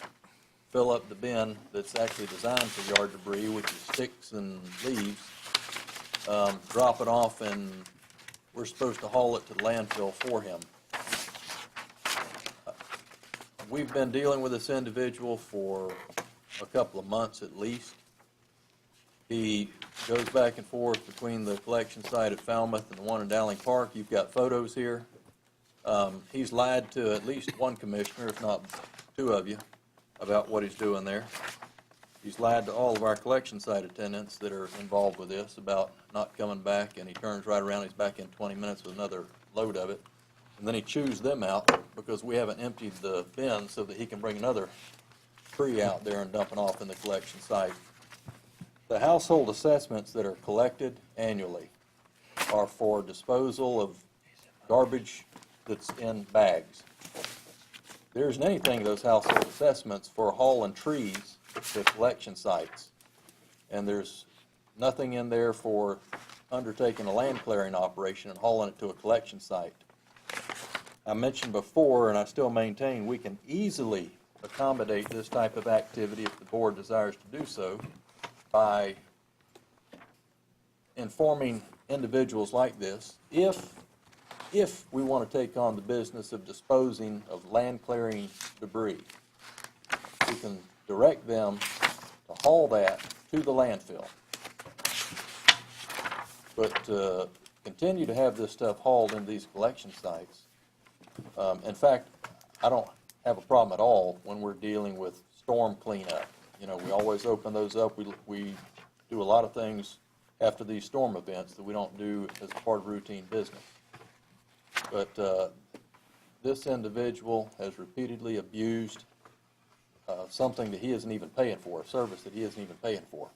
Speaker 7: fill up the bin that's actually designed for yard debris, which is sticks and leaves, drop it off, and we're supposed to haul it to the landfill for him. We've been dealing with this individual for a couple of months at least. He goes back and forth between the collection site at Falmouth and the one in Dowling Park. You've got photos here. He's lied to at least one commissioner, if not two of you, about what he's doing there. He's lied to all of our collection site attendants that are involved with this about not coming back, and he turns right around, he's back in 20 minutes with another load of it. And then he chews them out because we haven't emptied the bin so that he can bring another tree out there and dump it off in the collection site. The household assessments that are collected annually are for disposal of garbage that's in bags. There isn't anything in those household assessments for hauling trees to collection sites. And there's nothing in there for undertaking a land clearing operation and hauling it to a collection site. I mentioned before, and I still maintain, we can easily accommodate this type of activity if the board desires to do so by informing individuals like this, if we want to take on the business of disposing of land clearing debris, we can direct them to haul that to the landfill. But to continue to have this stuff hauled into these collection sites, in fact, I don't have a problem at all when we're dealing with storm cleanup. You know, we always open those up. We do a lot of things after these storm events that we don't do as part of routine business. But this individual has repeatedly abused something that he isn't even paying for, a service that he isn't even paying for,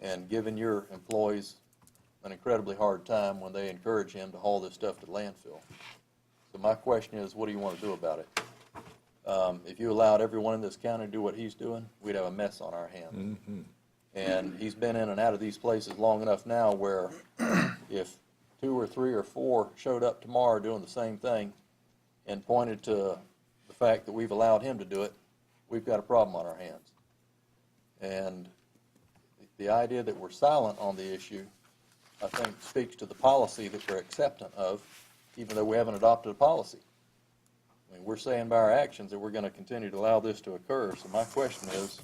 Speaker 7: and given your employees an incredibly hard time when they encourage him to haul this stuff to the landfill. So my question is, what do you want to do about it? If you allowed everyone in this county to do what he's doing, we'd have a mess on our hands. And he's been in and out of these places long enough now where if 2 or 3 or 4 showed up tomorrow doing the same thing and pointed to the fact that we've allowed him to do it, we've got a problem on our hands. And the idea that we're silent on the issue, I think, speaks to the policy that we're acceptant of, even though we haven't adopted a policy. I mean, we're saying by our actions that we're going to continue to allow this to occur. So my question is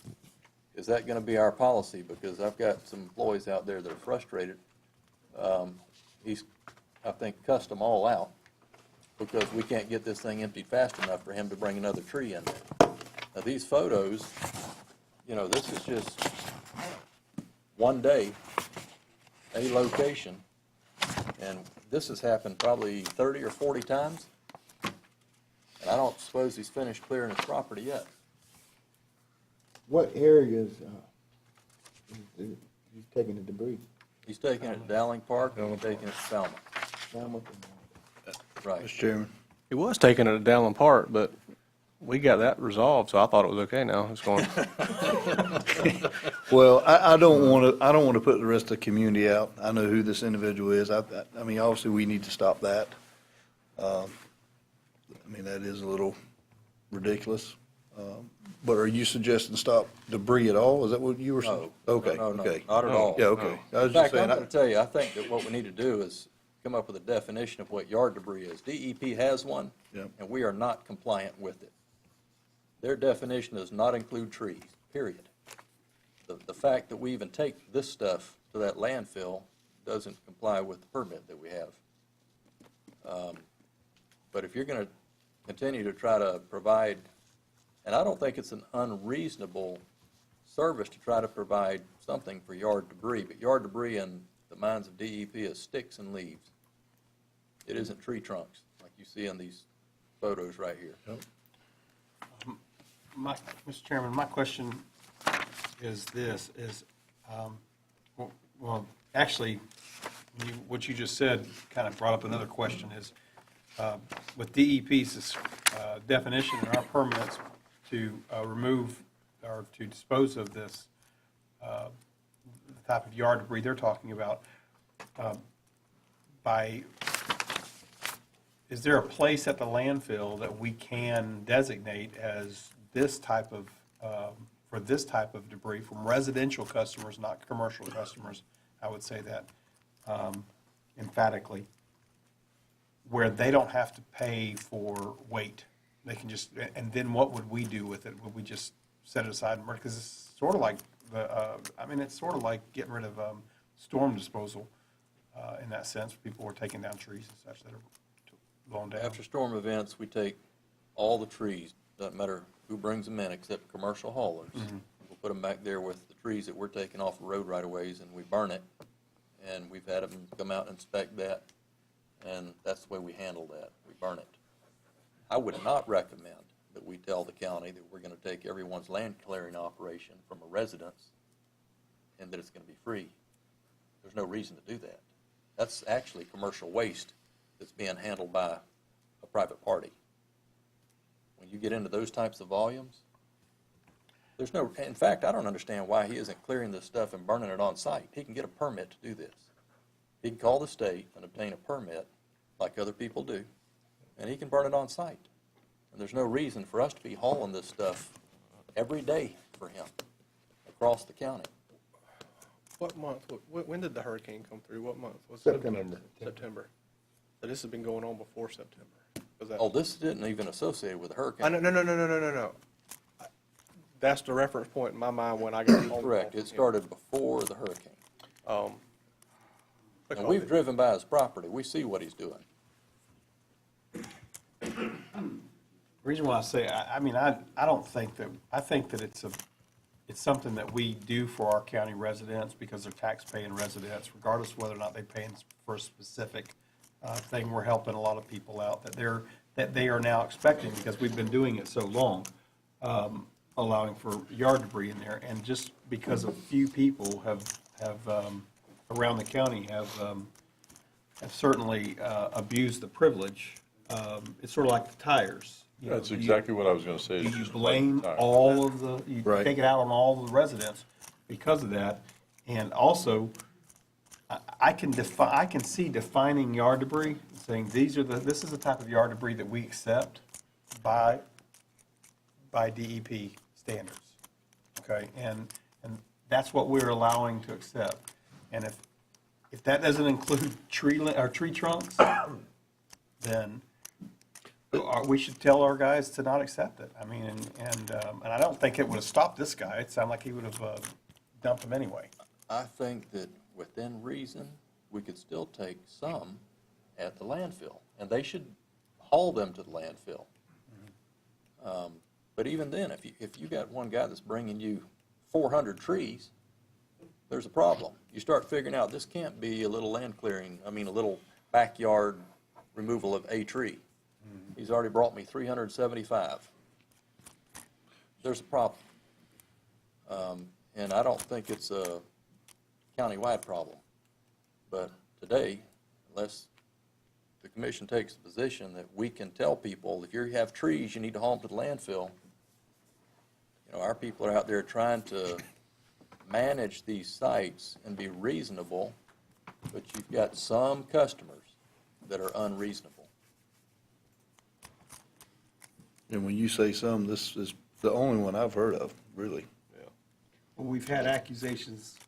Speaker 7: that going to be our policy? Because I've got some employees out there that are frustrated. He's, I think, cussed them all out because we can't get this thing emptied fast enough for him to bring another tree in there. Now, these photos, you know, this is just one day, a location, and this has happened probably 30 or 40 times, and I don't suppose he's finished clearing his property yet.
Speaker 2: What areas he's taking the debris?
Speaker 7: He's taking it to Dowling Park, and he's taking it to Falmouth. Right.
Speaker 9: Mr. Chairman.
Speaker 1: He was taking it to Dowling Park, but we got that resolved, so I thought it was okay now. It's going.
Speaker 9: Well, I don't want to put the rest of the community out. I know who this individual is. I mean, obviously, we need to stop that. I mean, that is a little ridiculous. But are you suggesting stop debris at all? Is that what you were saying?
Speaker 7: No.
Speaker 9: Okay,
Speaker 7: No,
Speaker 9: okay.
Speaker 7: not at all.
Speaker 9: Yeah, okay. I was
Speaker 7: In
Speaker 9: just
Speaker 7: fact, I'm
Speaker 9: saying,
Speaker 7: going to tell you, I think that what we need to do is come up with a definition of what yard debris is. DEP has one,
Speaker 9: Yep.
Speaker 7: and we are not compliant with it. Their definition does not include trees, period. The fact that we even take this stuff to that landfill doesn't comply with the permit that we have. But if you're going to continue to try to provide, and I don't think it's an unreasonable service to try to provide something for yard debris, but yard debris in the minds of DEP is sticks and leaves. It isn't tree trunks like you see in these photos right here.
Speaker 4: Mr. Chairman, my question is this, well, actually, what you just said kind of brought up another question is, with DEP's definition in our permits to remove or to dispose of this the type of yard debris they're talking about, is there a place at the landfill that we can designate as this type of, for this type of debris from residential customers, not commercial customers? I would say that emphatically, where they don't have to pay for weight. They can just, and then what would we do with it? Would we just set it aside and, because it's sort of like it's sort of like getting rid of storm disposal in that sense. People were taking down trees and such that are blown down.
Speaker 7: After storm events, we take all the trees, doesn't matter who brings them in except commercial haulers. We'll put them back there with the trees that we're taking off the road right of ways, and we burn it. And we've had them come out and inspect that, and that's the way we handle that. We burn it. I would not recommend that we tell the county that we're going to take everyone's land clearing operation from a residence and that it's going to be free. There's no reason to do that. That's actually commercial waste that's being handled by a private party. When you get into those types of volumes, there's no, in fact, I don't understand why he isn't clearing this stuff and burning it on site. He can get a permit to do this. He can call the state and obtain a permit like other people do, and he can burn it on site. And there's no reason for us to be hauling this stuff every day for him across the county.
Speaker 1: What month, when did the hurricane come through? What month? Was
Speaker 2: September.
Speaker 1: September. So this has been going on before September. Was that?
Speaker 7: Oh, this didn't even associate with the hurricane.
Speaker 1: No. That's the reference point in my mind when I got home.
Speaker 7: Correct. It started before the hurricane. And
Speaker 1: because
Speaker 7: we've driven by his property. We see what he's doing.
Speaker 4: The reason why I say, I don't think that, I think that it's
Speaker 16: it's something that we do for our county residents because they're tax-paying residents, regardless of whether or not they pay for a specific thing. We're helping a lot of people out that they are now expecting because we've been doing it so long, allowing for yard debris in there. And just because a few people have around the county have certainly abused the privilege, it's sort of like the tires. You know,
Speaker 3: That's exactly what I was going to say.
Speaker 16: Do
Speaker 3: is
Speaker 16: you
Speaker 3: just like
Speaker 16: blame
Speaker 3: the tire.
Speaker 16: all of the, you
Speaker 9: Right.
Speaker 16: take it out on all of the residents because of that? And also, I can see defining yard debris, saying this is the type of yard debris that we accept by DEP standards. Okay, and that's what we're allowing to accept. And if that doesn't include tree trunks, then we should tell our guys to not accept it. I mean, and I don't think it would have stopped this guy. It sounded like he would have dumped them anyway.
Speaker 7: I think that within reason, we could still take some at the landfill, and they should haul them to the landfill. But even then, if you got one guy that's bringing you 400 trees, there's a problem. You start figuring out this can't be a little land clearing, a little backyard removal of a tree. He's already brought me 375. There's a problem. And I don't think it's a countywide problem. But today, unless the commission takes the position that we can tell people, if you have trees, you need to haul them to the landfill. You know, our people are out there trying to manage these sites and be reasonable, but you've got some customers that are unreasonable.
Speaker 9: And when you say some, this is the only one I've heard of, really.
Speaker 16: Well, we've had accusations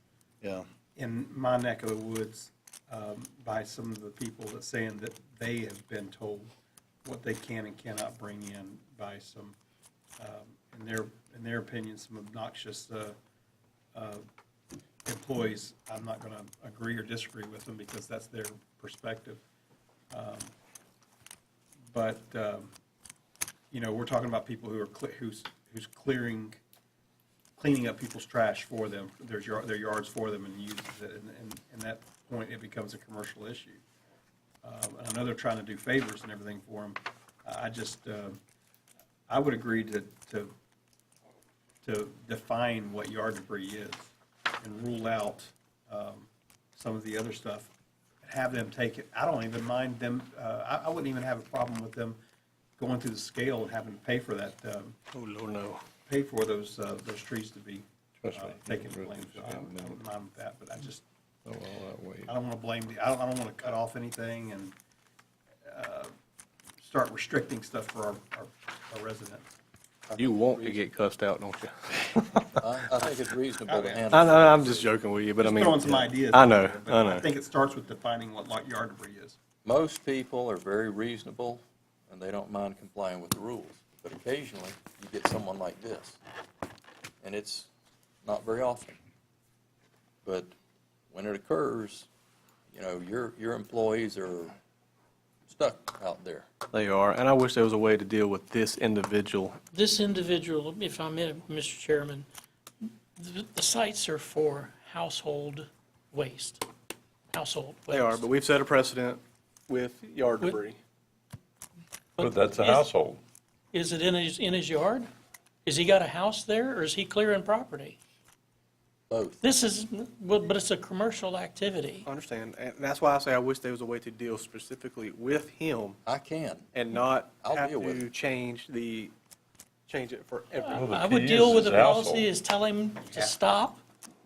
Speaker 9: Yeah.
Speaker 16: in my neck of the woods by some of the people that saying that they have been told what they can and cannot bring in by some, in their opinion, some obnoxious employees. I'm not going to agree or disagree with them because that's their perspective. But you know, we're talking about people who are who's cleaning up people's trash for them, their yards for them, and uses it. And that point, it becomes a commercial issue. And I know they're trying to do favors and everything for them. I would agree to define what yard debris is and rule out some of the other stuff. Have them take it. I don't even mind them. I wouldn't even have a problem with them going through the scale and having to pay for that.
Speaker 1: Oh, Lord, no.
Speaker 16: Pay for those trees to be taken to
Speaker 3: Especially
Speaker 16: landfill. I don't mind with that, but I just,
Speaker 3: Oh, all that way.
Speaker 16: I don't want to blame, I don't want to cut off anything and start restricting stuff for our residents.
Speaker 1: You want to get cussed out, don't you?
Speaker 7: I think it's reasonable to handle.
Speaker 1: I know, I'm just joking with you, but I
Speaker 16: Just
Speaker 1: mean.
Speaker 16: throwing some ideas.
Speaker 1: I
Speaker 16: out
Speaker 1: know,
Speaker 16: there, but
Speaker 1: I know.
Speaker 16: I think it starts with defining what yard debris is.
Speaker 7: Most people are very reasonable, and they don't mind complying with the rules. But occasionally, you get someone like this, and it's not very often. But when it occurs, you know, your employees are stuck out there.
Speaker 1: They are, and I wish there was a way to deal with this individual.
Speaker 6: This individual, if I may, Mr. Chairman, the sites are for household waste, household waste.
Speaker 1: They are, but we've set a precedent with yard
Speaker 6: With-
Speaker 1: debris.
Speaker 3: But that's a
Speaker 6: Is-
Speaker 3: household.
Speaker 6: Is it in his yard? Is he got a house there, or is he clearing property?
Speaker 7: Both.
Speaker 6: This is, well, but it's a commercial activity.
Speaker 1: I understand, and that's why I say I wish there was a way to deal specifically with him
Speaker 7: I can.
Speaker 1: and not
Speaker 7: I'll
Speaker 1: have
Speaker 7: deal with
Speaker 1: to
Speaker 7: it.
Speaker 1: change it for everyone.
Speaker 3: the
Speaker 6: I would
Speaker 3: key
Speaker 6: deal
Speaker 3: is
Speaker 6: with the
Speaker 3: his household.
Speaker 6: policy is tell him to stop.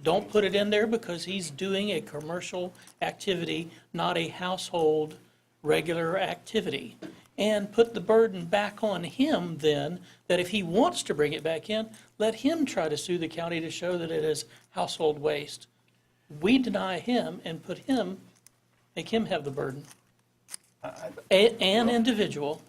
Speaker 6: Don't put it in there because he's doing a commercial activity, not a household regular activity. And put the burden back on him then, that if he wants to bring it back in, let him try to sue the county to show that it is household waste. We deny him and make him have the burden. An individual.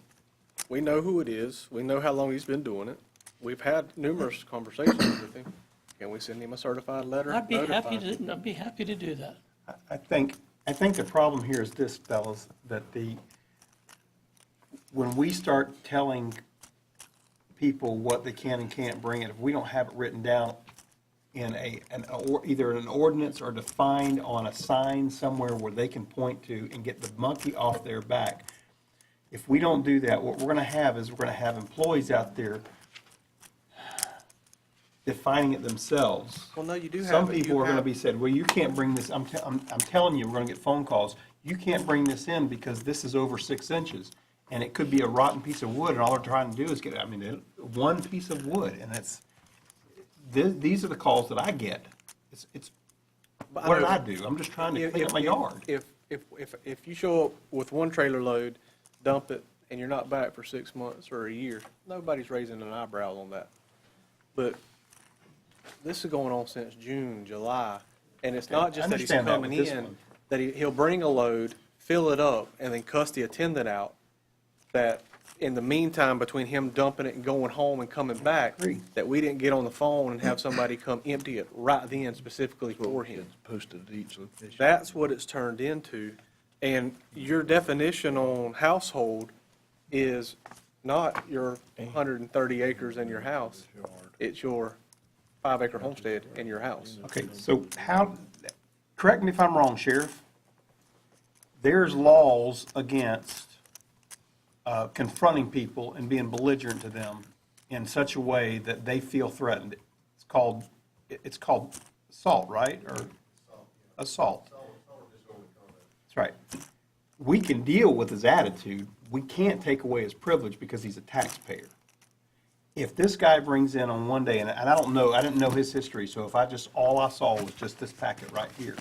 Speaker 1: We know who it is, we know how long he's been doing it, we've had numerous conversations with him. Can we send him a certified letter?
Speaker 6: I'd be happy
Speaker 1: notifying?
Speaker 6: I'd be happy to do that.
Speaker 16: I think the problem here is this, fellas, that when we start telling people what they can and can't bring in, if we don't have it written down, in either an ordinance or defined on a sign somewhere where they can point to and get the monkey off their back. If we don't do that, what we're going to have is we're going to have employees out there defining it themselves.
Speaker 1: Well, no, you do have.
Speaker 16: Some
Speaker 1: it. You
Speaker 16: people are going to
Speaker 1: have-
Speaker 16: be said, well, you can't bring this, I'm telling you, we're going to get phone calls. You can't bring this in because this is over 6 inches. And it could be a rotten piece of wood, and all they're trying to do is get, one piece of wood, and these are the calls that I get. It's
Speaker 1: But
Speaker 16: what did
Speaker 1: know
Speaker 16: I do? I'm just trying to clean up my yard.
Speaker 1: If you show up with one trailer load, dump it, and you're not back for 6 months or a year, nobody's raising an eyebrow on that. But this is going on since June, July, and it's not just that he's
Speaker 16: understand that
Speaker 1: coming
Speaker 16: with this
Speaker 1: in,
Speaker 16: one.
Speaker 1: that he'll bring a load, fill it up, and then cuss the attendant out, that in the meantime, between him dumping it and going home and coming back, that we didn't get on the phone and have somebody come empty it right then specifically for him.
Speaker 9: It's posted at each location.
Speaker 1: That's what it's turned into. And your definition on household is not your 130 acres in your house. It's your 5-acre homestead in your house.
Speaker 16: Okay, so correct me if I'm wrong, Sheriff, there's laws against confronting people and being belligerent to them in such a way that they feel threatened. It's called assault, right? Or assault. That's right. We can deal with his attitude. We can't take away his privilege because he's a taxpayer. If this guy brings in on one day, and I don't know, I didn't know his history, so if all I saw was just this packet right here,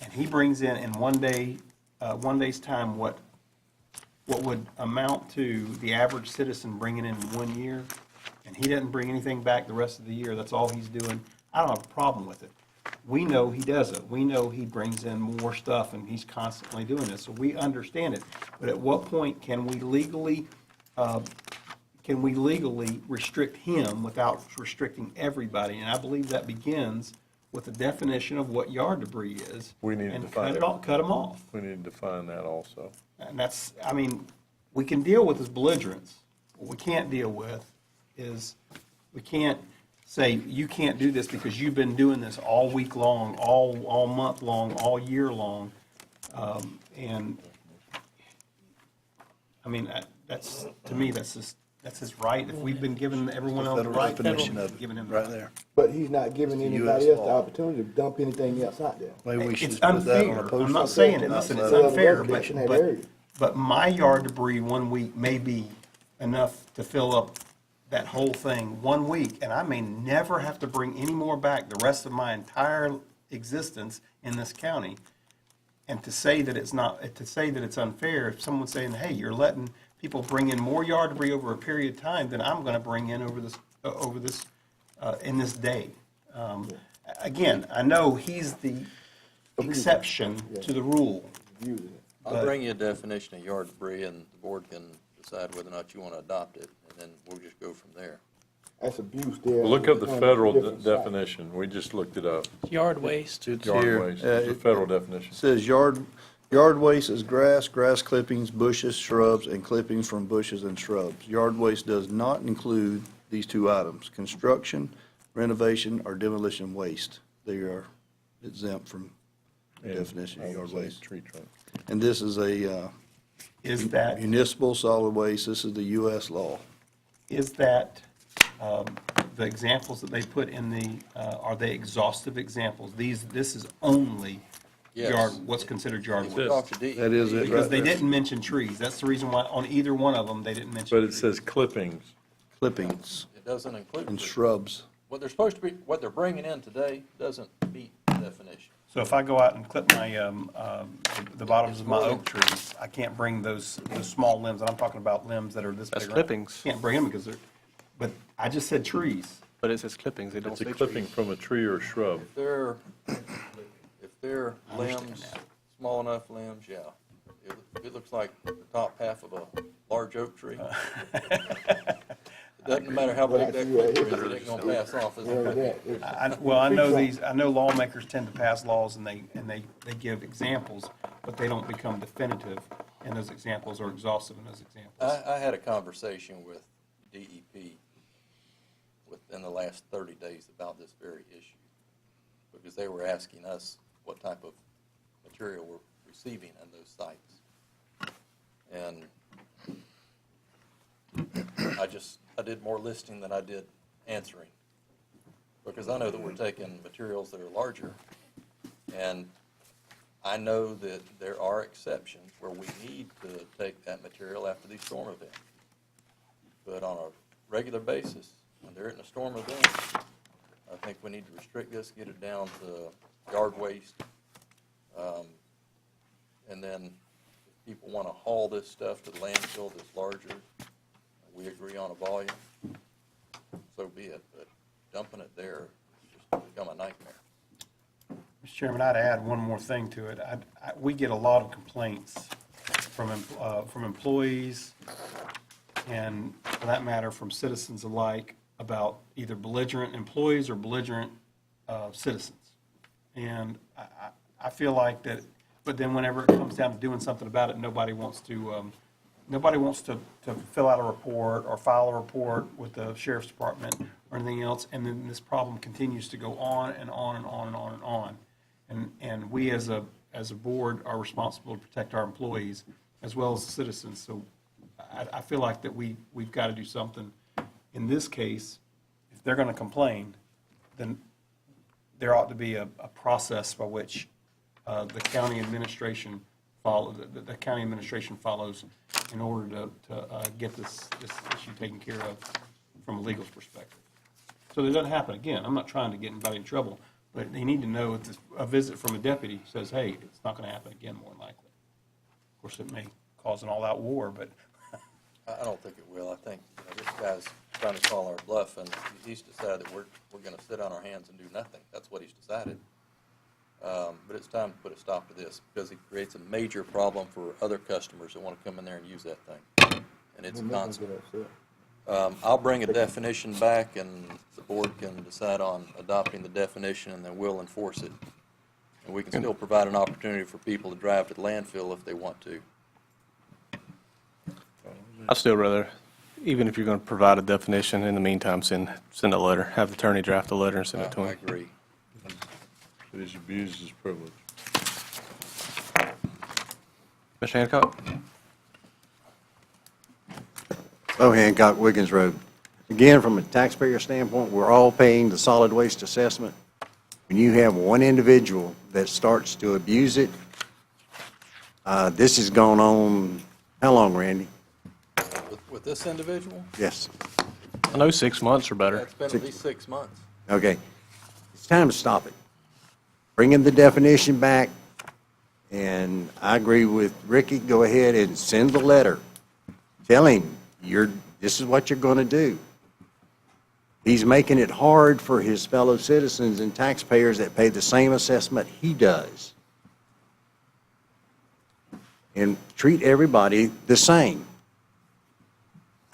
Speaker 16: and he brings in one day's time, what would amount to the average citizen bringing in 1 year, and he doesn't bring anything back the rest of the year, that's all he's doing, I don't have a problem with it. We know he doesn't. We know he brings in more stuff, and he's constantly doing this, so we understand it. But at what point can we legally restrict him without restricting everybody? And I believe that begins with the definition of what yard debris is.
Speaker 3: We need to
Speaker 16: and
Speaker 3: define
Speaker 16: cut them off.
Speaker 3: We need to define that also.
Speaker 16: And that's, we can deal with his belligerence. What we can't deal with is, we can't say, you can't do this because you've been doing this all week long, all month long, all year long. That's, to me, that's his right. If we've been giving everyone else the
Speaker 9: Federal
Speaker 16: right,
Speaker 9: definition of
Speaker 16: giving him
Speaker 9: it,
Speaker 16: the
Speaker 9: right
Speaker 16: right.
Speaker 9: there.
Speaker 2: But he's not giving
Speaker 9: It's the
Speaker 2: anybody
Speaker 9: US
Speaker 2: else the
Speaker 9: law.
Speaker 2: opportunity to dump anything else out there.
Speaker 9: Maybe we should
Speaker 16: It's
Speaker 9: put that on a
Speaker 16: unfair.
Speaker 9: post.
Speaker 16: I'm not saying it, listen, it's
Speaker 2: Outside.
Speaker 16: unfair,
Speaker 2: Residential area.
Speaker 16: but my yard debris 1 week may be enough to fill up that whole thing 1 week, and I may never have to bring any more back the rest of my entire existence in this county. And to say that it's unfair, if someone's saying, hey, you're letting people bring in more yard debris over a period of time than I'm gonna bring in in this day. Again, I know he's the exception to the rule.
Speaker 7: I'll bring you a definition of yard debris, and the board can decide whether or not you want to adopt it, and then we'll just go from there.
Speaker 2: That's abuse there.
Speaker 3: Look up the
Speaker 2: On a
Speaker 3: federal
Speaker 2: different side.
Speaker 3: definition. We just looked it up.
Speaker 15: Yard waste.
Speaker 9: It's
Speaker 3: Yard
Speaker 9: here.
Speaker 3: waste. It's a federal definition.
Speaker 9: It says yard waste is grass clippings, bushes, shrubs, and clippings from bushes and shrubs. Yard waste does not include these two items: construction, renovation, or demolition waste. They are exempt from the
Speaker 3: And
Speaker 9: definition
Speaker 3: I
Speaker 9: of
Speaker 3: would
Speaker 9: yard
Speaker 3: say
Speaker 9: waste.
Speaker 3: tree trunk.
Speaker 9: And this is a
Speaker 16: Is that,
Speaker 9: municipal solid waste. This is the US law.
Speaker 16: the examples that they put in are they exhaustive examples? This is only
Speaker 7: Yes.
Speaker 16: what's considered yard
Speaker 7: We'll
Speaker 16: waste.
Speaker 7: talk to DEP.
Speaker 9: That is it
Speaker 16: Because
Speaker 9: right
Speaker 16: they
Speaker 9: there.
Speaker 16: didn't mention trees. That's the reason why, on either one of them, they didn't mention
Speaker 3: But it
Speaker 16: trees.
Speaker 3: says clippings.
Speaker 9: Clippings
Speaker 7: It doesn't include.
Speaker 9: and
Speaker 7: trees.
Speaker 9: shrubs.
Speaker 7: What they're supposed to be, what they're bringing in today doesn't meet the definition.
Speaker 16: So if I go out and clip my, the bottoms of my oak trees, I can't bring those small limbs, and I'm talking about limbs that are this big.
Speaker 1: That's
Speaker 16: around.
Speaker 1: clippings.
Speaker 16: Can't bring them because but I just said trees.
Speaker 1: But it says clippings, it don't
Speaker 3: It's
Speaker 1: say
Speaker 3: a
Speaker 1: trees.
Speaker 3: clipping from a tree or shrub.
Speaker 7: If they're limbs, small enough limbs, yeah. It looks like the top half of a large oak tree. It doesn't matter how big that clipper is, it ain't gonna pass off, is it?
Speaker 16: I know lawmakers tend to pass laws and they they give examples, but they don't become definitive in those examples or exhaustive in those examples.
Speaker 7: I had a conversation with DEP with within the last 30 days about this very issue, because they were asking us what type of material we're receiving in those sites. And I did more listing than I did answering, because I know that we're taking materials that are larger, and I know that there are exceptions where we need to take that material after these storm events. But on a regular basis, when they're in a storm event, I think we need to restrict this, get it down to yard waste. And then if people want to haul this stuff to the landfill that's larger, we agree on a volume, so be it. But dumping it there has just become a nightmare.
Speaker 16: Mr. Chairman, I'd add one more thing to it. We get a lot of complaints from employees and, for that matter, from citizens alike about either belligerent employees or belligerent citizens. And I feel like that, but then whenever it comes down to doing something about it, nobody wants to fill out a report or file a report with the sheriff's department or anything else, and then this problem continues to go on and on and on and on and on. And we as a board are responsible to protect our employees as well as the citizens. So I feel like that we've got to do something. In this case, if they're going to complain, then there ought to be a process by which the county administration follows in order to get this issue taken care of from a legal perspective. So that it doesn't happen again. I'm not trying to get anybody in trouble, but they need to know if a visit from a deputy says, hey, it's not going to happen again, more than likely. Of course, it may cause an all-out war, but
Speaker 7: I don't think it will. I think this guy's trying to call our bluff, and he's decided that we're going to sit on our hands and do nothing. That's what he's decided. But it's time to put a stop to this, because it creates a major problem for other customers that want to come in there and use that thing. And it's constant. I'll bring a definition back, and the board can decide on adopting the definition, and then we'll enforce it. And we can still provide an opportunity for people to drive to the landfill if they want to.
Speaker 1: I'd still rather, even if you're going to provide a definition, in the meantime, send a letter, have the attorney draft a letter and send it to him.
Speaker 7: I agree.
Speaker 3: It is abused his privilege.
Speaker 1: Mr. Hancock?
Speaker 10: Oh, Hancock, Wiggins Road. Again, from a taxpayer standpoint, we're all paying the solid waste assessment. When you have one individual that starts to abuse it, this has gone on, how long, Randy?
Speaker 7: With this individual,
Speaker 10: Yes.
Speaker 1: I know 6 months or better.
Speaker 7: it's been at least 6 months.
Speaker 10: Okay. It's time to stop it. Bring in the definition back, and I agree with Ricky. Go ahead and send the letter. Tell him, this is what you're going to do. He's making it hard for his fellow citizens and taxpayers that pay the same assessment he does. And treat everybody the same.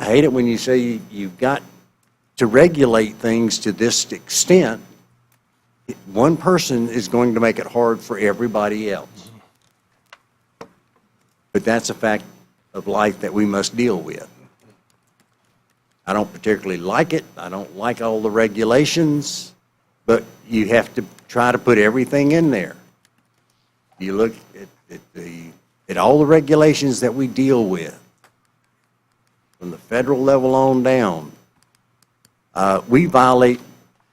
Speaker 10: I hate it when you say you've got to regulate things to this extent. One person is going to make it hard for everybody else. But that's a fact of life that we must deal with. I don't particularly like it. I don't like all the regulations, but you have to try to put everything in there. You look at all the regulations that we deal with, from the federal level on down, we violate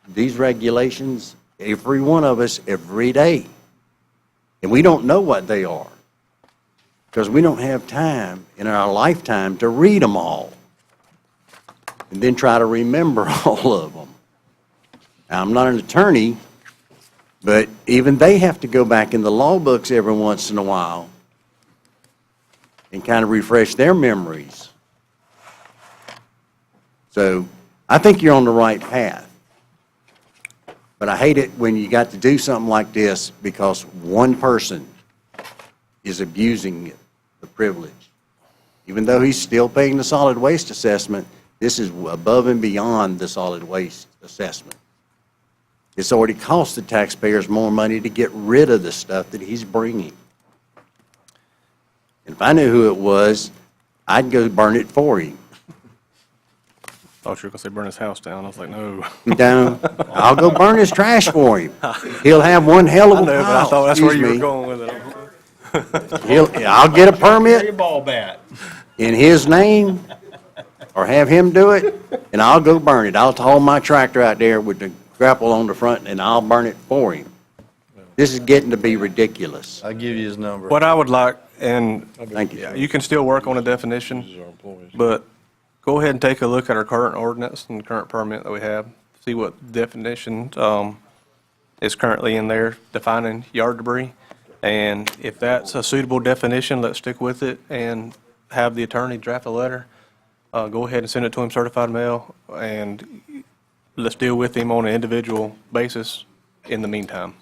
Speaker 10: these regulations, every one of us, every day. And we don't know what they are, because we don't have time in our lifetime to read them all and then try to remember all of them. Now, I'm not an attorney, but even they have to go back in the law books every once in a while and kind of refresh their memories. So I think you're on the right path. But I hate it when you got to do something like this because one person is abusing the privilege. Even though he's still paying the solid waste assessment, this is above and beyond the solid waste assessment. It's already cost the taxpayers more money to get rid of the stuff that he's bringing. And if I knew who it was, I'd go burn it for him.
Speaker 1: Thought you were going to say burn his house down. I was like, no.
Speaker 10: Down, I'll go burn his trash for him. He'll have one hell of
Speaker 1: I
Speaker 10: a
Speaker 1: know, but I
Speaker 10: pile,
Speaker 1: thought that's where
Speaker 10: excuse
Speaker 1: you were
Speaker 10: me.
Speaker 1: going with it.
Speaker 10: I'll get a permit
Speaker 16: Carry a ball bat.
Speaker 10: in his name, or have him do it, and I'll go burn it. I'll haul my tractor out there with the grapple on the front, and I'll burn it for him. This is getting to be ridiculous.
Speaker 9: I'll give you his number.
Speaker 1: What I would like, and
Speaker 10: Thank you.
Speaker 1: you can still work on a definition, but go ahead and take a look at our current ordinance and current permit that we have, see what definition is currently in there defining yard debris. And if that's a suitable definition, let's stick with it and have the attorney draft a letter. Go ahead and send it to him certified mail, and let's deal with him on an individual basis in the meantime.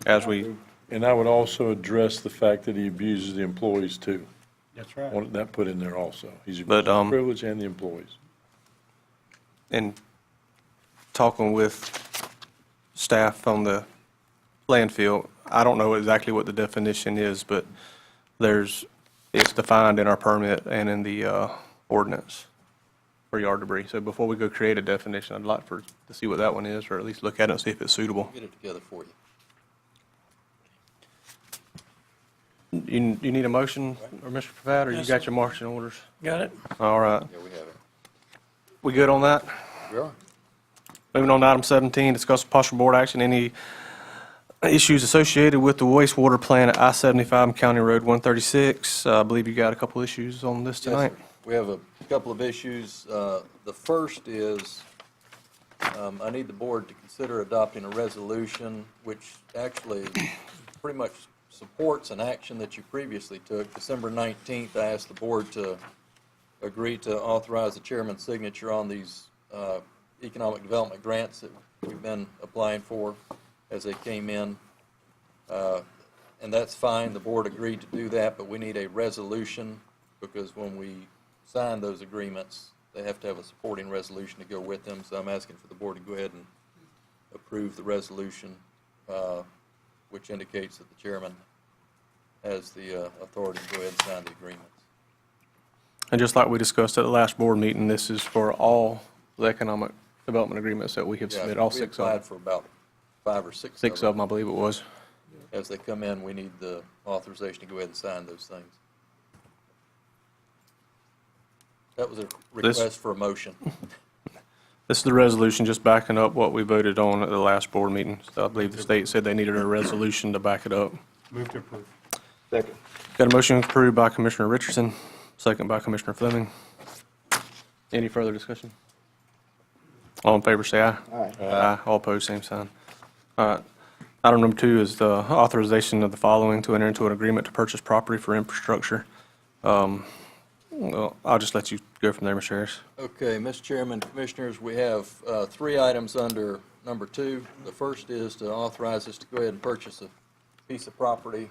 Speaker 1: As we,
Speaker 3: And I would also address the fact that he abuses the employees too.
Speaker 16: That's right.
Speaker 3: Want that put in there also. He's
Speaker 1: But,
Speaker 3: abusing the privilege and the employees.
Speaker 1: in talking with staff on the landfill, I don't know exactly what the definition is, but it's defined in our permit and in the ordinance for yard debris. So before we go create a definition, I'd like to see what that one is, or at least look at it and see if it's suitable.
Speaker 7: Get it together for you.
Speaker 1: You need a motion, or Mr. Pravat, or you
Speaker 6: Yes,
Speaker 1: got
Speaker 6: sir.
Speaker 1: your marching orders?
Speaker 6: Got it?
Speaker 1: All right.
Speaker 7: Yeah, we have it.
Speaker 1: We good on that?
Speaker 7: Yeah.
Speaker 1: Moving on to item 17, discuss possible board action, any issues associated with the wastewater plant at I-75 and County Road 136. I believe you got a couple issues on this
Speaker 7: Yes,
Speaker 1: tonight.
Speaker 7: sir. We have a couple of issues. The first is, I need the board to consider adopting a resolution which actually pretty much supports an action that you previously took. December 19th, I asked the board to agree to authorize the chairman's signature on these economic development grants that we've been applying for as they came in. And that's fine, the board agreed to do that, but we need a resolution because when we sign those agreements, they have to have a supporting resolution to go with them. So I'm asking for the board to go ahead and approve the resolution, which indicates that the chairman has the authority to go ahead and sign the agreements.
Speaker 1: And just like we discussed at the last board meeting, this is for all the economic development agreements that we have
Speaker 7: Yeah,
Speaker 1: submitted, all
Speaker 7: we
Speaker 1: 6
Speaker 7: applied
Speaker 1: of them.
Speaker 7: for about 5 or 6
Speaker 1: Six of them, I believe it was.
Speaker 7: As they come in, we need the authorization to go ahead and sign those things. That was a request for a motion.
Speaker 1: This is the resolution just backing up what we voted on at the last board meeting. So I believe the state said they needed a resolution to back it up.
Speaker 16: Move to approve.
Speaker 9: Second.
Speaker 1: Got a motion approved by Commissioner Richardson, second by Commissioner Fleming. Any further discussion? All in favor, say aye.
Speaker 2: Aye.
Speaker 1: Aye. All opposed, same sign. All right. Item number 2 is the authorization of the following to enter into an agreement to purchase property for infrastructure. Well, I'll just let you go from there, Mr. Harris.
Speaker 7: Okay, Mr. Chairman, Commissioners, we have 3 items under number 2. The first is to authorize us to go ahead and purchase a piece of property.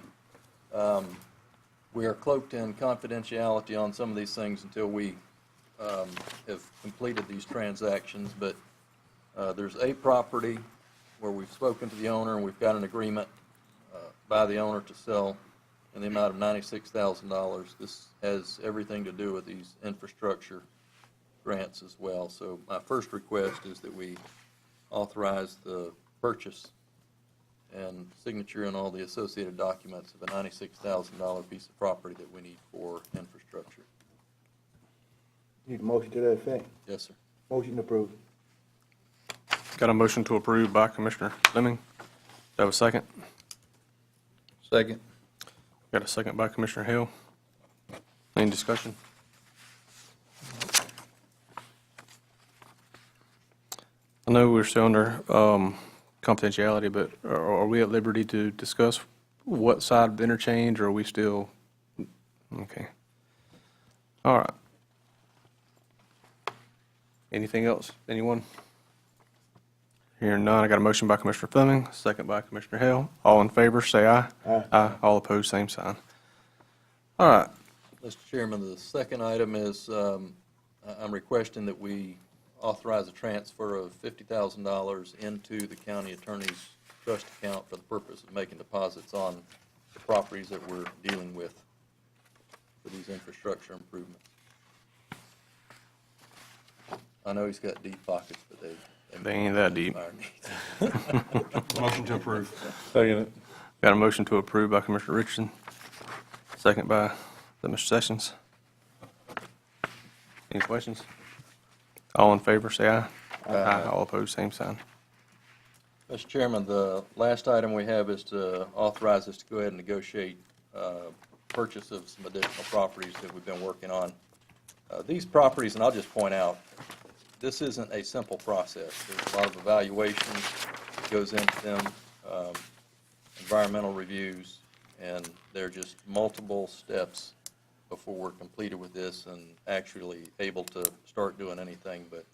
Speaker 7: We are cloaked in confidentiality on some of these things until we have completed these transactions, but there's a property where we've spoken to the owner and we've got an agreement by the owner to sell in the amount of $96,000. This has everything to do with these infrastructure grants as well. So my first request is that we authorize the purchase and signature and all the associated documents of a $96,000 piece of property that we need for infrastructure.
Speaker 2: Need a motion to that effect?
Speaker 7: Yes, sir.
Speaker 2: Motion approved.
Speaker 1: Got a motion to approve by Commissioner Fleming. Do I have a second?
Speaker 9: Second.
Speaker 1: Got a second by Commissioner Hill. Any discussion? I know we're still under confidentiality, but are we at liberty to discuss what side of the interchange, or are we still? Okay. All right. Anything else? Anyone? Hearing none, I got a motion by Commissioner Fleming, second by Commissioner Hill. All in favor, say aye.
Speaker 2: Aye.
Speaker 1: Aye. All opposed, same sign. All right.
Speaker 7: Mr. Chairman, the second item is I'm requesting that we authorize a transfer of $50,000 into the county attorney's trust account for the purpose of making deposits on the properties that we're dealing with for these infrastructure improvements. I know he's got deep pockets, but
Speaker 1: They ain't that deep.
Speaker 7: our needs.
Speaker 16: Motion to approve.
Speaker 3: Second it.
Speaker 1: Got a motion to approve by Commissioner Richardson, second by Mr. Sessions. Any questions? All in favor, say aye. Aye. All opposed, same sign.
Speaker 7: Mr. Chairman, the last item we have is to authorize us to go ahead and negotiate purchase of some additional properties that we've been working on. These properties, and I'll just point out, this isn't a simple process. There's a lot of evaluation that goes into them, environmental reviews, and there are just multiple steps before we're completed with this and actually able to start doing anything. But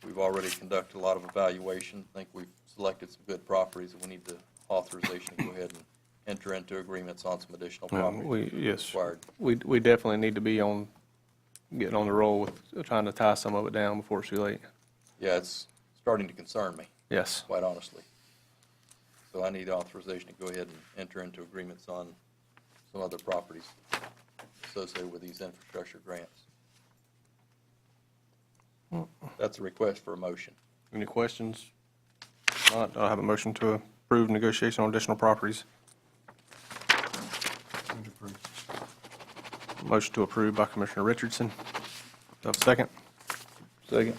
Speaker 7: we've already conducted a lot of evaluation. I think we've selected some good properties, and we need the authorization to go ahead and enter into agreements on some additional properties.
Speaker 1: Yes,
Speaker 7: required.
Speaker 1: we definitely need to be getting on the roll with trying to tie some of it down before it's too late.
Speaker 7: Yeah, it's starting to concern me,
Speaker 1: Yes.
Speaker 7: quite honestly. So I need authorization to go ahead and enter into agreements on some other properties associated with these infrastructure grants. That's a request for a motion.
Speaker 1: Any questions? Not, I'll have a motion to approve negotiation on additional properties.
Speaker 16: Move to approve.
Speaker 1: Motion to approve by Commissioner Richardson. Do I have a second?
Speaker 9: Second.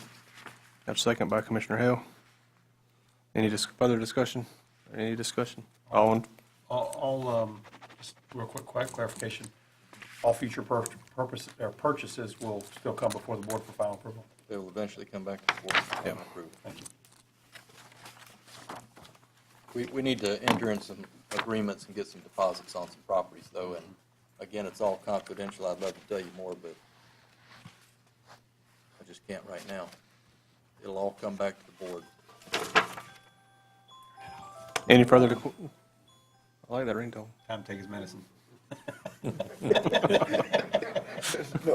Speaker 1: Have a second by Commissioner Hale. Any further discussion? Any discussion? All in,
Speaker 16: Just real quick clarification. All future purchases will still come before the board for final approval.
Speaker 7: They will eventually come back to the board for final approval.
Speaker 16: Thank you.
Speaker 7: We need to enter in some agreements and get some deposits on some properties, though, and again, it's all confidential. I'd love to tell you more, but I just can't right now. It'll all come back to the board.
Speaker 1: any further, I like that ringtone.
Speaker 16: Time to take his medicine.
Speaker 2: No,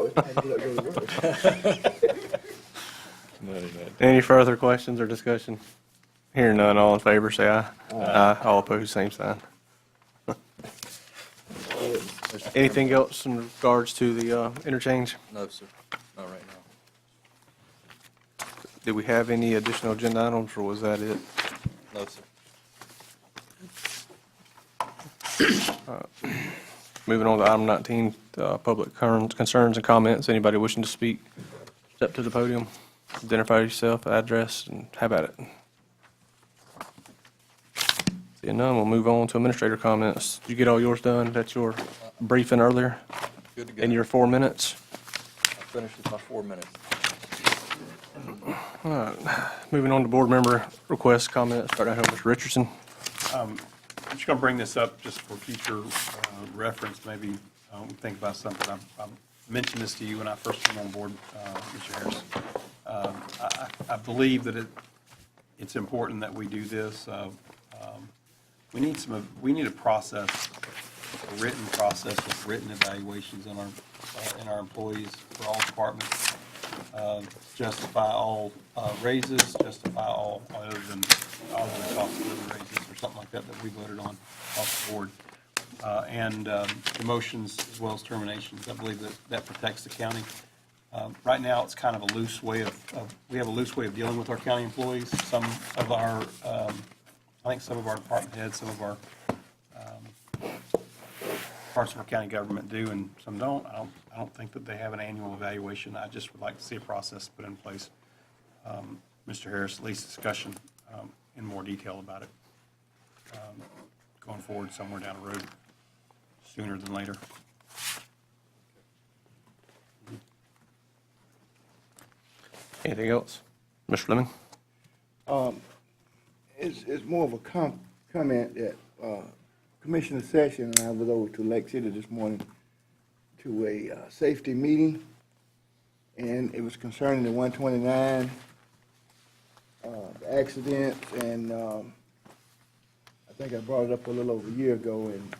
Speaker 2: it's time to go to work.
Speaker 1: Any further questions or discussion? Hearing none, all in favor, say aye. Aye. All opposed, same sign. Anything else in regards to the interchange?
Speaker 7: No, sir, not right now.
Speaker 1: Did we have any additional agenda items, or was that it?
Speaker 7: No, sir.
Speaker 1: Moving on to item 19, public concerns and comments. Anybody wishing to speak, step to the podium, identify yourself, address, and have at it. Seeing none, we'll move on to administrator comments. Did you get all yours done? That's your briefing earlier?
Speaker 7: Good to go.
Speaker 1: In your 4 minutes?
Speaker 7: I finished with my 4 minutes.
Speaker 1: All right. Moving on to board member requests, comments. Start out here with Mr. Richardson.
Speaker 16: I'm just going to bring this up just for future reference, maybe think about something. I mentioned this to you when I first came on board, Mr. Harris. I believe that it's important that we do this. We need a process, a written process with written evaluations on our employees for all departments. Justify all raises, justify all other than cost of living raises or something like that we voted on off the board. And promotions as well as terminations. I believe that protects the county. Right now, it's kind of a loose way we have a loose way of dealing with our county employees. Some of our, I think some of our department heads, some of our parts of our county government do and some don't. I don't think that they have an annual evaluation. I just would like to see a process put in place. Mr. Harris, at least discussion in more detail about it going forward somewhere down the road, sooner than later.
Speaker 1: Anything else? Mr. Fleming?
Speaker 2: It's more of a comment that Commissioner Session and I was over to Lake City this morning to a safety meeting, and it was concerning the 129 the accidents, and I think I brought it up a little over a year ago, and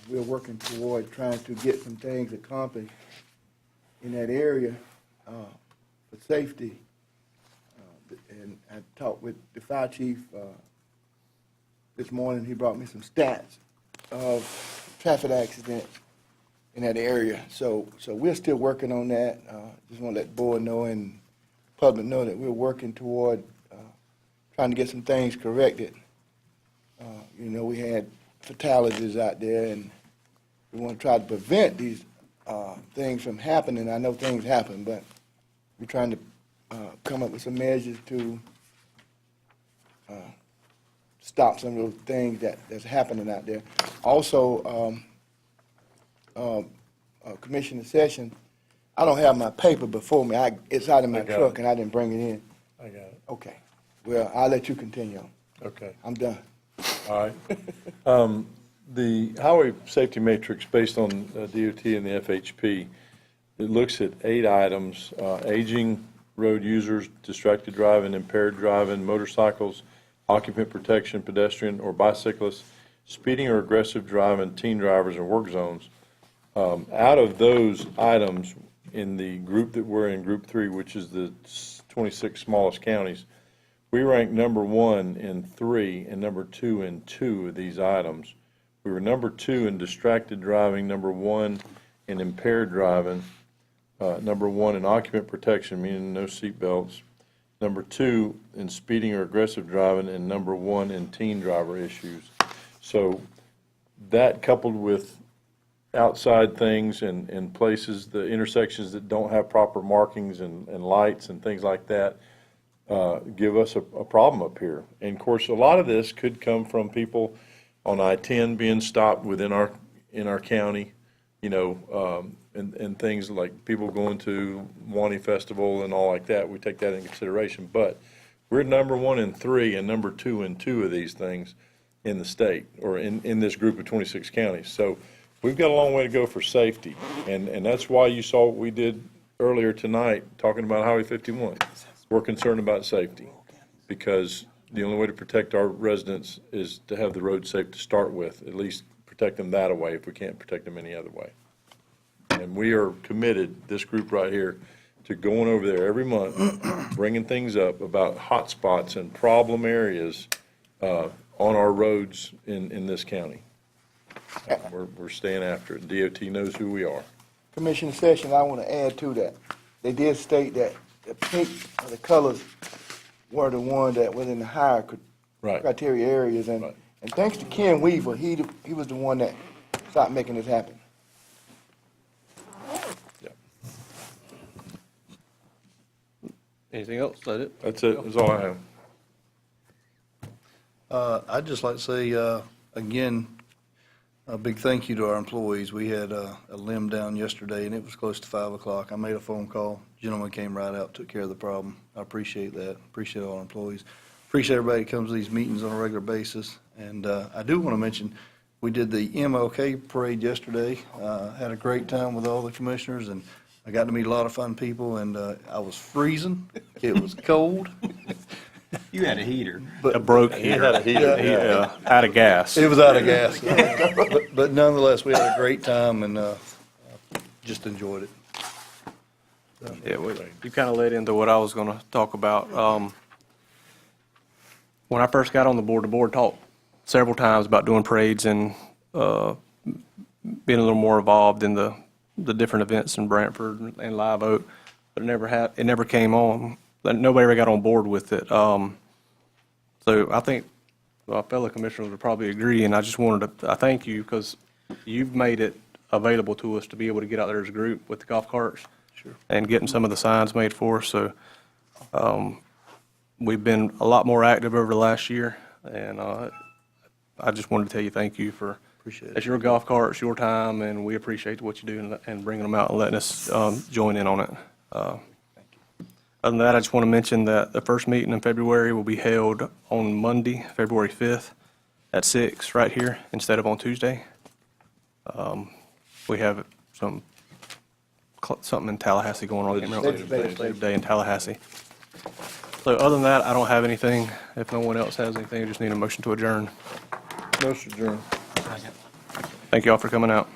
Speaker 2: we're working toward trying to get some things accomplished in that area for safety. And I talked with the fire chief this morning. He brought me some stats of traffic accidents in that area. So we're still working on that. Just want to let the board know, and public know that we're working toward trying to get some things corrected. You know, we had fatalities out there, and we want to try to prevent these things from happening. I know things happen, but we're trying to come up with some measures to stop some of those things that's happening out there. Also, Commissioner Session, I don't have my paper before me. It's out of my
Speaker 3: I got
Speaker 2: truck,
Speaker 3: it.
Speaker 2: and I didn't bring it in.
Speaker 3: I got it.
Speaker 2: Okay. Well, I'll let you continue on.
Speaker 3: Okay.
Speaker 2: I'm done.
Speaker 3: All right. The highway safety matrix based on DOT and the FHP, it looks at 8 items, aging road users, distracted driving, impaired driving, motorcycles, occupant protection, pedestrian or bicyclists, speeding or aggressive driving, teen drivers, and work zones. Out of those items in the group that we're in, Group 3, which is the 26 smallest counties, we rank number 1 in 3 and number 2 in 2 of these items. We were number 2 in distracted driving, number 1 in impaired driving, number 1 in occupant protection, meaning no seat belts, number 2 in speeding or aggressive driving, and number 1 in teen driver issues. So that coupled with outside things and places, the intersections that don't have proper markings and lights and things like that, give us a problem up here. And of course, a lot of this could come from people on I-10 being stopped in our county, you know, and things like people going to Suwannee Festival and all like that. We take that into consideration. But we're number 1 in 3 and number 2 in 2 of these things in the state, or in this group of 26 counties. So we've got a long way to go for safety. And that's why you saw what we did earlier tonight, talking about Highway 51. We're concerned about safety, because the only way to protect our residents is to have the road safe to start with, at least protect them that way if we can't protect them any other way. And we are committed, this group right here, to going over there every month, bringing things up about hot spots and problem areas on our roads in this county. We're staying after it. DOT knows who we are.
Speaker 2: Commissioner Sessions, I want to add to that. They did state that the pink or the colors were the one that was in the higher
Speaker 3: Right.
Speaker 2: criteria areas. And,
Speaker 3: Right.
Speaker 2: and thanks to Ken Weaver, he was the one that started making this happen.
Speaker 1: Anything else? Is that it?
Speaker 3: That's it. That's all I have.
Speaker 9: I'd just like to say, again, a big thank you to our employees. We had a limb down yesterday, and it was close to 5 o'clock. I made a phone call. Gentleman came right out, took care of the problem. I appreciate that. Appreciate all our employees. Appreciate everybody that comes to these meetings on a regular basis. And I do want to mention, we did the MLK parade yesterday. Had a great time with all the commissioners, and I got to meet a lot of fun people, and I was freezing. It was cold.
Speaker 16: You had a heater.
Speaker 1: A broke heater.
Speaker 3: had a heater.
Speaker 1: Yeah, out of gas.
Speaker 9: It was out of gas. But nonetheless, we had a great time, and just enjoyed it.
Speaker 1: Yeah, you kind of led into what I was going to talk about. When I first got on the board talked several times about doing parades and being a little more involved in the different events in Brantford and Live Oak, but it never came on. Nobody ever got on board with it. So I think my fellow commissioners would probably agree, and I just wanted to, I thank you, because you've made it available to us to be able to get out there as a group with the golf carts. Sure. And getting some of the signs made for us. So we've been a lot more active over the last year, and I just wanted to tell you thank you for,
Speaker 9: Appreciate it.
Speaker 1: it's your golf cart, it's your time, and we appreciate what you do and bringing them out and letting us join in on it. Other than that, I just want to mention that the first meeting in February will be held on Monday, February 5th at 6 right here instead of on Tuesday. We have something in Tallahassee going on. I can't remember. Legislative Day in Tallahassee. So other than that, I don't have anything. If no one else has anything, I just need a motion to adjourn.
Speaker 3: Motion adjourned.
Speaker 1: Thank you all for coming out.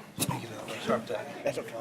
Speaker 2: That's okay.